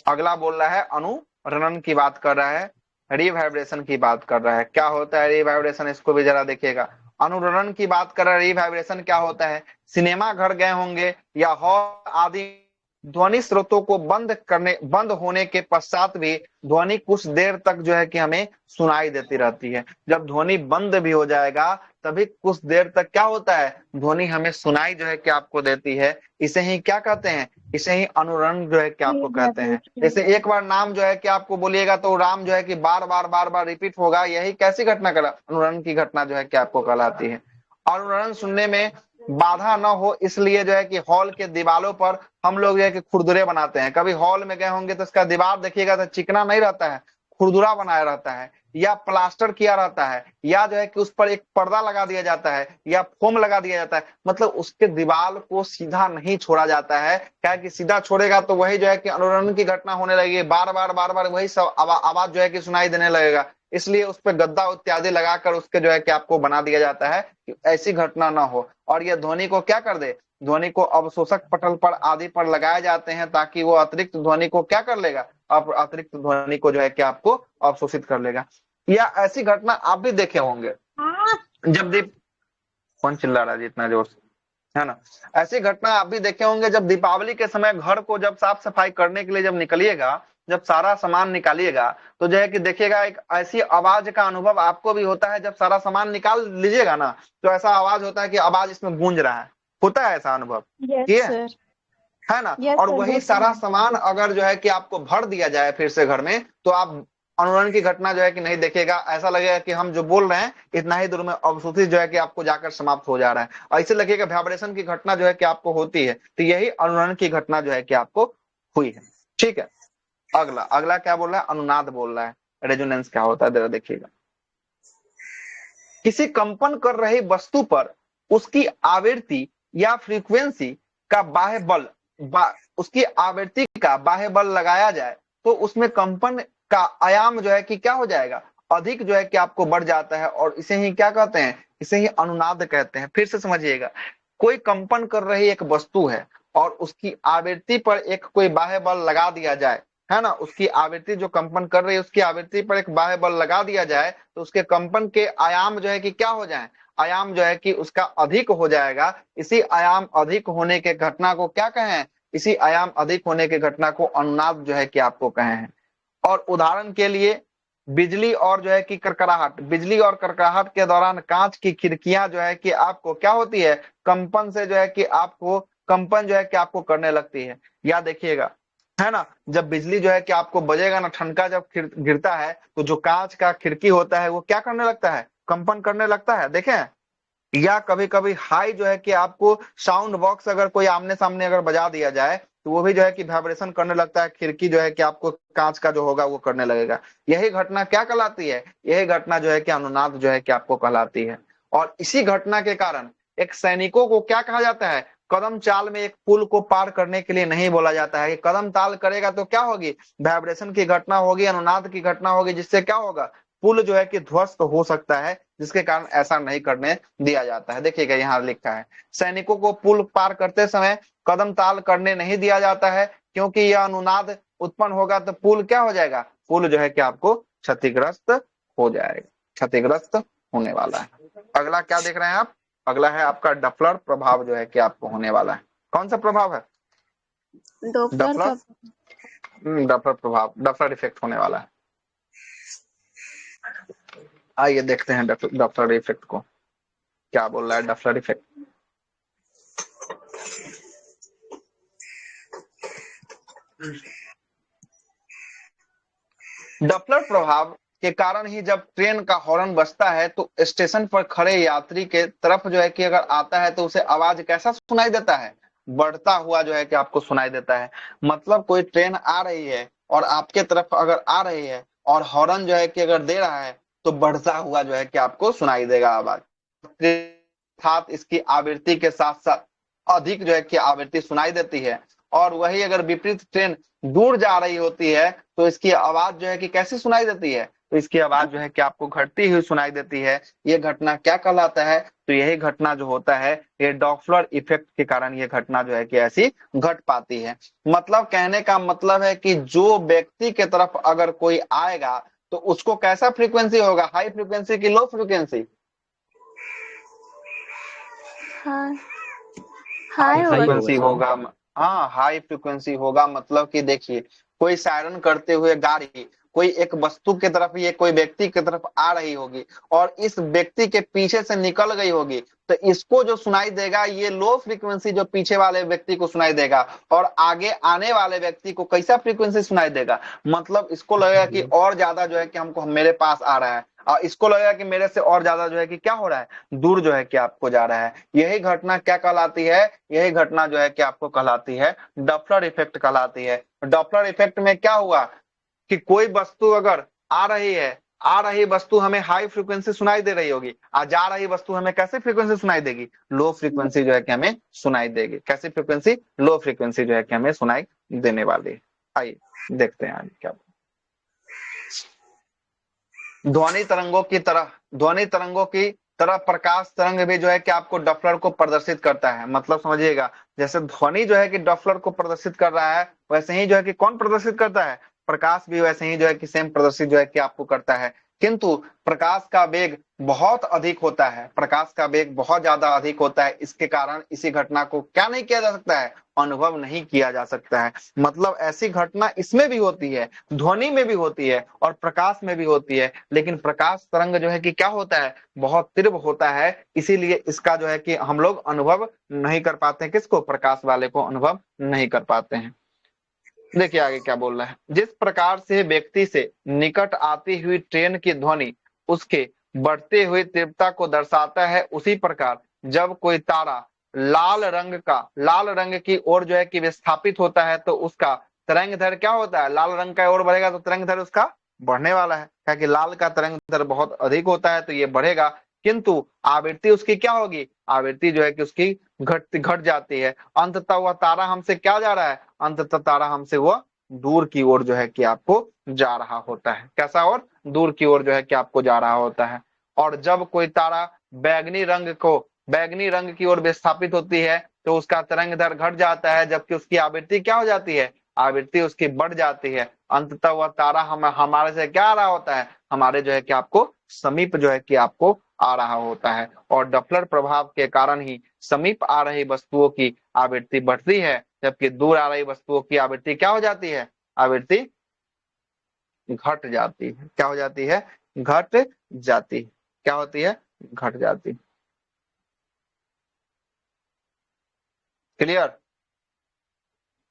अगला बोल रहा है अनुरणन की बात कर रहा है, रिवाइब्रेशन की बात कर रहा है। क्या होता है रिवाइब्रेशन? इसको भी जरा देखिएगा। अनुरणन की बात कर रहा है, रिवाइब्रेशन क्या होता है? सिनेमा घर गए होंगे या हॉल आदि, ध्वनि स्रोतों को बंद होने के पश्चात भी ध्वनि कुछ देर तक जो है कि हमें सुनाई देती रहती है। जब ध्वनि बंद भी हो जाएगा तभी कुछ देर तक क्या होता है? ध्वनि हमें सुनाई जो है कि आपको देती है। इसे ही क्या कहते हैं? इसे ही अनुरण जो है कि आपको कहते हैं। जैसे एक बार नाम जो है कि आपको बोलिएगा तो राम जो है कि बार बार रिपीट होगा। यही कैसी घटना करा? अनुरण की घटना जो है कि आपको कहलाती है। अनुरण सुनने में बाधा न हो इसलिए जो है कि हॉल के दीवारों पर हम लोग जो है कि खुरदुरे बनाते हैं। कभी हॉल में गए होंगे तो इसका दीवार देखिएगा तो चिकना नहीं रहता है, खुरदुरा बनाया रहता है, या प्लास्टर किया रहता है, या जो है कि उस पर एक पर्दा लगा दिया जाता है, या फोम लगा दिया जाता है। मतलब उसके दीवार को सीधा नहीं छोड़ा जाता है, क्या कि सीधा छोड़ेगा तो वही जो है कि अनुरण की घटना होने लगेगी, बार बार वही सब आवाज जो है कि सुनाई देने लगेगा। इसलिए उस पर गद्दा इत्यादि लगाकर उसके जो है कि आपको बना दिया जाता है कि ऐसी घटना ना हो। और यह ध्वनि को क्या कर दे? ध्वनि को अवशोषक पटल पर आदि पर लगाए जाते हैं ताकि वो अतिरिक्त ध्वनि को क्या कर लेगा? अतिरिक्त ध्वनि को जो है कि आपको अवशोषित कर लेगा। या ऐसी घटना आप भी देखे होंगे जब कौन चिल्ला रहा है इतना जोर से, है ना। ऐसी घटना आप भी देखे होंगे जब दीपावली के समय घर को जब साफ सफाई करने के लिए जब निकलिएगा, जब सारा सामान निकालिएगा तो जो है कि देखिएगा एक ऐसी आवाज का अनुभव आपको भी होता है। जब सारा सामान निकाल लीजिएगा ना तो ऐसा आवाज होता है कि आवाज इसमें गूंज रहा है। होता है ऐसा अनुभव? है ना। और वही सारा सामान अगर जो है कि आपको भर दिया जाए फिर से घर में तो आप अनुरण की घटना जो है कि नहीं देखेगा। ऐसा लगेगा कि हम जो बोल रहे हैं इतना ही दूर में अवशोषित जो है कि आपको जाकर समाप्त हो जा रहा है। और ऐसे लगेगा वाइब्रेशन की घटना जो है कि आपको होती है। तो यही अनुरण की घटना जो है कि आपको हुई है। ठीक है, अगला क्या बोल रहा है? अनुनाद बोल रहा है। रेजोनेंस क्या होता है देखिएगा। किसी कंपन कर रही वस्तु पर उसकी आवृत्ति या फ्रीक्वेंसी का बाह्य बल उसकी आवृत्ति का बाह्य बल लगाया जाए तो उसमें कंपन का आयाम जो है कि क्या हो जाएगा? अधिक जो है कि आपको बढ़ जाता है। और इसे ही क्या कहते हैं? इसे ही अनुनाद कहते हैं। फिर से समझिएगा, कोई कंपन कर रही एक वस्तु है और उसकी आवृत्ति पर एक कोई बाह्य बल लगा दिया जाए, है ना। उसकी आवृत्ति जो कंपन कर रही है उसकी आवृत्ति पर एक बाह्य बल लगा दिया जाए तो उसके कंपन के आयाम जो है कि क्या हो जाए? आयाम जो है कि उसका अधिक हो जाएगा। इसी आयाम अधिक होने के घटना को क्या कहें? इसी आयाम अधिक होने के घटना को अनुनाद जो है कि आपको कहे हैं। और उदाहरण के लिए बिजली और जो है कि कड़कड़ाहट, बिजली और कड़कड़ाहट के दौरान कांच की खिड़कियां जो है कि आपको क्या होती है? कंपन से जो है कि आपको कंपन जो है कि आपको करने लगती है। या देखिएगा, है ना, जब बिजली जो है कि आपको बजेगा ना, ठनका जब गिरता है तो जो कांच का खिड़की होता है वो क्या करने लगता है? कंपन करने लगता है। देखें, या कभी कभी हाई जो है कि आपको साउंड बॉक्स अगर कोई आमने सामने अगर बजा दिया जाए तो वो भी जो है कि वाइब्रेशन करने लगता है, खिड़की जो है कि आपको कांच का जो होगा वो करने लगेगा। यही घटना क्या कहलाती है? यही घटना जो है कि अनुनाद जो है कि आपको कहलाती है। और इसी घटना के कारण एक सैनिकों को क्या कहा जाता है? कदम चाल में एक पुल को पार करने के लिए नहीं बोला जाता है कि कदम ताल करेगा तो क्या होगी? वाइब्रेशन की घटना होगी, अनुनाद की घटना होगी, जिससे क्या होगा? पुल जो है कि ध्वस्त हो सकता है, जिसके कारण ऐसा नहीं करने दिया जाता है। देखिएगा यहाँ लिखा है, सैनिकों को पुल पार करते समय कदम ताल करने नहीं दिया जाता है, क्योंकि यह अनुनाद उत्पन्न होगा तो पुल क्या हो जाएगा? पुल जो है कि आपको क्षतिग्रस्त हो जाएगा, क्षतिग्रस्त होने वाला है। अगला क्या देख रहे हैं आप? अगला है आपका डफलर प्रभाव जो है कि आपको होने वाला है। कौन सा प्रभाव है? डॉप्लर का डफलर प्रभाव, डफलर इफेक्ट होने वाला है। आइए देखते हैं डफलर इफेक्ट को क्या बोल रहा है। डफलर इफेक्ट, डफलर प्रभाव के कारण ही जब ट्रेन का हॉर्न बजता है तो स्टेशन पर खड़े यात्री के तरफ जो है कि अगर आता है तो उसे आवाज कैसा सुनाई देता है? बढ़ता हुआ जो है कि आपको सुनाई देता है। मतलब कोई ट्रेन आ रही है और आपके तरफ अगर आ रही है और हॉर्न जो है कि अगर दे रहा है तो बढ़ता हुआ जो है कि आपको सुनाई देगा आवाज। अर्थात इसकी आवृत्ति के साथ साथ अधिक जो है कि आवृत्ति सुनाई देती है। और वही अगर विपरीत ट्रेन दूर जा रही होती है तो इसकी आवाज जो है कि कैसी सुनाई देती है? तो इसकी आवाज जो है कि आपको घटती हुई सुनाई देती है। ये घटना क्या कहलाता है? तो यही घटना जो होता है ये डॉप्लर इफेक्ट के कारण ये घटना जो है कि ऐसी घट पाती है। मतलब कहने का मतलब है कि जो व्यक्ति के तरफ अगर कोई आएगा तो उसको कैसा फ्रीक्वेंसी होगा? हाई फ्रीक्वेंसी की लो फ्रीक्वेंसी? हाँ हाई हाई होगा। फ्रीक्वेंसी होगा। हाँ, हाई फ्रीक्वेंसी होगा। मतलब कि देखिए, कोई सायरन करते हुए गाड़ी कोई एक वस्तु की तरफ, ये कोई व्यक्ति की तरफ आ रही होगी और इस व्यक्ति के पीछे से निकल गई होगी, तो इसको जो सुनाई देगा ये लो फ्रीक्वेंसी जो पीछे वाले व्यक्ति को सुनाई देगा, और आगे आने वाले व्यक्ति को कैसा फ्रीक्वेंसी सुनाई देगा? मतलब इसको लगेगा कि और ज्यादा जो है कि हमको मेरे पास आ रहा है, और इसको लगेगा कि मेरे से और ज्यादा जो है कि क्या हो रहा है? दूर जो है कि आपको जा रहा है। यही घटना क्या कहलाती है? यही घटना जो है कि आपको कहलाती है डॉप्लर इफेक्ट कहलाती है। डॉप्लर इफेक्ट में क्या हुआ कि कोई वस्तु अगर आ रही है, आ रही वस्तु हमें हाई फ्रीक्वेंसी सुनाई दे रही होगी, आ जा रही वस्तु हमें कैसी फ्रीक्वेंसी सुनाई देगी? लो फ्रीक्वेंसी जो है कि हमें सुनाई देगी। कैसी फ्रीक्वेंसी? लो फ्रीक्वेंसी जो है कि हमें सुनाई देने वाली है। आइए देखते हैं आगे क्या। ध्वनि तरंगों की तरह, ध्वनि तरंगों की तरह प्रकाश तरंग भी जो है कि आपको डॉप्लर को प्रदर्शित करता है। मतलब समझिएगा, जैसे ध्वनि जो है कि डॉप्लर को प्रदर्शित कर रहा है, वैसे ही जो है कि कौन प्रदर्शित करता है? प्रकाश भी वैसे ही जो है कि सेम प्रदर्शित जो है कि आपको करता है। किंतु प्रकाश का वेग बहुत अधिक होता है, प्रकाश का वेग बहुत ज्यादा अधिक होता है। इसके कारण इसी घटना को क्या नहीं किया जा सकता है? अनुभव नहीं किया जा सकता है। मतलब ऐसी घटना इसमें भी होती है, ध्वनि में भी होती है और प्रकाश में भी होती है, लेकिन प्रकाश तरंग जो है कि क्या होता है? बहुत तीव्र होता है। इसीलिए इसका जो है कि हम लोग अनुभव नहीं कर पाते हैं। किसको? प्रकाश वाले को अनुभव नहीं कर पाते हैं। देखिए आगे क्या बोल रहा है। जिस प्रकार से व्यक्ति से निकट आती हुई ट्रेन की ध्वनि उसके बढ़ते हुए तीव्रता को दर्शाता है, उसी प्रकार जब कोई तारा लाल रंग की ओर जो है कि विस्थापित होता है तो उसका तरंग दैर्घ्य क्या होता है? लाल रंग का ओर बढ़ेगा तो तरंग दैर्घ्य उसका बढ़ने वाला है, क्योंकि लाल का तरंग दैर्घ्य बहुत अधिक होता है तो ये बढ़ेगा। किंतु आवृत्ति उसकी क्या होगी? आवृत्ति जो है कि उसकी घट जाती है। अंततः वह तारा हमसे क्या जा रहा है? अंततः तारा हमसे वह दूर की ओर जो है कि आपको जा रहा होता है। कैसा? और दूर की ओर जो है कि आपको जा रहा होता है। और जब कोई तारा बैगनी रंग की ओर विस्थापित होती है तो उसका तरंग दैर्घ्य घट जाता है, जबकि उसकी आवृत्ति क्या हो जाती है? आवृत्ति उसकी बढ़ जाती है। अंततः वह तारा हमारे से क्या आ रहा होता है? हमारे जो है कि आपको समीप जो है कि आपको आ रहा होता है। और डॉप्लर प्रभाव के कारण ही समीप आ रही वस्तुओं की आवृत्ति बढ़ती है, जबकि दूर आ रही वस्तुओं की आवृत्ति क्या हो जाती है? आवृत्ति घट जाती है। क्या हो जाती है? घट जाती है। क्या होती है? घट जाती। क्लियर?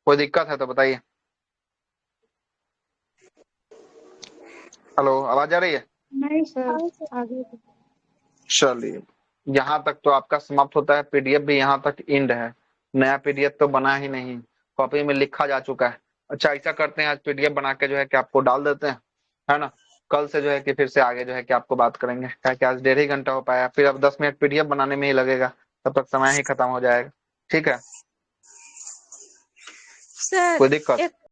कोई दिक्कत है तो बताइए। हेलो, आवाज आ रही है? नहीं सर, हाँ सर। आगे चलिए, यहाँ तक तो आपका समाप्त होता है। पीडीएफ भी यहाँ तक एंड है। नया पीडीएफ तो बना ही नहीं। कॉपी में लिखा जा चुका है। अच्छा ऐसा करते हैं, आज पीडीएफ बना के जो है कि आपको डाल देते हैं, है ना। कल से जो है कि फिर से आगे जो है कि आपको बात करेंगे, क्या कि आज 1.5 ही घंटा हो पाया, फिर अब 10 मिनट पीडीएफ बनाने में ही लगेगा, तब तक समय ही खत्म हो जाएगा। ठीक है, सर कोई दिक्कत? एक